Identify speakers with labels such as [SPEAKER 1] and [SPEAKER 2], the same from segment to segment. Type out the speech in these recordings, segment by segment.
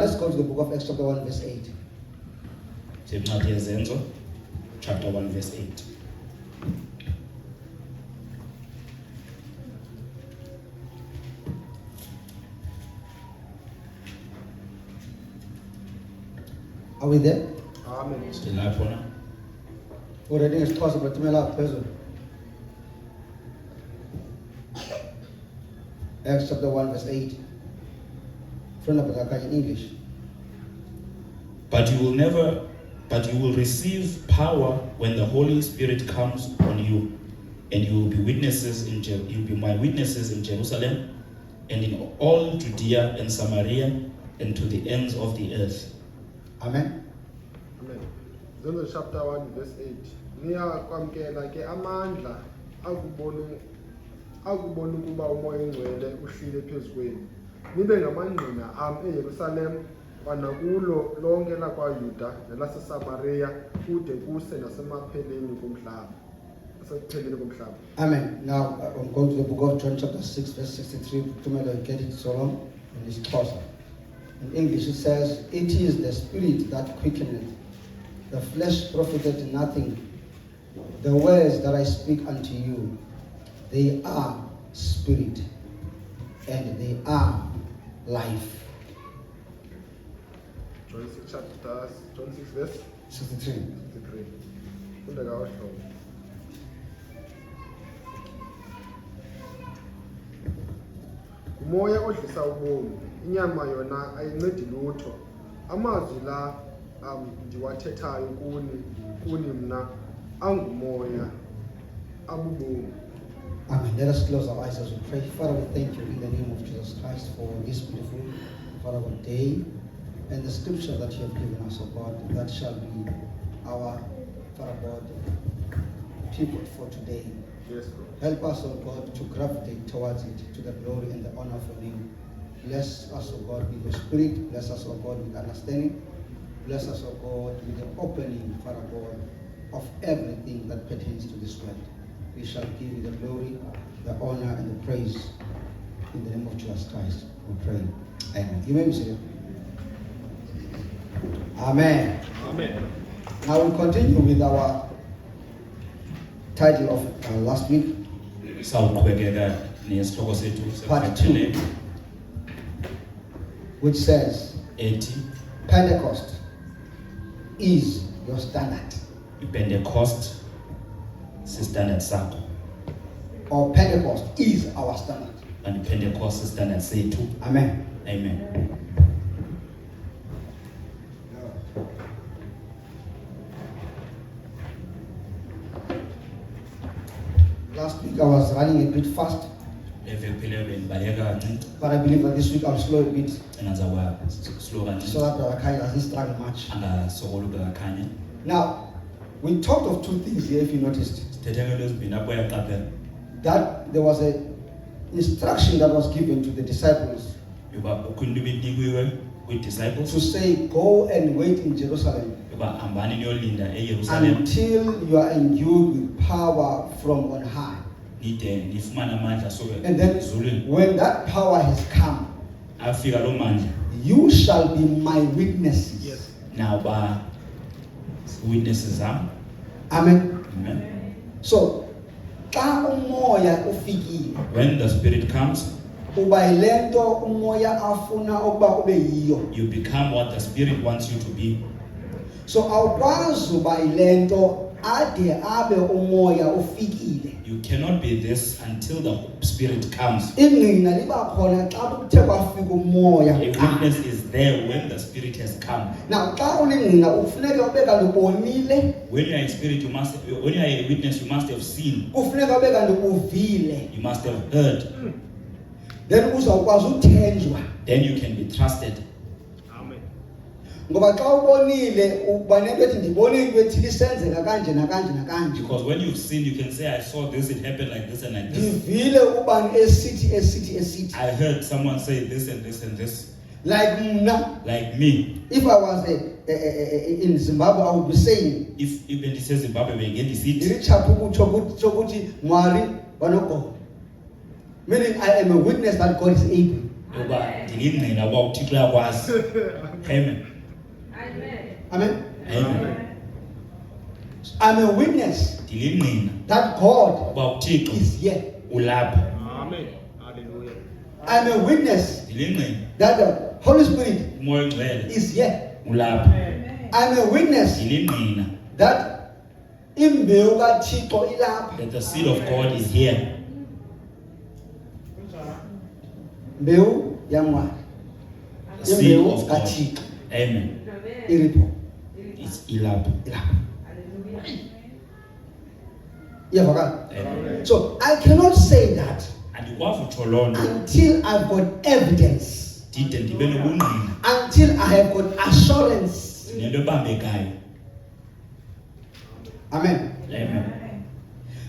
[SPEAKER 1] Let's go to the book of Acts chapter 1 verse 8.
[SPEAKER 2] Chapter 1 verse 8.
[SPEAKER 1] Are we there?
[SPEAKER 3] Amen.
[SPEAKER 2] Still lapho na?
[SPEAKER 1] We're reading isiXhosa but tumela phezulu. Acts chapter 1 verse 8. Friend of in English.
[SPEAKER 2] But you will receive power when the Holy Spirit comes on you, and you will be you'll be my witnesses in Jerusalem and in all Judea and Samaria and to the ends of the earth.
[SPEAKER 1] Amen.
[SPEAKER 3] Amen. Zombe chapter 1 verse 8. Niya kwamkela ke amandla akubona ukuba umoya engcwele uhlile phezukwenu. Nibe ngamangqina am eYerusalem kwanakulo lonke lakwaYuda nelaseSamaria kude kuse nasemapheleni komhlaba. Nasekupheleni komhlaba.
[SPEAKER 1] Amen. Now I'm going to the book of John chapter 6 verse 63. Tumela get it so long in isiXhosa. In English it says, "It is the spirit that quickeneth, the flesh profiteth nothing. The words that I speak unto you, they are spirit, and they are life."
[SPEAKER 3] John 6 verse
[SPEAKER 1] 63.
[SPEAKER 3] 63. Funda kaHlobo. Umoya odlisa ubomi, inyama yona ayincedi lutho. Amazwi la ndiwathethayo kuni mna angumoya abubomi.
[SPEAKER 1] Amen. Let us close our eyes as we pray. Father, we thank you in the name of Jesus Christ for this beautiful, Father God, day and the scripture that you have given us, O God, that shall be our, Father God, people for today.
[SPEAKER 3] Yes, Lord.
[SPEAKER 1] Help us, O God, to gravitate towards it, to the glory and the honor of your name. Bless us, O God, with your spirit. Bless us, O God, with understanding. Bless us, O God, with the opening, Father God, of everything that pertains to this world. We shall give you the glory, the honor, and the praise. In the name of Jesus Christ, we pray. Amen. You may be seated. Amen.
[SPEAKER 3] Amen.
[SPEAKER 1] Now we continue with our title of last week. Part 2, which says, Pentecost is your standard.
[SPEAKER 2] Pentecost standard sakho,
[SPEAKER 1] Or Pentecost is our standard.
[SPEAKER 2] and Pentecost standard sethu.
[SPEAKER 1] Amen.
[SPEAKER 2] Amen.
[SPEAKER 1] Last week I was running a bit fast, but I believe that this week I'll slow a bit so that Brother Kai doesn't struggle much. Now, we talked of two things here, if you noticed. That there was a instruction that was given to the disciples to say, go and wait in Jerusalem until you are endued with power from on high. And then when that power has come, you shall be my witnesses.
[SPEAKER 3] Yes.
[SPEAKER 2] Now, witnesses are.
[SPEAKER 1] Amen.
[SPEAKER 2] Amen.
[SPEAKER 1] So, xa umoya ufikile,
[SPEAKER 2] When the Spirit comes,
[SPEAKER 1] uba yilento umoya afuna ukuba ube yiyo.
[SPEAKER 2] you become what the Spirit wants you to be.
[SPEAKER 1] So awukwazi uba yilento ade abe umoya ufikile.
[SPEAKER 2] You cannot be this until the Spirit comes.
[SPEAKER 1] Ingqina liba khona xa kuthe kwafika umoya.
[SPEAKER 2] A witness is there when the Spirit has come.
[SPEAKER 1] Now xa ulingqina ufuneka ube kanti ubonile,
[SPEAKER 2] When you are in spirit, when you are a witness, you must have seen,
[SPEAKER 1] kufuneka ube kanti uvile.
[SPEAKER 2] you must have heard.
[SPEAKER 1] Then uzawukwazi uthenjwa.
[SPEAKER 2] Then you can be trusted.
[SPEAKER 3] Amen.
[SPEAKER 1] Ngoba xa ubonile uba nento ethi ndibone into ethi lisenzeka kanje nakanje nakanje.
[SPEAKER 2] Because when you've seen, you can say, I saw this, it happened like this and like this.
[SPEAKER 1] Ndivile ubani esithi.
[SPEAKER 2] I heard someone say this and this and this.
[SPEAKER 1] Like mna,
[SPEAKER 2] Like me.
[SPEAKER 1] if I was in Zimbabwe, I would be saying,
[SPEAKER 2] If even this says Zimbabwe, we get the seat.
[SPEAKER 1] ndirichapho kutsho kuti Mwari vanogo. Meaning I am a witness that God is able.
[SPEAKER 2] yokuba ndilingqina ukuba uThixo uyakwazi. Amen.
[SPEAKER 1] Amen.
[SPEAKER 2] Amen.
[SPEAKER 1] I'm a witness
[SPEAKER 2] Ndilingqina
[SPEAKER 1] that God
[SPEAKER 2] ukuba uThixo
[SPEAKER 1] is here.
[SPEAKER 2] ulapha.
[SPEAKER 3] Amen. Hallelujah.
[SPEAKER 1] I'm a witness
[SPEAKER 2] Ndilingqina
[SPEAKER 1] that the Holy Spirit
[SPEAKER 2] umoya ongcwele
[SPEAKER 1] is here.
[SPEAKER 2] ulapha.
[SPEAKER 1] I'm a witness
[SPEAKER 2] Ndilingqina
[SPEAKER 1] that imbewu kaThixo ilapha.
[SPEAKER 2] that the seed of God is here.
[SPEAKER 1] Mbewu yamwa.
[SPEAKER 2] The seed
[SPEAKER 1] Imbewu
[SPEAKER 2] of God.
[SPEAKER 1] kaThixo
[SPEAKER 2] Amen.
[SPEAKER 1] iripo.
[SPEAKER 2] It's ilapha.
[SPEAKER 1] Ilapha. Iyavakala?
[SPEAKER 2] Amen.
[SPEAKER 1] So I cannot say that
[SPEAKER 2] Andikwazi utsho loo nto
[SPEAKER 1] until I've got evidence,
[SPEAKER 2] ndide ndibe nobungqina
[SPEAKER 1] until I have got assurance.
[SPEAKER 2] nento ebambekayo.
[SPEAKER 1] Amen.
[SPEAKER 2] Amen.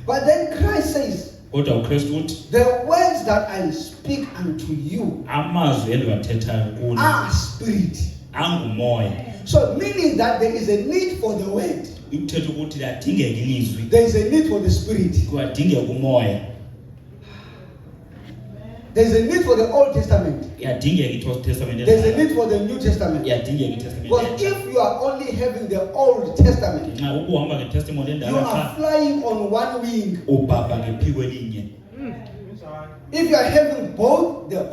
[SPEAKER 1] But then Christ says,
[SPEAKER 2] Kodwa uKristu uthi
[SPEAKER 1] the words that I speak unto you
[SPEAKER 2] amazwi endiwathethayo kuni
[SPEAKER 1] are spirit.
[SPEAKER 2] angumoya.
[SPEAKER 1] So meaning that there is a need for the word.
[SPEAKER 2] Ikuthetha ukuthi liyadingeka ilizwi,
[SPEAKER 1] There is a need for the spirit.
[SPEAKER 2] kuyadingeka umoya,
[SPEAKER 1] There is a need for the Old Testament.
[SPEAKER 2] iyadingeka i-Old Testament,
[SPEAKER 1] There is a need for the New Testament.
[SPEAKER 2] iyadingeka i-Testament
[SPEAKER 1] Because
[SPEAKER 2] entsha.
[SPEAKER 1] if you are only having the Old Testament,
[SPEAKER 2] Nxa ukuhamba ngetestimony
[SPEAKER 1] you
[SPEAKER 2] endala
[SPEAKER 1] are
[SPEAKER 2] xa
[SPEAKER 1] flying on one wing.
[SPEAKER 2] ubhabha ngephiko elinye.
[SPEAKER 1] If you are having both the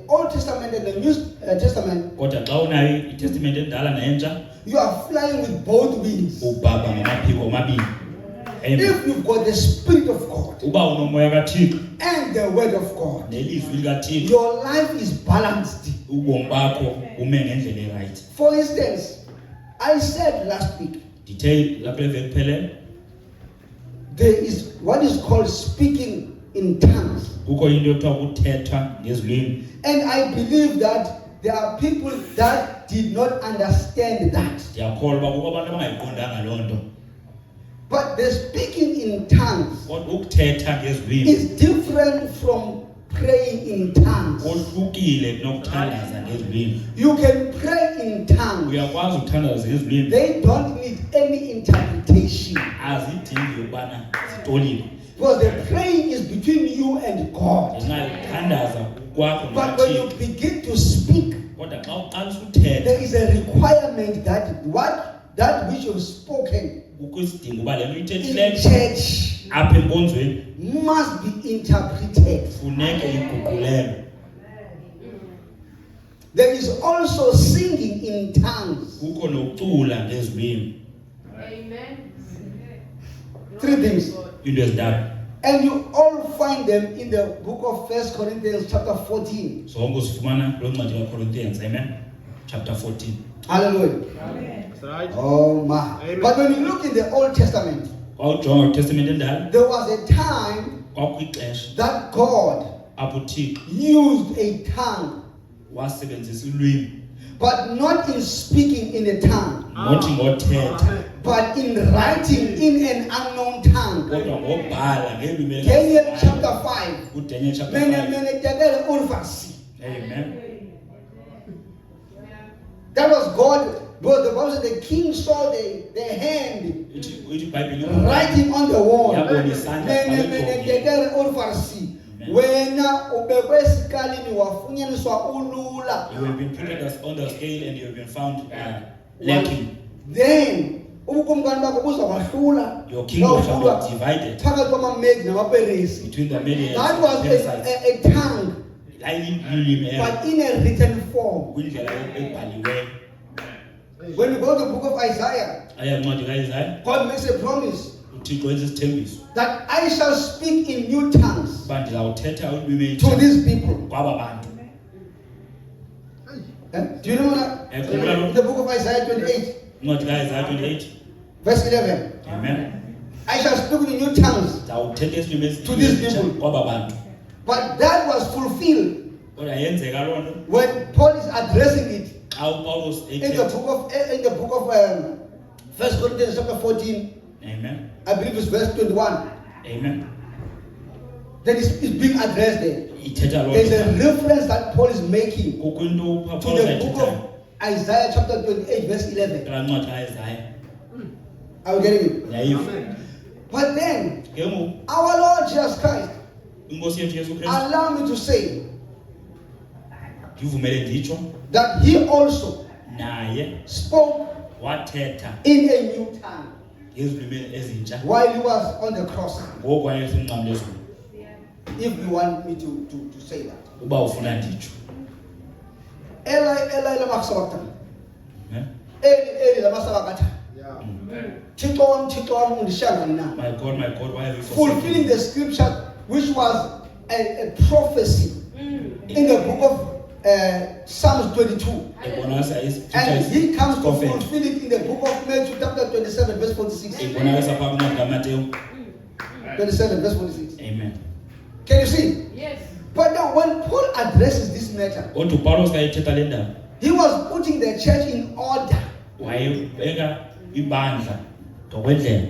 [SPEAKER 1] Old Testament and the New Testament,
[SPEAKER 2] Kodwa xa unayo i-testament endala nentsha
[SPEAKER 1] you are flying with both wings.
[SPEAKER 2] ubhabha ngamaphiko omabini. Amen.
[SPEAKER 1] If you've got the Spirit of God
[SPEAKER 2] Uba unomoya kaThixo
[SPEAKER 1] and the Word of God,
[SPEAKER 2] nelizwi likaThixo,
[SPEAKER 1] your life is balanced.
[SPEAKER 2] ubomi bakho ume ngendlela erayithi.
[SPEAKER 1] For instance, I said last week,
[SPEAKER 2] Ndithe lapha eveki phele
[SPEAKER 1] there is what is called speaking in tongues.
[SPEAKER 2] kukho into ekuthiwa ukuthetha ngezilwimi,
[SPEAKER 1] And I believe that there are people that did not understand that.
[SPEAKER 2] ndiyakholwa uba kukho abantu abangayiqondanga loo nto.
[SPEAKER 1] But the speaking in tongues
[SPEAKER 2] Kodwa ukuthetha ngezilwimi
[SPEAKER 1] is different from praying in tongues.
[SPEAKER 2] kohlukile kunokuthandaza ngezilwimi.
[SPEAKER 1] You can pray in tongues.
[SPEAKER 2] Uyakwazi ukuthandaza ngezilwimi,
[SPEAKER 1] They don't need any interpretation.
[SPEAKER 2] azidingi ukubana zitolikwe.
[SPEAKER 1] Because the praying is between you and God.
[SPEAKER 2] Ngenxa yokuthandaza kwakho
[SPEAKER 1] But when you
[SPEAKER 2] noThixo.
[SPEAKER 1] begin to speak,
[SPEAKER 2] Kodwa xa uqalisa uthetha
[SPEAKER 1] there is a requirement that that which you've spoken
[SPEAKER 2] kukho isidingo uba le nto
[SPEAKER 1] in
[SPEAKER 2] uyithethileyo
[SPEAKER 1] church
[SPEAKER 2] apha enkonzweni
[SPEAKER 1] must be interpreted.
[SPEAKER 2] funeke iguqulelwe.
[SPEAKER 1] There is also singing in tongues.
[SPEAKER 2] Kukho nokucula ngezilwimi.
[SPEAKER 1] Three things.
[SPEAKER 2] Into ezintathu
[SPEAKER 1] And you all find them in the book of 1 Corinthians chapter 14.
[SPEAKER 2] zonke uzifumana kuloo ncwadi kaCorinthians. Amen. Chapter 14.
[SPEAKER 1] Hallelujah.
[SPEAKER 3] That's right.
[SPEAKER 1] Oh my.
[SPEAKER 3] Amen.
[SPEAKER 1] But when you look in the Old Testament,
[SPEAKER 2] Kwawujonga uTestament endala
[SPEAKER 1] there was a time
[SPEAKER 2] kwakwixesha
[SPEAKER 1] that God
[SPEAKER 2] apho uThixo
[SPEAKER 1] used a tongue,
[SPEAKER 2] wasebenzisa ilwimi,
[SPEAKER 1] but not in speaking in a tongue,
[SPEAKER 2] nothi ngothetha
[SPEAKER 1] but in writing in an unknown tongue.
[SPEAKER 2] kodwa ngobhala ngelwimi
[SPEAKER 1] Daniel
[SPEAKER 2] elingaziwayo.
[SPEAKER 1] chapter 5.
[SPEAKER 2] uDaniel chapter
[SPEAKER 1] Mene
[SPEAKER 2] 5.
[SPEAKER 1] mene tekele ulfasi.
[SPEAKER 2] Amen.
[SPEAKER 1] That was God. Because the Bible said the king saw the hand
[SPEAKER 2] Ithi iBhayibhile
[SPEAKER 1] writing on the wall.
[SPEAKER 2] yabona isandla
[SPEAKER 1] Mene
[SPEAKER 2] sibhalwe
[SPEAKER 1] mene
[SPEAKER 2] khona.
[SPEAKER 1] tekele ulfasi.
[SPEAKER 2] Amen.
[SPEAKER 1] Wena ubekwe esikalini wafunyaniswa ulula.
[SPEAKER 2] You have been put on the scale and you have been found lacking.
[SPEAKER 1] Then ubukumkani bakho buza kwahlula.
[SPEAKER 2] Your kingdom shall
[SPEAKER 1] Kwahlulwa
[SPEAKER 2] be divided
[SPEAKER 1] phakathi kwamaMedi namaPeresi.
[SPEAKER 2] between the Medians
[SPEAKER 1] That
[SPEAKER 2] and
[SPEAKER 1] was
[SPEAKER 2] the Perizzites.
[SPEAKER 1] a tongue,
[SPEAKER 2] Ayililwimi
[SPEAKER 1] but in a written form.
[SPEAKER 2] kwindlela ebhaliweyo.
[SPEAKER 1] When you go to the book of Isaiah,
[SPEAKER 2] Aya ncwadi kaIsaya
[SPEAKER 1] God makes a promise
[SPEAKER 2] uThixo wenza isithembiso
[SPEAKER 1] that I shall speak in new tongues
[SPEAKER 2] uba ndizawuthetha ulwimi
[SPEAKER 1] to these people.
[SPEAKER 2] kwaba bantu.
[SPEAKER 1] Do you know that?
[SPEAKER 2] Khumbula
[SPEAKER 1] In the book of Isaiah 28,
[SPEAKER 2] ncwadi kaIsaya 28.
[SPEAKER 1] verse 11.
[SPEAKER 2] Amen.
[SPEAKER 1] I shall speak in new tongues.
[SPEAKER 2] Ndizawuthetha isilwimi
[SPEAKER 1] To these
[SPEAKER 2] esitsha
[SPEAKER 1] people.
[SPEAKER 2] kwaba bantu.
[SPEAKER 1] But that was fulfilled
[SPEAKER 2] Kodwa yenzeka loo nto
[SPEAKER 1] when Paul is addressing it
[SPEAKER 2] xa uPawulos
[SPEAKER 1] in the
[SPEAKER 2] ethetha.
[SPEAKER 1] book of 1 Corinthians chapter 14.
[SPEAKER 2] Amen.
[SPEAKER 1] I believe it's verse 21.
[SPEAKER 2] Amen.
[SPEAKER 1] That is being addressed there.
[SPEAKER 2] Ithetha loo
[SPEAKER 1] There's a
[SPEAKER 2] nto.
[SPEAKER 1] reference that Paul is making
[SPEAKER 2] Kukho into
[SPEAKER 1] to
[SPEAKER 2] uPawulos
[SPEAKER 1] the book
[SPEAKER 2] ayithethayo.
[SPEAKER 1] of Isaiah chapter 28 verse 11.
[SPEAKER 2] Kulaa ncwadi kaIsaya.
[SPEAKER 1] Are we getting it?
[SPEAKER 2] Yayiva.
[SPEAKER 3] Amen.
[SPEAKER 1] But then,
[SPEAKER 2] Ke ngoku
[SPEAKER 1] our Lord Jesus Christ,
[SPEAKER 2] inkosi yethu Yesu Kristu
[SPEAKER 1] allow me to say,
[SPEAKER 2] ndivumele nditsho
[SPEAKER 1] that he also
[SPEAKER 2] naye
[SPEAKER 1] spoke
[SPEAKER 2] wathetha
[SPEAKER 1] in a new tongue
[SPEAKER 2] ngezilwimi ezintsha
[SPEAKER 1] while he was on the cross.
[SPEAKER 2] ngoku wayesemncam lezulu.
[SPEAKER 1] If you want me to say that.
[SPEAKER 2] Uba ufuna nditsho.
[SPEAKER 1] Eli lama kusabakta.
[SPEAKER 2] Eh?
[SPEAKER 1] Eli lama sabakata.
[SPEAKER 3] Yeah.
[SPEAKER 1] Thixo wam undishaya na.
[SPEAKER 2] My God, why have you forsaken
[SPEAKER 1] Fulfilling
[SPEAKER 2] me?
[SPEAKER 1] the scripture which was a prophecy in the book of Psalms 22.
[SPEAKER 2] Ibonakala
[SPEAKER 1] And he comes to
[SPEAKER 2] prophet.
[SPEAKER 1] fulfill it in the book of Matthew chapter 27 verse 46.
[SPEAKER 2] Ibonakala phaa kwincwadi kaMateyu.
[SPEAKER 1] 27 verse 46.
[SPEAKER 2] Amen.
[SPEAKER 1] Can you see?
[SPEAKER 4] Yes.
[SPEAKER 1] But now when Paul addresses this matter,
[SPEAKER 2] Kodwa uPawulos xa ethetha le ndaba
[SPEAKER 1] he was putting the church in order.
[SPEAKER 2] wayebeka ibandla ngokwendlela.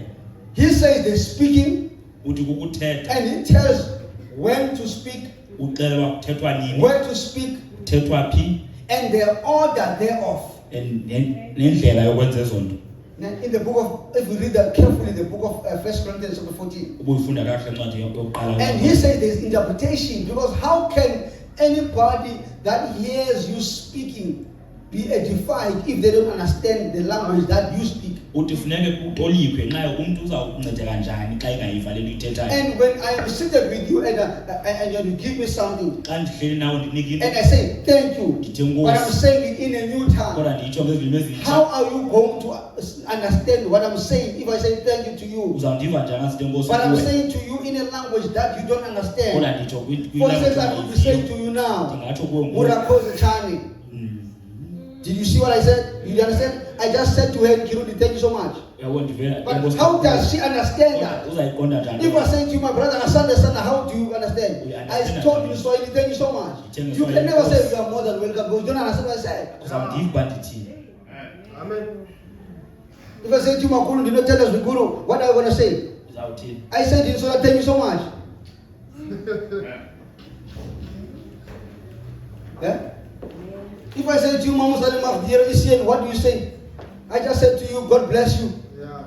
[SPEAKER 1] He says they're speaking
[SPEAKER 2] Uthi kukuthetha
[SPEAKER 1] and he tells when to speak,
[SPEAKER 2] uxela uba kuthethwa nini,
[SPEAKER 1] where to speak,
[SPEAKER 2] kuthethwa phi,
[SPEAKER 1] and the order thereof.
[SPEAKER 2] nendlela yokwenza ezo nto.
[SPEAKER 1] Now, in the book of, if we read that carefully, the book of 1 Corinthians chapter 14,
[SPEAKER 2] Ubuyifunda kakuhle incwadi yokuqala.
[SPEAKER 1] and he says there's interpretation, because how can anybody that hears you speaking be edified if they don't understand the language that you speak?
[SPEAKER 2] Uthi funeke kutolikwe nxa umntu uzawuncedeka njani xa engayiva le nto ithethayo.
[SPEAKER 1] And when I am seated with you and you give me something,
[SPEAKER 2] Xa ndihleli nawe ndinika
[SPEAKER 1] and
[SPEAKER 2] into
[SPEAKER 1] I say thank you,
[SPEAKER 2] ndithi
[SPEAKER 1] but I'm
[SPEAKER 2] enkosi,
[SPEAKER 1] saying it in a new tongue,
[SPEAKER 2] kodwa nditsho ngezilwimi ezintsha.
[SPEAKER 1] how are you going to understand what I'm saying if I say thank you to you?
[SPEAKER 2] Uzawundiva njani asithi enkosi
[SPEAKER 1] But I'm
[SPEAKER 2] kuwe?
[SPEAKER 1] saying to you in a language that you don't
[SPEAKER 2] Kodwa
[SPEAKER 1] understand.
[SPEAKER 2] nditsho
[SPEAKER 1] For instance, I could be saying to you now,
[SPEAKER 2] ndingatsho kuwe ngoku.
[SPEAKER 1] Murakoze Chani. Did you see what I said? You understand? I just said to her, Kirundi, thank you so much.
[SPEAKER 2] Uyabona ndivela
[SPEAKER 1] But
[SPEAKER 2] enkosi
[SPEAKER 1] how
[SPEAKER 2] kuwe.
[SPEAKER 1] does she understand
[SPEAKER 2] Kodwa
[SPEAKER 1] that?
[SPEAKER 2] uzayiqonda njani?
[SPEAKER 1] If I say to you, my brother, Asante Sana, how do you understand?
[SPEAKER 2] We
[SPEAKER 1] I
[SPEAKER 2] understand
[SPEAKER 1] told
[SPEAKER 2] that.
[SPEAKER 1] you Swahili, thank you so much.
[SPEAKER 2] Thank you,
[SPEAKER 1] You can
[SPEAKER 2] Swahili.
[SPEAKER 1] never say you are more than welcome because you don't understand what I said.
[SPEAKER 2] Uzawundiva ndithini?
[SPEAKER 3] Amen.
[SPEAKER 1] If I say to you, Makulu, do not tell us Guru, what are you going to say?
[SPEAKER 2] Uzawuthini?
[SPEAKER 1] I said to you, so thank you so much. Yeah? If I say to you, Mama Salim, dear Isian, what do you say? I just said to you, God bless you.
[SPEAKER 3] Yeah.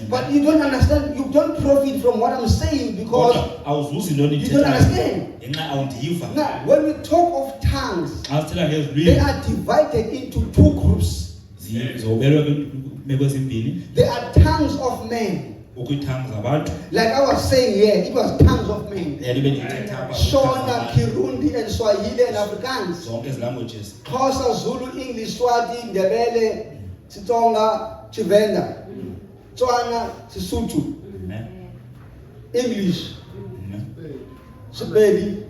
[SPEAKER 1] But you don't understand, you don't profit from what I'm saying because
[SPEAKER 2] Kodwa awuzuzi into
[SPEAKER 1] you don't
[SPEAKER 2] ndiyithethayo.
[SPEAKER 1] understand.
[SPEAKER 2] Ngenxa awundiva.
[SPEAKER 1] Now, when we talk of tongues,
[SPEAKER 2] Xa sithetha
[SPEAKER 1] they
[SPEAKER 2] ngezilwimi
[SPEAKER 1] are divided into two groups.
[SPEAKER 2] zobelwe kwimeko ezimbini.
[SPEAKER 1] There are tongues of men.
[SPEAKER 2] Kukho iithangi zabantu.
[SPEAKER 1] Like I was saying here, it was tongues of men.
[SPEAKER 2] Leyo ibe ndiyithetha apha.
[SPEAKER 1] Shona, Kirundi, and Swahili, and Afrikaans.
[SPEAKER 2] Zonke ezi languages.
[SPEAKER 1] Xhosa, Zulu, English, Swati, Ndebele, Tsonga, Tshivenda, Tswana, Sesotho,
[SPEAKER 2] Ne?
[SPEAKER 1] English,
[SPEAKER 2] Ne?
[SPEAKER 1] Sepedi,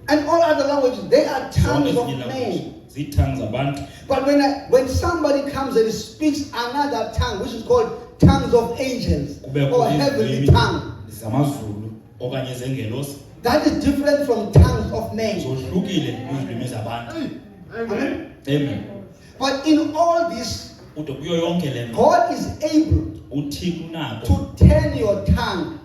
[SPEAKER 1] and all other languages. They are
[SPEAKER 2] Zonke
[SPEAKER 1] tongues of
[SPEAKER 2] ezinye
[SPEAKER 1] men.
[SPEAKER 2] languages. Ziithangi zabantu.
[SPEAKER 1] But when somebody comes and speaks another tongue, which is called tongues of angels
[SPEAKER 2] Kubekho
[SPEAKER 1] or heavenly
[SPEAKER 2] izilwimi
[SPEAKER 1] tongue,
[SPEAKER 2] zamazulu okanye zengelosi.
[SPEAKER 1] that is different from tongues of men.
[SPEAKER 2] Zohlukile kwizilwimi zabantu.
[SPEAKER 3] Amen.
[SPEAKER 2] Amen.
[SPEAKER 1] But in all this,
[SPEAKER 2] Kodwa kuyo yonke le nto
[SPEAKER 1] God is able
[SPEAKER 2] uThixo unako
[SPEAKER 1] to turn your tongue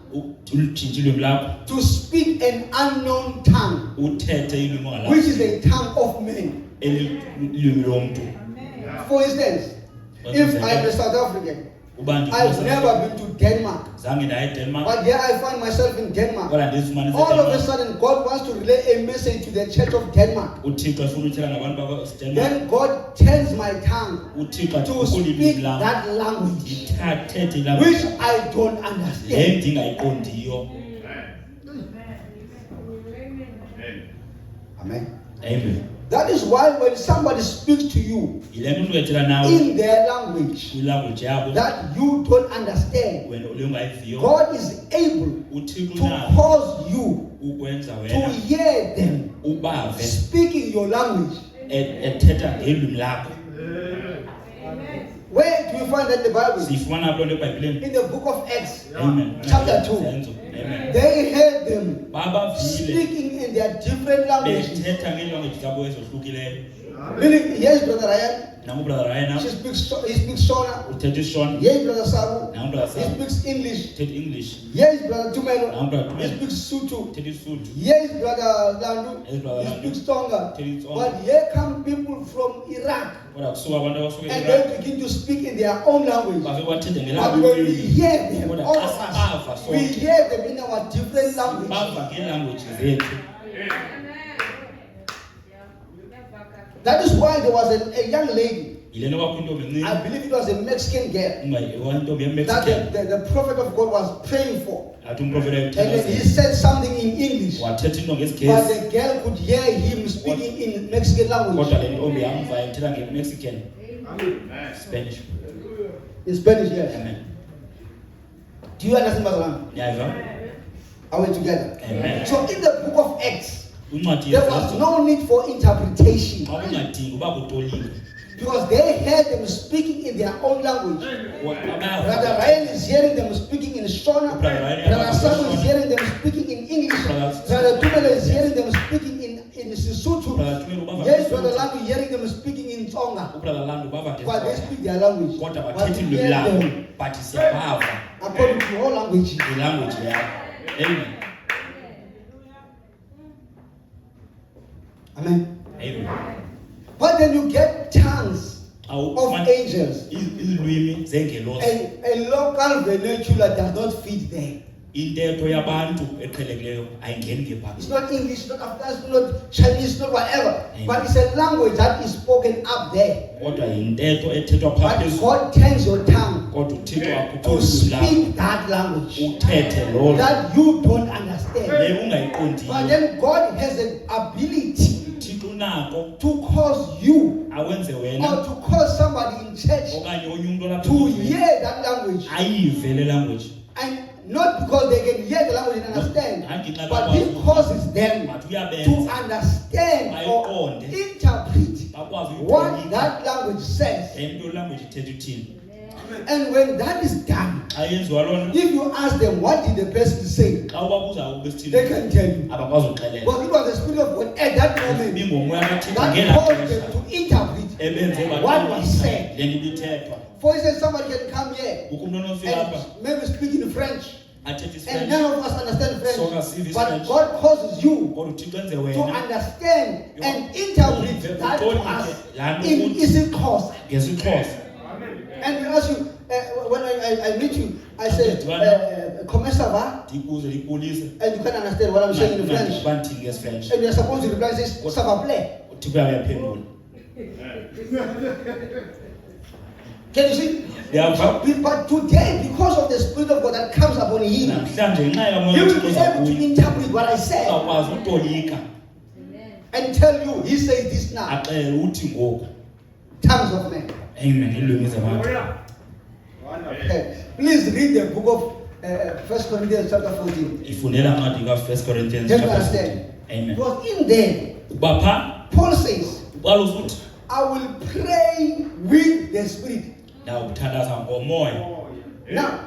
[SPEAKER 2] ulitshintshe ilwimi lakho
[SPEAKER 1] to speak an unknown tongue,
[SPEAKER 2] uthethe ilwimi
[SPEAKER 1] which
[SPEAKER 2] ongalazi
[SPEAKER 1] is a tongue of men.
[SPEAKER 2] ilwimi lomntu.
[SPEAKER 1] For instance, if I'm a South African,
[SPEAKER 2] Uba
[SPEAKER 1] I've never been to Denmark,
[SPEAKER 2] zange ndaye eDenmark
[SPEAKER 1] but there I find myself in Denmark.
[SPEAKER 2] kodwa ndizifumana
[SPEAKER 1] All of a
[SPEAKER 2] eDenmark.
[SPEAKER 1] sudden, God wants to relay a message to the church of Denmark.
[SPEAKER 2] uThixo efuna uthetha nabantu baseDenmark.
[SPEAKER 1] Then God turns my tongue
[SPEAKER 2] uThixo
[SPEAKER 1] to
[SPEAKER 2] ukulilwimi
[SPEAKER 1] speak
[SPEAKER 2] lam
[SPEAKER 1] that language,
[SPEAKER 2] ithathe
[SPEAKER 1] which
[SPEAKER 2] language
[SPEAKER 1] I don't
[SPEAKER 2] le
[SPEAKER 1] understand.
[SPEAKER 2] ndingayiqondiyo.
[SPEAKER 1] Amen.
[SPEAKER 2] Amen.
[SPEAKER 1] That is why when somebody speaks to you
[SPEAKER 2] Yile nto umntu ethetha nawe
[SPEAKER 1] in their language
[SPEAKER 2] kwilanguage yabo
[SPEAKER 1] that you don't understand,
[SPEAKER 2] wena ule ungayiviyo,
[SPEAKER 1] God is able
[SPEAKER 2] uThixo
[SPEAKER 1] to
[SPEAKER 2] unako
[SPEAKER 1] cause you
[SPEAKER 2] ukwenza
[SPEAKER 1] to
[SPEAKER 2] wena
[SPEAKER 1] hear them
[SPEAKER 2] ubave
[SPEAKER 1] speaking your language.
[SPEAKER 2] ethetha ngelwimi lakho.
[SPEAKER 1] Where do you find that in the Bible?
[SPEAKER 2] Siyifumana apho loo nto eBhayibhileni.
[SPEAKER 1] In the book of Acts,
[SPEAKER 2] Amen.
[SPEAKER 1] chapter 2.
[SPEAKER 2] Zenzo. Amen.
[SPEAKER 1] They heard them
[SPEAKER 2] Babavile
[SPEAKER 1] speaking in their different languages.
[SPEAKER 2] bethetha ngeelanguage zabo ezohlukileyo.
[SPEAKER 1] Meaning, yes, Brother Ryan,
[SPEAKER 2] Nangubrother Ryan
[SPEAKER 1] he speaks Shona.
[SPEAKER 2] uthetha isiShona,
[SPEAKER 1] Yes, Brother Sabu,
[SPEAKER 2] nangubrother
[SPEAKER 1] he
[SPEAKER 2] Sam
[SPEAKER 1] speaks English.
[SPEAKER 2] uthetha English,
[SPEAKER 1] Yes, Brother Tumelo,
[SPEAKER 2] nangubrother
[SPEAKER 1] he
[SPEAKER 2] Tumelo
[SPEAKER 1] speaks Sutu.
[SPEAKER 2] uthetha isiSuthu,
[SPEAKER 1] Yes, Brother Landu,
[SPEAKER 2] Yes, Brother
[SPEAKER 1] he
[SPEAKER 2] Landu.
[SPEAKER 1] speaks Tonga.
[SPEAKER 2] uthetha isiTsonga.
[SPEAKER 1] But here come people from Iraq,
[SPEAKER 2] Kodwa kusuka abantu abasuka
[SPEAKER 1] and
[SPEAKER 2] eIraq
[SPEAKER 1] they begin to speak in their own language.
[SPEAKER 2] bafike bathethe
[SPEAKER 1] But
[SPEAKER 2] ngelabo
[SPEAKER 1] when we
[SPEAKER 2] ilwimi.
[SPEAKER 1] hear them,
[SPEAKER 2] Kodwa
[SPEAKER 1] all
[SPEAKER 2] xa
[SPEAKER 1] of
[SPEAKER 2] sibava
[SPEAKER 1] us, we
[SPEAKER 2] sonke
[SPEAKER 1] hear them in our different languages.
[SPEAKER 2] bava ngeelanguage zethu.
[SPEAKER 1] That is why there was a young lady,
[SPEAKER 2] yile nto kwakho intombi encinci
[SPEAKER 1] I believe it was a Mexican girl,
[SPEAKER 2] intombi
[SPEAKER 1] that
[SPEAKER 2] yemexican
[SPEAKER 1] the prophet of God was praying for.
[SPEAKER 2] athi umprofeti
[SPEAKER 1] And then he
[SPEAKER 2] ayekuthethazela
[SPEAKER 1] said something in English,
[SPEAKER 2] wathetha into
[SPEAKER 1] but
[SPEAKER 2] ngesigesi
[SPEAKER 1] the girl could hear him speaking in Mexican language,
[SPEAKER 2] kodwa le ntombi yamva ethetha ngemexican spanish
[SPEAKER 1] in Spanish, yes.
[SPEAKER 2] amen
[SPEAKER 1] Do you understand what I'm saying?
[SPEAKER 2] niyayiva
[SPEAKER 1] Are we together?
[SPEAKER 2] Amen.
[SPEAKER 1] So in the book of Acts,
[SPEAKER 2] incwadi
[SPEAKER 1] there was no need for interpretation
[SPEAKER 2] xa kungadingi uba kutolika
[SPEAKER 1] because they heard them speaking in their own language. Brother Ryan is hearing them speaking in Shona.
[SPEAKER 2] Brother Ryan,
[SPEAKER 1] Brother Samuel is hearing them speaking in English. Brother Tumelo is hearing them speaking in Sisutu. Yes, Brother Langu is hearing them speaking in Tonga.
[SPEAKER 2] ubrother lando bava
[SPEAKER 1] But they speak their language.
[SPEAKER 2] kodwa
[SPEAKER 1] But
[SPEAKER 2] bathethi
[SPEAKER 1] we
[SPEAKER 2] ilwimi
[SPEAKER 1] hear
[SPEAKER 2] labo
[SPEAKER 1] them
[SPEAKER 2] but siyabava
[SPEAKER 1] according to all languages.
[SPEAKER 2] ilanguage yabo amen
[SPEAKER 1] Amen.
[SPEAKER 2] amen
[SPEAKER 1] But then you get tongues of angels.
[SPEAKER 2] izilwimi zengelosi
[SPEAKER 1] A local vernacular does not fit there.
[SPEAKER 2] intetho yabantu eqhelekileyo ayingeni ngebhayibhile
[SPEAKER 1] It's not English, it's not Afrikaans, it's not Chinese, it's not whatever.
[SPEAKER 2] Amen.
[SPEAKER 1] But it's a language that is spoken up there.
[SPEAKER 2] kodwa yintetho ethethwa phaa
[SPEAKER 1] But
[SPEAKER 2] phezulu
[SPEAKER 1] God turns your tongue
[SPEAKER 2] kodwa uthixo wakho
[SPEAKER 1] to
[SPEAKER 2] ulwimi lakho
[SPEAKER 1] speak that language
[SPEAKER 2] uthethe loo
[SPEAKER 1] that you don't understand.
[SPEAKER 2] le
[SPEAKER 1] But
[SPEAKER 2] ungayiqondiyo
[SPEAKER 1] then God has an ability
[SPEAKER 2] uthixo unako
[SPEAKER 1] to cause you
[SPEAKER 2] awenze
[SPEAKER 1] or
[SPEAKER 2] wena
[SPEAKER 1] to cause somebody in church
[SPEAKER 2] okanye onye umntu olapha
[SPEAKER 1] to
[SPEAKER 2] endlini
[SPEAKER 1] hear that language.
[SPEAKER 2] ayive le language
[SPEAKER 1] And not because they can hear the language and understand, but He causes them
[SPEAKER 2] but
[SPEAKER 1] to
[SPEAKER 2] uyabenza
[SPEAKER 1] understand or interpret
[SPEAKER 2] bakwazi
[SPEAKER 1] what
[SPEAKER 2] uyitolika
[SPEAKER 1] that language says.
[SPEAKER 2] le nto language ithetha uthini
[SPEAKER 1] And when that is done,
[SPEAKER 2] xa yenziwa loo nto
[SPEAKER 1] if you ask them what did the person say,
[SPEAKER 2] xa ubabuza ukuba
[SPEAKER 1] they
[SPEAKER 2] sithini
[SPEAKER 1] can tell you.
[SPEAKER 2] abakwazi uxelela
[SPEAKER 1] Because it was the Spirit of God at that moment
[SPEAKER 2] ibingomoya kathixo
[SPEAKER 1] that
[SPEAKER 2] ngela
[SPEAKER 1] caused
[SPEAKER 2] xesha
[SPEAKER 1] them to interpret.
[SPEAKER 2] ebenze
[SPEAKER 1] What was said.
[SPEAKER 2] le nto ibithethwa
[SPEAKER 1] For instance, somebody can come here
[SPEAKER 2] ukho umntu onofika apha
[SPEAKER 1] and maybe speak in French,
[SPEAKER 2] athethe
[SPEAKER 1] and
[SPEAKER 2] isifrench
[SPEAKER 1] none of us understand
[SPEAKER 2] Soka
[SPEAKER 1] French.
[SPEAKER 2] sivi
[SPEAKER 1] But
[SPEAKER 2] French.
[SPEAKER 1] God causes you
[SPEAKER 2] kodwa uthixo enze
[SPEAKER 1] to
[SPEAKER 2] wena
[SPEAKER 1] understand and interpret that to us in easy course.
[SPEAKER 2] ngesixhosa
[SPEAKER 1] And we ask you, when I meet you, I say, comment ça va?
[SPEAKER 2] ndikuze ndikubulise
[SPEAKER 1] And you can understand what I'm saying in French.
[SPEAKER 2] uba ndithini ngesifrench
[SPEAKER 1] And you're supposed to reply, say, ça va plaît.
[SPEAKER 2] uthixo uyaphendula
[SPEAKER 1] Can you see?
[SPEAKER 2] uyava
[SPEAKER 1] But today, because of the Spirit of God that comes upon him,
[SPEAKER 2] namhlanje ngenxa kamoya
[SPEAKER 1] he will
[SPEAKER 2] uthixo
[SPEAKER 1] be
[SPEAKER 2] uza
[SPEAKER 1] able to
[SPEAKER 2] kuyo
[SPEAKER 1] interpret what I said
[SPEAKER 2] uzawukwazi utolika
[SPEAKER 1] and tell you, he says this now.
[SPEAKER 2] axele uthi ngoku
[SPEAKER 1] Tongues of men.
[SPEAKER 2] amen iilwimi zabantu
[SPEAKER 1] Please read the book of 1 Corinthians chapter 14.
[SPEAKER 2] ifundela ncwadi ka-1 Corinthians
[SPEAKER 1] Just
[SPEAKER 2] chapter
[SPEAKER 1] understand.
[SPEAKER 2] 14. amen
[SPEAKER 1] Because in there,
[SPEAKER 2] uba phaa
[SPEAKER 1] Paul says,
[SPEAKER 2] uqala uzuthi
[SPEAKER 1] I will pray with the Spirit.
[SPEAKER 2] ndawuthandaza ngomoya
[SPEAKER 1] Now,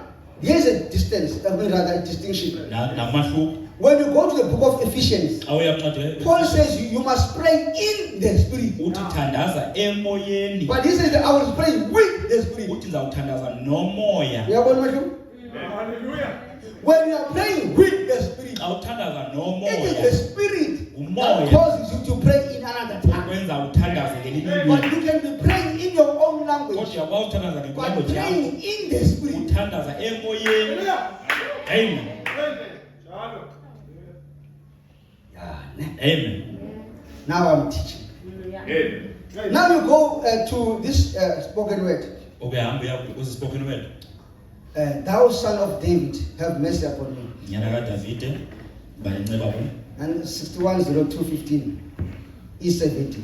[SPEAKER 1] here's a distance, rather a distinction.
[SPEAKER 2] namahluko
[SPEAKER 1] When you go to the book of Ephesians,
[SPEAKER 2] xa uyakuncwadi
[SPEAKER 1] Paul says you must pray in the Spirit.
[SPEAKER 2] uthi thandaza emoyeni
[SPEAKER 1] But he says that I will pray with the Spirit.
[SPEAKER 2] uthi ndizawuthandaza nomoya
[SPEAKER 1] You have one more? When you are praying with the Spirit,
[SPEAKER 2] xa uthandaza
[SPEAKER 1] it is the
[SPEAKER 2] nomoya
[SPEAKER 1] Spirit that
[SPEAKER 2] Umoya.
[SPEAKER 1] causes you to pray in another tongue.
[SPEAKER 2] ukwenza uthandaze ngelinye
[SPEAKER 1] But
[SPEAKER 2] ilwimi
[SPEAKER 1] you can be praying in your own language,
[SPEAKER 2] kodwa uyakwazi uthandaza
[SPEAKER 1] but
[SPEAKER 2] ngelanguage yakho
[SPEAKER 1] praying in the Spirit.
[SPEAKER 2] uthandaza emoyeni amen amen
[SPEAKER 1] Now I'm teaching. Now you go to this spoken word.
[SPEAKER 2] ukuyahamba uya kwesi-spoken word
[SPEAKER 1] Thou son of David, have mercy upon me.
[SPEAKER 2] nyana kadavide balinceba kum
[SPEAKER 1] And 61:02:15 is 70.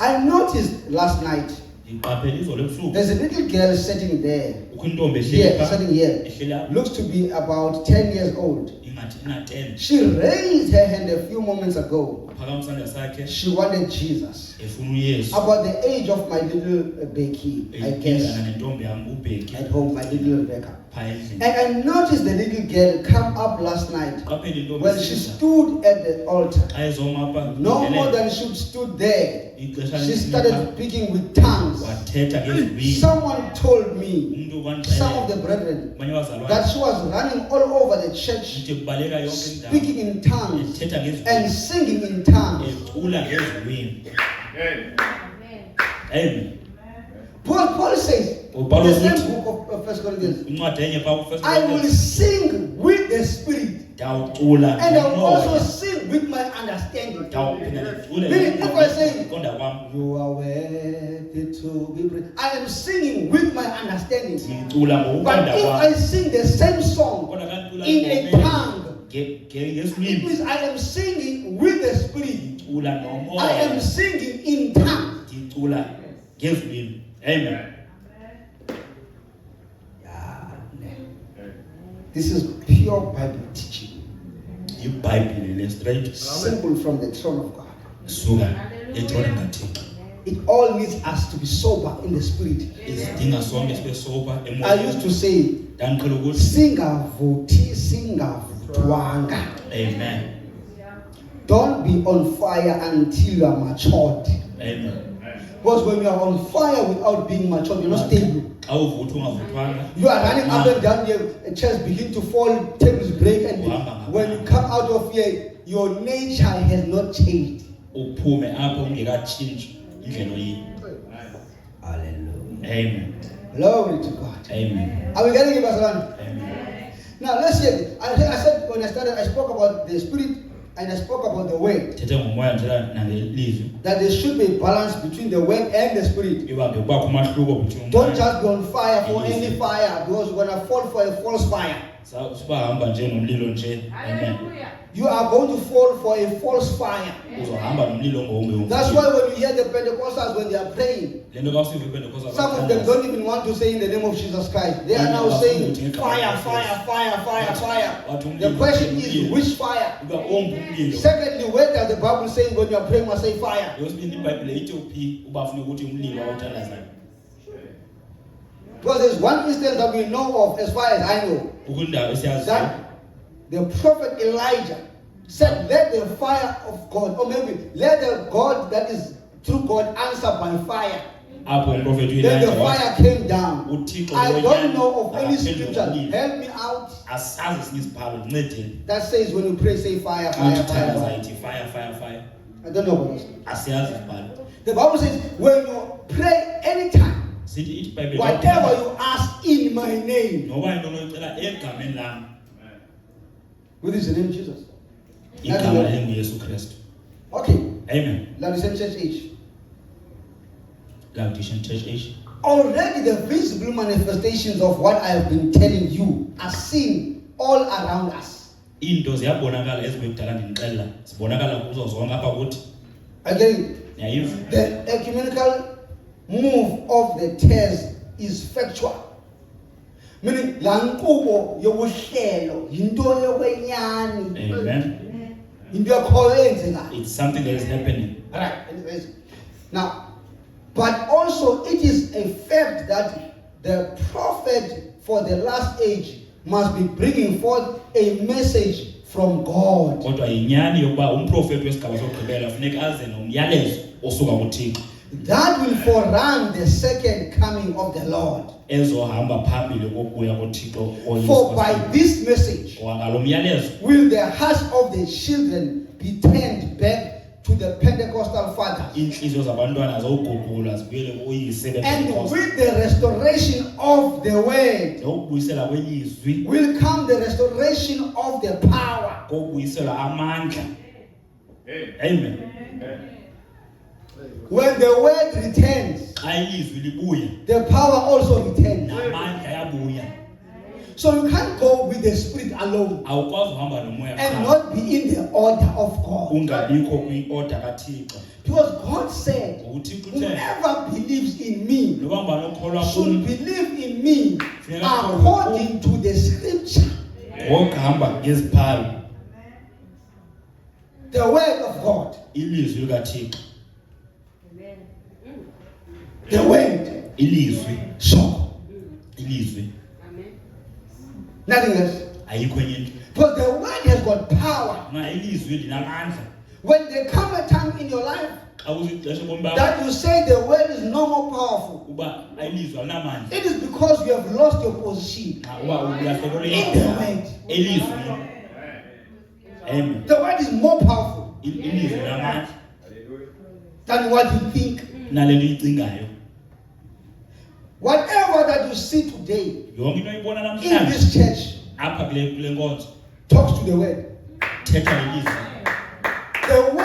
[SPEAKER 1] I noticed last night
[SPEAKER 2] ndiqaphele izolo ebusuku
[SPEAKER 1] there's a little girl sitting there.
[SPEAKER 2] kukho intombi ehleli
[SPEAKER 1] Here,
[SPEAKER 2] phaa
[SPEAKER 1] sitting here.
[SPEAKER 2] ehleli apha
[SPEAKER 1] Looks to be about 10 years old.
[SPEAKER 2] ingathi ina-10
[SPEAKER 1] She raised her hand a few moments ago.
[SPEAKER 2] phakama isandla sakhe
[SPEAKER 1] She wanted Jesus.
[SPEAKER 2] efuna uyesu
[SPEAKER 1] About the age of my little Becky, I guess,
[SPEAKER 2] eyingana nentombi yam ubheki
[SPEAKER 1] at home, my little Rebecca.
[SPEAKER 2] phaa endlini
[SPEAKER 1] And I noticed the little girl come up last night
[SPEAKER 2] qaphela intombi
[SPEAKER 1] when she
[SPEAKER 2] isiza.
[SPEAKER 1] stood at the altar.
[SPEAKER 2] xa ezoma apha
[SPEAKER 1] No
[SPEAKER 2] kuvele
[SPEAKER 1] more than she stood there.
[SPEAKER 2] ixesha
[SPEAKER 1] She
[SPEAKER 2] elinintsi
[SPEAKER 1] started
[SPEAKER 2] apha,
[SPEAKER 1] speaking with tongues.
[SPEAKER 2] wathetha ngezilwimi
[SPEAKER 1] Someone told me,
[SPEAKER 2] umntu
[SPEAKER 1] some of
[SPEAKER 2] kwanixelela
[SPEAKER 1] the brethren,
[SPEAKER 2] abanye abazalwane
[SPEAKER 1] that she was running all over the church,
[SPEAKER 2] uthi kubaleka yonke indawo
[SPEAKER 1] speaking in tongues
[SPEAKER 2] ethetha
[SPEAKER 1] and
[SPEAKER 2] ngezilwimi
[SPEAKER 1] singing in tongues.
[SPEAKER 2] ecula ngezilwimi amen
[SPEAKER 1] Paul says,
[SPEAKER 2] Paul
[SPEAKER 1] in the
[SPEAKER 2] says-
[SPEAKER 1] same book of 1 Corinthians,
[SPEAKER 2] incwadi enye phaa ku-First
[SPEAKER 1] I will
[SPEAKER 2] Corinthians,
[SPEAKER 1] sing with the Spirit,
[SPEAKER 2] ndawucula
[SPEAKER 1] and I will also
[SPEAKER 2] nomoya
[SPEAKER 1] sing with my
[SPEAKER 2] kodwa
[SPEAKER 1] understanding.
[SPEAKER 2] Ndawuphinda ndicule
[SPEAKER 1] Meaning, if I say,
[SPEAKER 2] ukuqonda kwam.
[SPEAKER 1] you are worthy to be praised, I am singing with my understanding.
[SPEAKER 2] Ndicula
[SPEAKER 1] But
[SPEAKER 2] ngokuqonda
[SPEAKER 1] if
[SPEAKER 2] kwam.
[SPEAKER 1] I sing the same song
[SPEAKER 2] Kodwa xa ndicula
[SPEAKER 1] in a tongue, it
[SPEAKER 2] ngesilwimi
[SPEAKER 1] means I am singing with the Spirit.
[SPEAKER 2] ndicula
[SPEAKER 1] I
[SPEAKER 2] nomoya.
[SPEAKER 1] am singing in tongues.
[SPEAKER 2] Ndicula ngezilwimi. Amen.
[SPEAKER 1] Yeah. This is pure Bible teaching.
[SPEAKER 2] iBhayibhile le straight
[SPEAKER 1] Simple from the throne of God.
[SPEAKER 2] suka ejona kaThixo.
[SPEAKER 1] It all needs us to be sober in the Spirit.
[SPEAKER 2] Izidinga sonke sibe sober
[SPEAKER 1] I used to say,
[SPEAKER 2] Ndandicela ukuthi
[SPEAKER 1] singavuthi singavuthwanga.
[SPEAKER 2] amen.
[SPEAKER 1] Don't be on fire until you are matured.
[SPEAKER 2] Amen.
[SPEAKER 1] Because when you are on fire without being matured, you're not stable.
[SPEAKER 2] Xa uvuthwa ungavuthwanga
[SPEAKER 1] You are running up and down here, chairs begin to fall, tables break, and when you come out of here, your nature has not changed.
[SPEAKER 2] uphume apho ungekatshintshi indlela oyiyo.
[SPEAKER 1] Hallelujah.
[SPEAKER 2] Amen.
[SPEAKER 1] Glory to God.
[SPEAKER 2] Amen.
[SPEAKER 1] Are we getting it, Pastor?
[SPEAKER 2] Amen.
[SPEAKER 1] Now let's hear it. I said when I started, I spoke about the Spirit and I spoke about the Word.
[SPEAKER 2] Thethe ngomoya ndithetha nangelizwi.
[SPEAKER 1] That there should be a balance between the Word and the Spirit.
[SPEAKER 2] Ibambe kubakho umahluko between
[SPEAKER 1] Don't
[SPEAKER 2] umoya.
[SPEAKER 1] just be on fire for any fire because you're going to fall for a false fire.
[SPEAKER 2] Sibahamba nje nomlilo nje. Amen.
[SPEAKER 1] You are going to fall for a false fire.
[SPEAKER 2] Uzohamba nomlilo ngowunge.
[SPEAKER 1] That's why when you hear the Pentecostals when they are praying,
[SPEAKER 2] Lento ka usive iPentecostal.
[SPEAKER 1] some of them don't even want to say in the name of Jesus Christ. They are now saying fire, fire, fire, fire, fire. The question is which fire?
[SPEAKER 2] Uba ombe umlilo.
[SPEAKER 1] Secondly, where does the Bible say when you are praying must say fire?
[SPEAKER 2] Yosibini iBhayibhile ithi uphi uba ufuna ukuthi umlilo awuthandazayo.
[SPEAKER 1] Because there's one instance that we know of as far as I know.
[SPEAKER 2] Ukundaba esiyaziyo.
[SPEAKER 1] That the prophet Elijah said, let the fire of God, or maybe let the God that is true God answer by fire.
[SPEAKER 2] Apho umprofeti
[SPEAKER 1] Then the
[SPEAKER 2] uElijah
[SPEAKER 1] fire came down.
[SPEAKER 2] uThixo
[SPEAKER 1] I don't know of any
[SPEAKER 2] akaphendula
[SPEAKER 1] scripture.
[SPEAKER 2] umlilo.
[SPEAKER 1] Help me out.
[SPEAKER 2] Asazi esinye isibhalo ncedeni.
[SPEAKER 1] That says when you pray, say fire,
[SPEAKER 2] Xa
[SPEAKER 1] fire,
[SPEAKER 2] uthandaza
[SPEAKER 1] fire.
[SPEAKER 2] ithi fire fire fire.
[SPEAKER 1] I don't know what else.
[SPEAKER 2] Asiyazi isibhalo.
[SPEAKER 1] The Bible says when you pray anytime,
[SPEAKER 2] Sithi ithi iBhayibhile
[SPEAKER 1] whatever you ask in my name,
[SPEAKER 2] noba into oyicela egameni lam.
[SPEAKER 1] what is the name Jesus?
[SPEAKER 2] Igama linguYesu Kristu.
[SPEAKER 1] Okay,
[SPEAKER 2] Amen.
[SPEAKER 1] Laodicean Church Age.
[SPEAKER 2] Laodicean Church Age.
[SPEAKER 1] Already the visible manifestations of what I have been telling you are seen all around us.
[SPEAKER 2] Into ziyabonakala ezibekudala ndinixelela. Zibonakala kuzo zonke apha kuthi.
[SPEAKER 1] Again,
[SPEAKER 2] Yayiva.
[SPEAKER 1] the ecumenical move of the tears is factual. Meaning, la nkqubo yobuhlelo yinto yokwenyani.
[SPEAKER 2] Amen.
[SPEAKER 1] Into ekhoyo eyenzekayo.
[SPEAKER 2] It's something that is happening.
[SPEAKER 1] Alright, anyways. Now, but also it is a fact that the prophet for the last age must be bringing forth a message from God.
[SPEAKER 2] Kodwa yinyani yokuba umprofeti wesigaba sokugqibela funeka aze nomyalezo osuka kuThixo.
[SPEAKER 1] That will forerun the second coming of the Lord.
[SPEAKER 2] Ezohamba phambili kokubuya koThixo
[SPEAKER 1] For by this message
[SPEAKER 2] ngalo myalezo
[SPEAKER 1] will the hearts of the children be turned back to the Pentecostal fathers.
[SPEAKER 2] inhliziyo zabantwana zowugugulwa zibuyele kuyise
[SPEAKER 1] And
[SPEAKER 2] bePentecost.
[SPEAKER 1] with the restoration of the word
[SPEAKER 2] Ngokubuyisela kwelizwi,
[SPEAKER 1] will come the restoration of the power.
[SPEAKER 2] kokubuyisela amandla. Amen.
[SPEAKER 1] When the word returns,
[SPEAKER 2] Xa ilizwi libuya,
[SPEAKER 1] the power also returns.
[SPEAKER 2] namandla yabuya.
[SPEAKER 1] So you can't go with the Spirit alone
[SPEAKER 2] Awukwazi uhamba nomoya
[SPEAKER 1] and
[SPEAKER 2] qha,
[SPEAKER 1] not be in the order of God.
[SPEAKER 2] ungabikho kwi-order kaThixo.
[SPEAKER 1] Because God said,
[SPEAKER 2] UThixo uthe,
[SPEAKER 1] whoever believes in me
[SPEAKER 2] noba ngubani okholwa
[SPEAKER 1] should
[SPEAKER 2] kum
[SPEAKER 1] believe in me according to the scripture,
[SPEAKER 2] ngokuhamba ngeziphalo,
[SPEAKER 1] the word of God.
[SPEAKER 2] ilizwi likaThixo,
[SPEAKER 1] The word.
[SPEAKER 2] ilizwi,
[SPEAKER 1] So,
[SPEAKER 2] ilizwi,
[SPEAKER 1] nothing else.
[SPEAKER 2] ayikho enye into.
[SPEAKER 1] Because the word has got power.
[SPEAKER 2] Nxa ilizwi linamandla,
[SPEAKER 1] When there comes a time in your life
[SPEAKER 2] xa kuzixesha bomi bakho
[SPEAKER 1] that you say the word is no more powerful,
[SPEAKER 2] uba ilizwi alinamandla,
[SPEAKER 1] it is because you have lost your position
[SPEAKER 2] uba ulahlekelwe
[SPEAKER 1] in the word.
[SPEAKER 2] elizwi. Amen.
[SPEAKER 1] The word is more powerful
[SPEAKER 2] Ilizwi linamandla
[SPEAKER 1] than what you think.
[SPEAKER 2] nale nto uyicingayo.
[SPEAKER 1] Whatever that you see today
[SPEAKER 2] Yonke into oyibona
[SPEAKER 1] in
[SPEAKER 2] namhlanje
[SPEAKER 1] this church
[SPEAKER 2] apha kule nkonzo
[SPEAKER 1] talks to the word.
[SPEAKER 2] thetha ilizwi.
[SPEAKER 1] The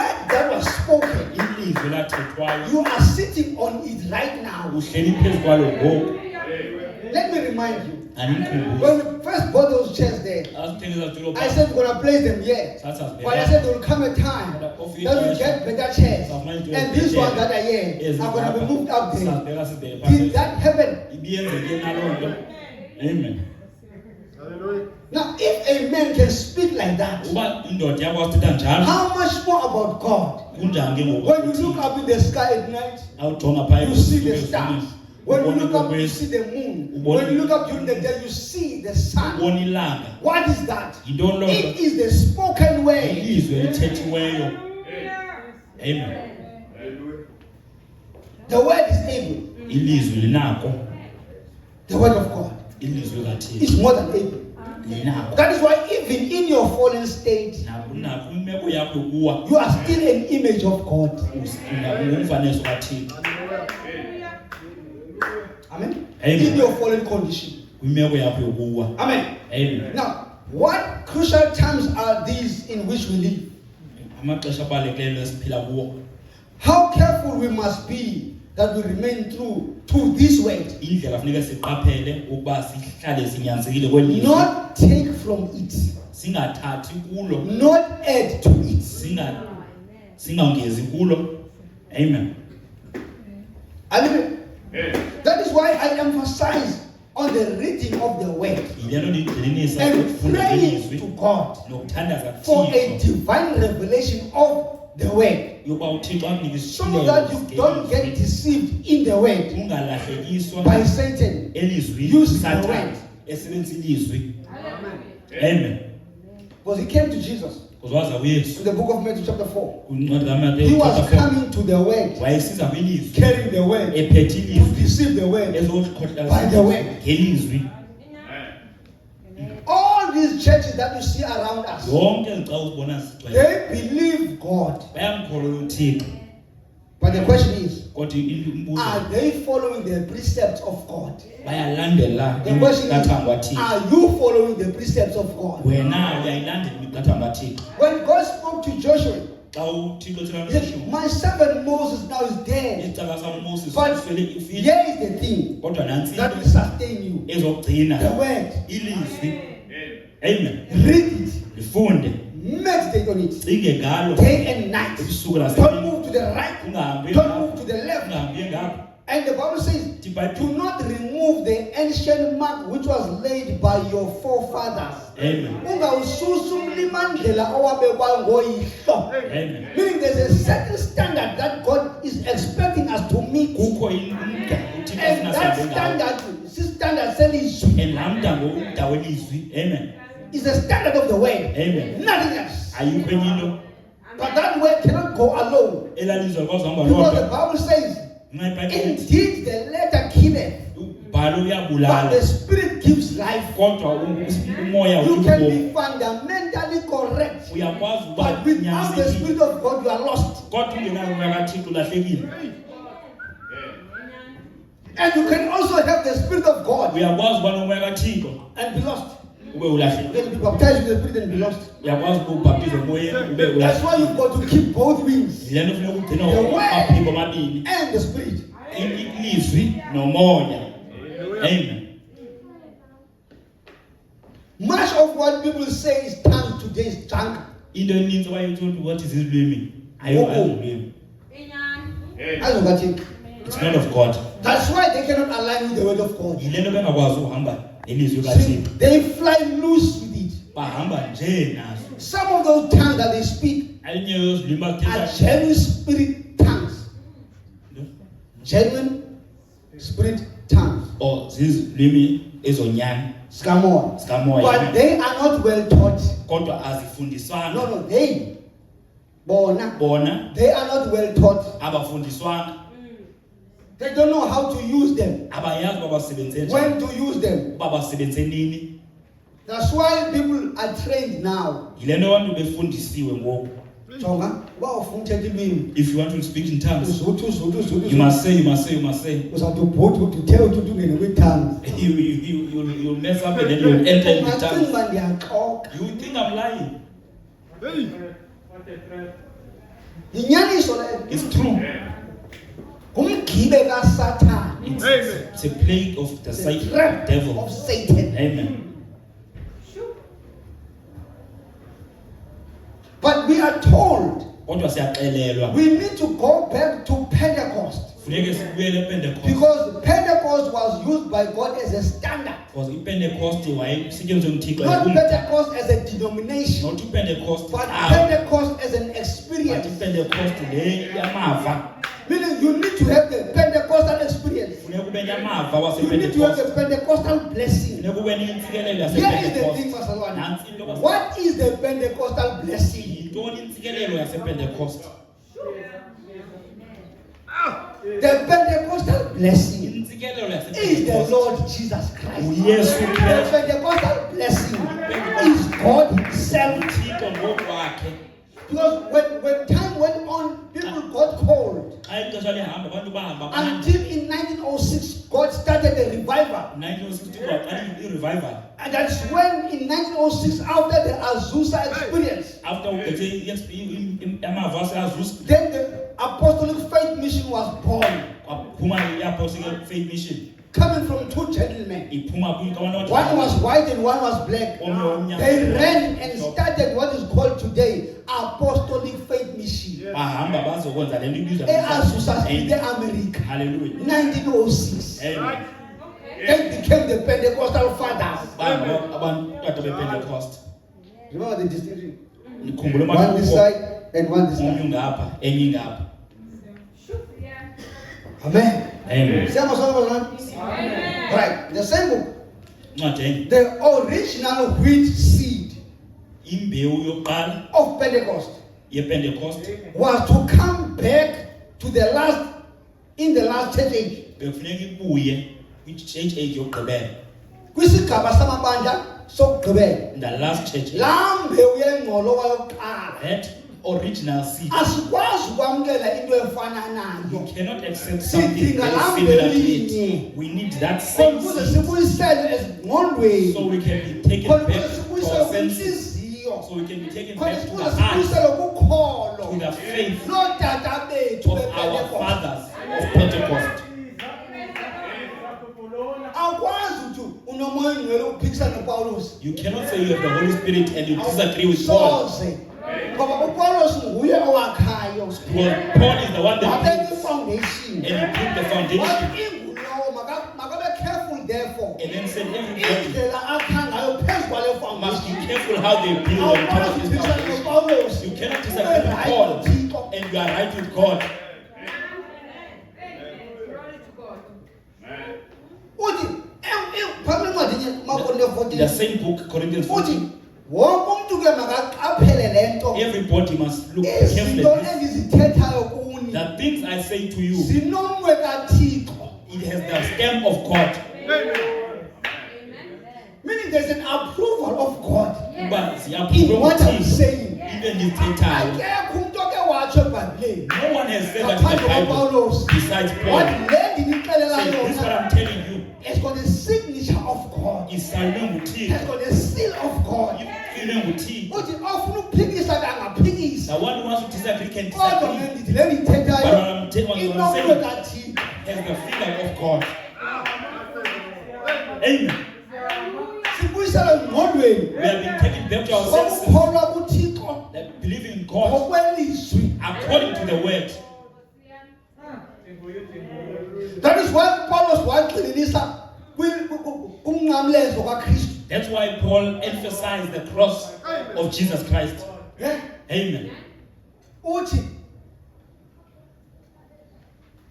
[SPEAKER 2] ilizwi lathethwayo
[SPEAKER 1] You are sitting on it right now.
[SPEAKER 2] uhleli phezu kwalo ngoku.
[SPEAKER 1] Let me remind you.
[SPEAKER 2] Andinikhumbuze
[SPEAKER 1] When we first bought those chairs there,
[SPEAKER 2] asithengisa tulo
[SPEAKER 1] I said we're going to place them here. But I said there will come a time that we get better chairs. And these ones that are here are going to be moved up there. Did that happen?
[SPEAKER 2] ibiyenzeke naloo nto. Amen.
[SPEAKER 3] Hallelujah.
[SPEAKER 1] Now, if a man can speak like that,
[SPEAKER 2] Uba indoda yakwazi uthetha njalo
[SPEAKER 1] how much more about God?
[SPEAKER 2] kunjani ke ngoku
[SPEAKER 1] When you look up in the sky at night,
[SPEAKER 2] awujonga phaya
[SPEAKER 1] you see the stars. When you look up, you see the moon. When you look up during the day, you see the sun.
[SPEAKER 2] ubona ilanga
[SPEAKER 1] What is that?
[SPEAKER 2] yintoni loo
[SPEAKER 1] It
[SPEAKER 2] nto
[SPEAKER 1] is the spoken word.
[SPEAKER 2] ilizwi elithethiweyo. Amen.
[SPEAKER 1] The word is able.
[SPEAKER 2] Ilizwi linako,
[SPEAKER 1] The word of God
[SPEAKER 2] ilizwi likaThixo
[SPEAKER 1] is more than able.
[SPEAKER 2] linako.
[SPEAKER 1] That is why even in your fallen state,
[SPEAKER 2] Nakho imeko yakho yokuwa
[SPEAKER 1] you are still an image of God.
[SPEAKER 2] ungumfanekiso kaThixo.
[SPEAKER 1] Amen.
[SPEAKER 2] Amen.
[SPEAKER 1] In your fallen condition.
[SPEAKER 2] Kwimeko yakho yokuwa.
[SPEAKER 1] Amen.
[SPEAKER 2] Amen.
[SPEAKER 1] Now, what crucial times are these in which we live?
[SPEAKER 2] Amaxesha abalulekileyo esiphila kuwo.
[SPEAKER 1] How careful we must be that we remain true to this word.
[SPEAKER 2] Indlela kufuneka siqaphele ukuba sihlale sinyanzelekile kweli lizwi.
[SPEAKER 1] Not take from it.
[SPEAKER 2] Singathathi kulo,
[SPEAKER 1] Not add to it.
[SPEAKER 2] singongezi kulo. Amen.
[SPEAKER 1] Amen. That is why I emphasize on the reading of the word
[SPEAKER 2] Yilento ndiyigxininisa
[SPEAKER 1] and
[SPEAKER 2] ukufunda
[SPEAKER 1] praying
[SPEAKER 2] kwelizwi
[SPEAKER 1] to God
[SPEAKER 2] nokuthandaza
[SPEAKER 1] for a
[SPEAKER 2] kuThixo
[SPEAKER 1] divine revelation of the word,
[SPEAKER 2] yokuba uThixo amnike
[SPEAKER 1] so that you don't get
[SPEAKER 2] isiphiwo
[SPEAKER 1] deceived in the word
[SPEAKER 2] ungalahlekiswa
[SPEAKER 1] by Satan.
[SPEAKER 2] elizwini
[SPEAKER 1] Use the
[SPEAKER 2] Satan
[SPEAKER 1] word.
[SPEAKER 2] esebenzisa ilizwi. Amen.
[SPEAKER 1] Because he came to Jesus
[SPEAKER 2] Kuzwaza uYesu
[SPEAKER 1] in the book of Matthew chapter 4.
[SPEAKER 2] kwincwadi
[SPEAKER 1] He
[SPEAKER 2] kaMateyu
[SPEAKER 1] was
[SPEAKER 2] chapter 4
[SPEAKER 1] coming to the word,
[SPEAKER 2] wayesiza kwilizwi
[SPEAKER 1] carrying the word,
[SPEAKER 2] ephethe
[SPEAKER 1] to
[SPEAKER 2] ilizwi
[SPEAKER 1] deceive the word. By the word.
[SPEAKER 2] ngelizwi.
[SPEAKER 1] All these churches that you see around us,
[SPEAKER 2] Zonke xa uzibona zigcwele
[SPEAKER 1] they believe God.
[SPEAKER 2] bayamkholwa uThixo.
[SPEAKER 1] But the question is,
[SPEAKER 2] Kodwa umbuzo
[SPEAKER 1] are they following the precepts of God?
[SPEAKER 2] bayalandela
[SPEAKER 1] The question is,
[SPEAKER 2] imiqathango kaThixo.
[SPEAKER 1] are you following the precepts of God?
[SPEAKER 2] Wena uyayilandela imiqathango kaThixo.
[SPEAKER 1] When God spoke to Joshua,
[SPEAKER 2] Xa uThixo ethetha
[SPEAKER 1] he said,
[SPEAKER 2] noJoshua
[SPEAKER 1] my servant Moses now is dead.
[SPEAKER 2] isicaka saMoses
[SPEAKER 1] But
[SPEAKER 2] uswele ifile.
[SPEAKER 1] here is the thing
[SPEAKER 2] Kodwa nantsi
[SPEAKER 1] that will
[SPEAKER 2] into
[SPEAKER 1] sustain you.
[SPEAKER 2] ezokugcina
[SPEAKER 1] The word.
[SPEAKER 2] ilizwi. Amen.
[SPEAKER 1] Read it.
[SPEAKER 2] Lifunde.
[SPEAKER 1] Meditate on it.
[SPEAKER 2] Cinge ngalo
[SPEAKER 1] Day and night.
[SPEAKER 2] ebusuku
[SPEAKER 1] Don't
[SPEAKER 2] nasemini.
[SPEAKER 1] move to the right.
[SPEAKER 2] Ungahambi
[SPEAKER 1] Don't
[SPEAKER 2] ngapha,
[SPEAKER 1] move to the left.
[SPEAKER 2] ungahambi ngapha.
[SPEAKER 1] And the Bible says, do not remove the ancient mark which was laid by your forefathers.
[SPEAKER 2] Amen.
[SPEAKER 1] Ungawususa umlimandlela owabekwa ngoyihlo.
[SPEAKER 2] Amen.
[SPEAKER 1] Meaning there's a certain standard that God is expecting us to meet.
[SPEAKER 2] Kukho umda uThixo
[SPEAKER 1] And
[SPEAKER 2] afuna
[SPEAKER 1] that
[SPEAKER 2] sihambe ngawo.
[SPEAKER 1] standard, this standard selizwi,
[SPEAKER 2] And laa umda welizwi. Amen.
[SPEAKER 1] is the standard of the word.
[SPEAKER 2] Amen.
[SPEAKER 1] Nothing else.
[SPEAKER 2] Ayikho enye into
[SPEAKER 1] But that word cannot go alone.
[SPEAKER 2] elalizwa likwazi uhamba
[SPEAKER 1] Because the
[SPEAKER 2] lodwa.
[SPEAKER 1] Bible says,
[SPEAKER 2] Nxa iBhayibhile ithi,
[SPEAKER 1] indeed the letter killeth,
[SPEAKER 2] umbhalo
[SPEAKER 1] but
[SPEAKER 2] uyabulala
[SPEAKER 1] the spirit gives life.
[SPEAKER 2] kodwa umoya
[SPEAKER 1] You can
[SPEAKER 2] ubomi.
[SPEAKER 1] be fundamentally correct,
[SPEAKER 2] Uyakwazi ukuba
[SPEAKER 1] but without the
[SPEAKER 2] unyanisekile
[SPEAKER 1] spirit of God, you are lost.
[SPEAKER 2] kodwa ungenayo umoya kaThixo ulahlekile.
[SPEAKER 1] And you can also have the spirit of God
[SPEAKER 2] Uyakwazi ukuba nomoya kaThixo
[SPEAKER 1] and be lost.
[SPEAKER 2] ube
[SPEAKER 1] You
[SPEAKER 2] ulahlekile.
[SPEAKER 1] can be baptized with the spirit and be lost.
[SPEAKER 2] Uyakwazi ukuba ubhaptize emoyeni ube
[SPEAKER 1] That's why
[SPEAKER 2] ulahlekile.
[SPEAKER 1] you've got to keep both wings
[SPEAKER 2] Yile nto funeka ugcina
[SPEAKER 1] The word.
[SPEAKER 2] amaphiko amabini.
[SPEAKER 1] and the spirit.
[SPEAKER 2] Ilizwi nomoya. Amen.
[SPEAKER 1] Much of what people say is tongue today is junk.
[SPEAKER 2] Into eninzi abayithi ukuthi what is izilwimi? Ayizilwimi. It's not of God.
[SPEAKER 1] That's why they cannot align with the word of God.
[SPEAKER 2] Yile nto bengakwazi uhamba ilizwi
[SPEAKER 1] See,
[SPEAKER 2] kaThixo.
[SPEAKER 1] they fly loose with it.
[SPEAKER 2] Bahamba nje nazo.
[SPEAKER 1] Some of those tongues that they speak
[SPEAKER 2] Elinye yezilwimi
[SPEAKER 1] are
[SPEAKER 2] bazithetha
[SPEAKER 1] genuine spirit tongues. Genuine spirit tongues.
[SPEAKER 2] or zizilwimi ezonyani
[SPEAKER 1] Scamoa.
[SPEAKER 2] zikamoya.
[SPEAKER 1] But they are not well taught.
[SPEAKER 2] Kodwa azifundiswanga.
[SPEAKER 1] No, they. Bona.
[SPEAKER 2] Bona
[SPEAKER 1] They are not well taught.
[SPEAKER 2] abafundiswanga.
[SPEAKER 1] They don't know how to use them.
[SPEAKER 2] Abayazi uba basebenze njani.
[SPEAKER 1] When to use them.
[SPEAKER 2] Uba basebenze nini.
[SPEAKER 1] That's why people are trained now.
[SPEAKER 2] Yile nto abantu befundisiwe ngoku.
[SPEAKER 1] Jonga, ufuna uthetha ilwimi.
[SPEAKER 2] If you want to speak in tongues,
[SPEAKER 1] Uzuthi.
[SPEAKER 2] you must say.
[SPEAKER 1] Uzawubhuda uthethe ukuthi ungene kwi-tongues.
[SPEAKER 2] You'll mess up and then you'll enter in the tongues.
[SPEAKER 1] Ungacinga ndiyaxoka.
[SPEAKER 2] You think I'm lying?
[SPEAKER 3] Hey.
[SPEAKER 1] Yinyaniso leyo.
[SPEAKER 2] It's true.
[SPEAKER 1] Ngumgibe kaSathane.
[SPEAKER 2] It's a plague of the
[SPEAKER 1] The
[SPEAKER 2] Satan,
[SPEAKER 1] trap
[SPEAKER 2] devil.
[SPEAKER 1] of Satan.
[SPEAKER 2] Amen.
[SPEAKER 1] But we are told
[SPEAKER 2] Kodwa siyaxelelwa
[SPEAKER 1] we need to go back to Pentecost.
[SPEAKER 2] funeke sibuyele ePentecost.
[SPEAKER 1] Because Pentecost was used by God as a standard.
[SPEAKER 2] Because iPentecost wayesetyenziswe nguThixo
[SPEAKER 1] Not
[SPEAKER 2] as
[SPEAKER 1] Pentecost as a denomination,
[SPEAKER 2] not iPentecost,
[SPEAKER 1] but
[SPEAKER 2] but
[SPEAKER 1] Pentecost as an experience.
[SPEAKER 2] iPentecost le yamava.
[SPEAKER 1] Meaning you need to have the Pentecostal experience.
[SPEAKER 2] Funeka ube namava
[SPEAKER 1] You need to have
[SPEAKER 2] wasePentecost.
[SPEAKER 1] the Pentecostal blessing.
[SPEAKER 2] Funeka ube neintsikelelo
[SPEAKER 1] Here is the thing,
[SPEAKER 2] yasePentecost.
[SPEAKER 1] Pastor Luan.
[SPEAKER 2] Nansi into yoba-
[SPEAKER 1] What is the Pentecostal blessing?
[SPEAKER 2] yintoni intsikelelo yasePentecost?
[SPEAKER 1] The Pentecostal blessing
[SPEAKER 2] Intsikelelo
[SPEAKER 1] is the
[SPEAKER 2] yasePentecost
[SPEAKER 1] Lord Jesus Christ.
[SPEAKER 2] uYesu
[SPEAKER 1] The
[SPEAKER 2] Kristu.
[SPEAKER 1] Pentecostal blessing is God Himself.
[SPEAKER 2] uThixo ngokwakhe.
[SPEAKER 1] Because when time went on, people got cold.
[SPEAKER 2] Xa ixesha lihamba abantu bahamba phandle.
[SPEAKER 1] Until in 1906, God started a revival.
[SPEAKER 2] 1960 kwaqala i-revival.
[SPEAKER 1] And that's when in 1906, after the Azusa experience,
[SPEAKER 2] After uphethe amava aseAzusa
[SPEAKER 1] then the Apostolic Faith Mission was born,
[SPEAKER 2] kwaphuma i-apostolic faith mission
[SPEAKER 1] coming from two gentlemen.
[SPEAKER 2] iphuma kwabantu
[SPEAKER 1] One was white and one was black.
[SPEAKER 2] omnye
[SPEAKER 1] They ran and started what is called today Apostolic Faith Mission.
[SPEAKER 2] bahamba bazokwenza le nto ibizwa
[SPEAKER 1] Azusa in the America,
[SPEAKER 2] hallelujah
[SPEAKER 1] 1906.
[SPEAKER 2] amen.
[SPEAKER 1] They became the Pentecostal fathers.
[SPEAKER 2] abantu kade bePentecost
[SPEAKER 1] Remember the distinction?
[SPEAKER 2] nikhumbula
[SPEAKER 1] One this
[SPEAKER 2] umahluko
[SPEAKER 1] side and one this
[SPEAKER 2] omnye
[SPEAKER 1] side.
[SPEAKER 2] ngapha enye ngapha
[SPEAKER 1] Amen.
[SPEAKER 2] amen.
[SPEAKER 1] Right. The same book.
[SPEAKER 2] Incwadi enye
[SPEAKER 1] The original wheat seed
[SPEAKER 2] imbewu yokuqala
[SPEAKER 1] of Pentecost
[SPEAKER 2] yePentecost
[SPEAKER 1] was to come back to the last, in the last church age.
[SPEAKER 2] bekufuneka ibuye kwi-church age yokugqibela,
[SPEAKER 1] Kwisigaba samabandla sokugqibela.
[SPEAKER 2] in the last church age.
[SPEAKER 1] Laa mbewu yengqolowa yokuqala.
[SPEAKER 2] That original seed,
[SPEAKER 1] Asikwazi ukwamkela into efana
[SPEAKER 2] you
[SPEAKER 1] nayo.
[SPEAKER 2] cannot accept something
[SPEAKER 1] Sidinga
[SPEAKER 2] very
[SPEAKER 1] laa
[SPEAKER 2] similar to
[SPEAKER 1] mbewu
[SPEAKER 2] it.
[SPEAKER 1] inye.
[SPEAKER 2] We need that same
[SPEAKER 1] Ukuze
[SPEAKER 2] seed
[SPEAKER 1] sibuyisele ezingqondweni.
[SPEAKER 2] so we can be taken
[SPEAKER 1] Ukuze
[SPEAKER 2] back to
[SPEAKER 1] sibuyisele
[SPEAKER 2] our senses,
[SPEAKER 1] kwintliziyo.
[SPEAKER 2] so we can be taken
[SPEAKER 1] Ukuze
[SPEAKER 2] back to the heart,
[SPEAKER 1] sibuyisele kukholo.
[SPEAKER 2] to the faith
[SPEAKER 1] Nootata bethu
[SPEAKER 2] of our
[SPEAKER 1] bePentecost.
[SPEAKER 2] fathers of Pentecost.
[SPEAKER 1] Awukwazi ukuthi unomoya ongcwele uphikisana noPawulos.
[SPEAKER 2] You cannot say you have the Holy Spirit and you disagree with Paul.
[SPEAKER 1] Soze. Ngoba uPawulos nguye owakhayo.
[SPEAKER 2] Because Paul is the one that
[SPEAKER 1] Wabeka
[SPEAKER 2] builds
[SPEAKER 1] ifoundation.
[SPEAKER 2] and he put the foundation
[SPEAKER 1] Wathi ingulowo makabe careful therefore.
[SPEAKER 2] and then said everybody
[SPEAKER 1] Indlela akha ngayo phezu kwale
[SPEAKER 2] must be
[SPEAKER 1] foundation.
[SPEAKER 2] careful how they build on top of
[SPEAKER 1] Awukwazi
[SPEAKER 2] this
[SPEAKER 1] uphikisana
[SPEAKER 2] foundation.
[SPEAKER 1] noPawulos.
[SPEAKER 2] You cannot disagree with Paul and you are right with God.
[SPEAKER 1] Uthi phambi encwadini maKorinto
[SPEAKER 2] In the
[SPEAKER 1] 14.
[SPEAKER 2] same book, Corinthians
[SPEAKER 1] Uthi
[SPEAKER 2] 14,
[SPEAKER 1] wonke umuntu ke makaqaphele lento.
[SPEAKER 2] everybody must look carefully
[SPEAKER 1] Izinto
[SPEAKER 2] at this.
[SPEAKER 1] endizithethayo kuni
[SPEAKER 2] The things I say to you,
[SPEAKER 1] zinomwe kaThixo.
[SPEAKER 2] it has the stamp of God.
[SPEAKER 1] Meaning there's an approval of God
[SPEAKER 2] But
[SPEAKER 1] in what I'm saying.
[SPEAKER 2] even this time,
[SPEAKER 1] Akekho umuntu oke watsho ebhayibhileni
[SPEAKER 2] no one has said that in
[SPEAKER 1] ngaphandle
[SPEAKER 2] the Bible
[SPEAKER 1] kwaPawulos.
[SPEAKER 2] besides Paul.
[SPEAKER 1] Wathi le ndinixelela
[SPEAKER 2] Say, this is what
[SPEAKER 1] yona
[SPEAKER 2] I'm telling you.
[SPEAKER 1] has got a signature of God.
[SPEAKER 2] Isalwe
[SPEAKER 1] Has
[SPEAKER 2] nguThixo.
[SPEAKER 1] got a seal of God.
[SPEAKER 2] Ifilwe nguThixo.
[SPEAKER 1] Uthi ofuna ukuphikisa kangaphikisa.
[SPEAKER 2] The one who wants to disagree can
[SPEAKER 1] Kodwa
[SPEAKER 2] disagree.
[SPEAKER 1] ke ndithi le ndiyithethayo
[SPEAKER 2] But what I'm
[SPEAKER 1] inomwe
[SPEAKER 2] saying
[SPEAKER 1] kaThixo.
[SPEAKER 2] has the finger of God. Amen.
[SPEAKER 1] Sibuyisele engqondweni.
[SPEAKER 2] We have been taken back to our senses,
[SPEAKER 1] Sokukholwa kuThixo
[SPEAKER 2] that believing in God
[SPEAKER 1] ngokwelizwi.
[SPEAKER 2] according to the word.
[SPEAKER 1] That is why Paulos wagxininisa kumnqamlezo kaKristu.
[SPEAKER 2] That's why Paul emphasized the cross of Jesus Christ.
[SPEAKER 1] Yeah.
[SPEAKER 2] Amen.
[SPEAKER 1] Uthi,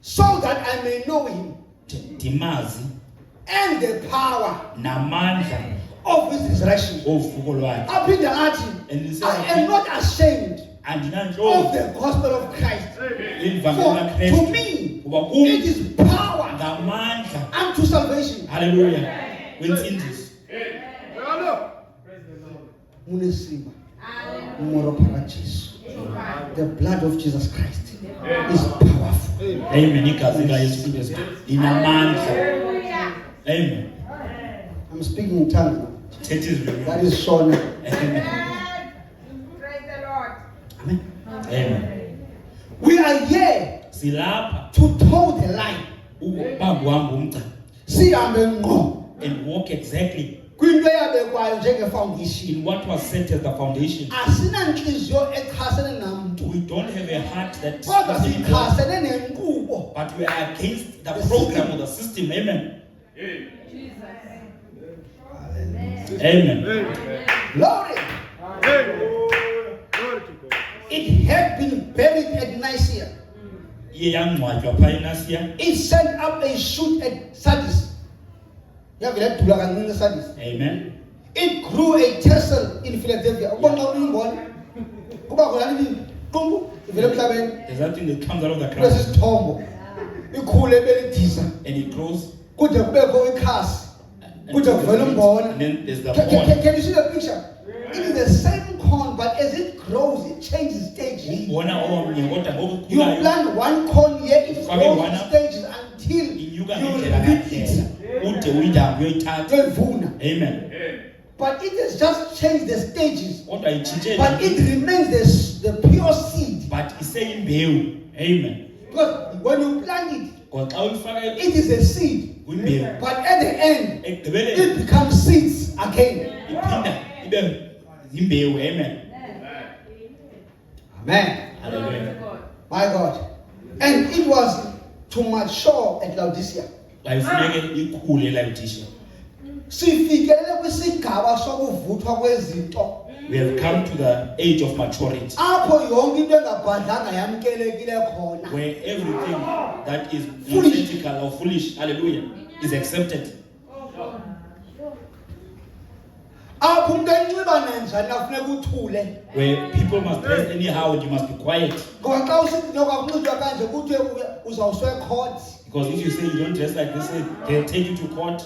[SPEAKER 1] so that I may know him
[SPEAKER 2] Ndimazi
[SPEAKER 1] and the power
[SPEAKER 2] namandla
[SPEAKER 1] of his resurrection.
[SPEAKER 2] ovuko lwakhe.
[SPEAKER 1] Aphinde athi,
[SPEAKER 2] And he says,
[SPEAKER 1] I am not ashamed of
[SPEAKER 2] andinantloni
[SPEAKER 1] the gospel of Christ.
[SPEAKER 2] livangeli
[SPEAKER 1] For to
[SPEAKER 2] kaKristu
[SPEAKER 1] me,
[SPEAKER 2] kuba
[SPEAKER 1] it
[SPEAKER 2] kum
[SPEAKER 1] is power
[SPEAKER 2] ngamandla.
[SPEAKER 1] unto salvation.
[SPEAKER 2] Hallelujah. Wensindiso.
[SPEAKER 1] Munesimba, moro para Jesu. The blood of Jesus Christ is powerful.
[SPEAKER 2] Amen. Igazi likaYesu Kristu linamandla. Amen.
[SPEAKER 1] I'm speaking in tongues now.
[SPEAKER 2] Thetha izwi.
[SPEAKER 1] That is Shona.
[SPEAKER 2] Amen.
[SPEAKER 4] Praise the Lord.
[SPEAKER 1] Amen.
[SPEAKER 2] Amen.
[SPEAKER 1] We are here
[SPEAKER 2] Silapha
[SPEAKER 1] to toe the line.
[SPEAKER 2] ukubamba uhamba umgca
[SPEAKER 1] Sihambe ngqo
[SPEAKER 2] and walk exactly
[SPEAKER 1] kwinto eyabekwayo njenge-foundation.
[SPEAKER 2] in what was set as the foundation.
[SPEAKER 1] Asinantliziyo echasene namntu,
[SPEAKER 2] We don't have a heart that
[SPEAKER 1] kodwa
[SPEAKER 2] is in God,
[SPEAKER 1] sichasene nenkqubo.
[SPEAKER 2] but we are against the program or the system. Amen. Amen.
[SPEAKER 1] Glory.
[SPEAKER 3] Glory to God.
[SPEAKER 1] It had been buried at Nicaea.
[SPEAKER 2] Iye yangcwatywa phaa eNasia.
[SPEAKER 1] It sent up a shoot at Sardis. Yavele yadula kancinci eSardis.
[SPEAKER 2] Amen.
[SPEAKER 1] It grew a tassel in Philadelphia. Uba xa uyimbona kuba khona qumbu ivele emhlabeni
[SPEAKER 2] There's that thing that comes out of the
[SPEAKER 1] kule
[SPEAKER 2] ground
[SPEAKER 1] sisithombo ikhule belidisa
[SPEAKER 2] and it grows.
[SPEAKER 1] kude kubekho ikhasi
[SPEAKER 2] And
[SPEAKER 1] kude kuvele umbona.
[SPEAKER 2] and then there's the
[SPEAKER 1] Can
[SPEAKER 2] corn.
[SPEAKER 1] you see the picture? It is the same corn, but as it grows, it changes stages.
[SPEAKER 2] Umbona omnye kodwa ngoku
[SPEAKER 1] You
[SPEAKER 2] ukhulayo
[SPEAKER 1] plant one corn here, it
[SPEAKER 2] Fake
[SPEAKER 1] grows
[SPEAKER 2] one
[SPEAKER 1] in
[SPEAKER 2] up.
[SPEAKER 1] stages until
[SPEAKER 2] inyuka
[SPEAKER 1] you
[SPEAKER 2] ngendlela
[SPEAKER 1] reap
[SPEAKER 2] ngandlela
[SPEAKER 1] it.
[SPEAKER 2] ude uyidambe uyoyithatha.
[SPEAKER 1] Uyayivuna.
[SPEAKER 2] Amen.
[SPEAKER 1] But it has just changed the stages.
[SPEAKER 2] Kodwa itshintshe
[SPEAKER 1] But it remains the pure seed.
[SPEAKER 2] but iseyimbewu. Amen.
[SPEAKER 1] Because when you plant it,
[SPEAKER 2] Ngoba xa uyifaka
[SPEAKER 1] it is a seed.
[SPEAKER 2] kwimbewu
[SPEAKER 1] But at the end,
[SPEAKER 2] ekugqibeleni
[SPEAKER 1] it becomes seeds again.
[SPEAKER 2] iphinda ibe yimbewu. Amen.
[SPEAKER 1] Amen.
[SPEAKER 2] Hallelujah.
[SPEAKER 1] My God. And it was to mature at Laodicea.
[SPEAKER 2] Wayifuneke ikhule eLaodicea.
[SPEAKER 1] Sifikelele kwisigaba sokuvuthwa kwezinto.
[SPEAKER 2] We have come to the age of maturity
[SPEAKER 1] Apho yonke into engabhadlanga yamkelekile khona.
[SPEAKER 2] where everything that is
[SPEAKER 1] Foolish.
[SPEAKER 2] nonsensical or foolish, hallelujah, is accepted.
[SPEAKER 1] Apho umuntu enxiba nanjani afuneka uthule.
[SPEAKER 2] Where people must dress anyhow and you must be quiet.
[SPEAKER 1] Ngoba xa usithi nokwakunxitywa kanje kuthiwe uzawuswe court.
[SPEAKER 2] Because if you say you don't dress like this, they'll take you to court.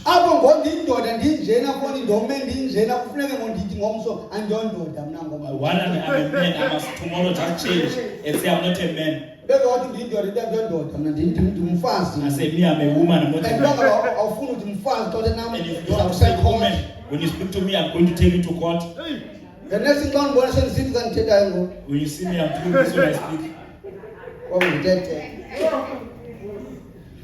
[SPEAKER 1] Apho ngondindoda ndinjena foni ndome ndinjena kufuneke ngondithi ngomso andiyondoda mna ngoma.
[SPEAKER 2] One, I'm a man, I must tomorrow just change and say I'm not a man.
[SPEAKER 1] Beke wathi ndindoda ndiyondoda mna ndimfazi.
[SPEAKER 2] I say me, I'm a woman, I'm not a
[SPEAKER 1] And
[SPEAKER 2] man.
[SPEAKER 1] baka awufuni uthi mfazi kodwa nam
[SPEAKER 2] And if you don't
[SPEAKER 1] uzawuse
[SPEAKER 2] say
[SPEAKER 1] court.
[SPEAKER 2] woman, when you speak to me, I'm going to take you to court.
[SPEAKER 1] The next thing xa ndibona sendisithi xa ndithethayo ngoku
[SPEAKER 2] When you see me, I'm doing this when I speak.
[SPEAKER 1] kwangithethe.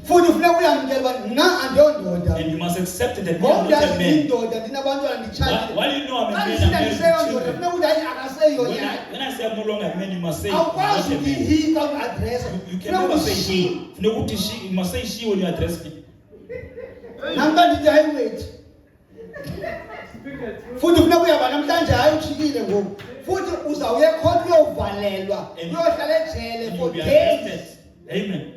[SPEAKER 1] Futhi ufuneka uyamkela uba mna andiyondoda.
[SPEAKER 2] And you must accept that me, I'm
[SPEAKER 1] Ngoku
[SPEAKER 2] not a
[SPEAKER 1] ndazi
[SPEAKER 2] man.
[SPEAKER 1] ndindoda ndinabantwana nditshayile.
[SPEAKER 2] Why do you know I'm a
[SPEAKER 1] Xa
[SPEAKER 2] man? I'm
[SPEAKER 1] ndisithi
[SPEAKER 2] married
[SPEAKER 1] andiseyondoda
[SPEAKER 2] to
[SPEAKER 1] funeka
[SPEAKER 2] children.
[SPEAKER 1] uthi hayi akaseyo
[SPEAKER 2] When
[SPEAKER 1] yena.
[SPEAKER 2] I say I'm no longer a man, you must say I'm not
[SPEAKER 1] Awukwazi
[SPEAKER 2] a
[SPEAKER 1] uthi
[SPEAKER 2] man.
[SPEAKER 1] hi xa ungadresa.
[SPEAKER 2] You can never say she. You must say she when you address me.
[SPEAKER 1] Nam xa ndithi hayi wethu. Futhi funeka uyaba namhlanje hayi utshikile ngoku. Futhi uzawuya ekhoti uyovalelwa.
[SPEAKER 2] And-
[SPEAKER 1] Uyohlala ejele
[SPEAKER 2] And
[SPEAKER 1] for
[SPEAKER 2] you'll be
[SPEAKER 1] days.
[SPEAKER 2] arrested. Amen.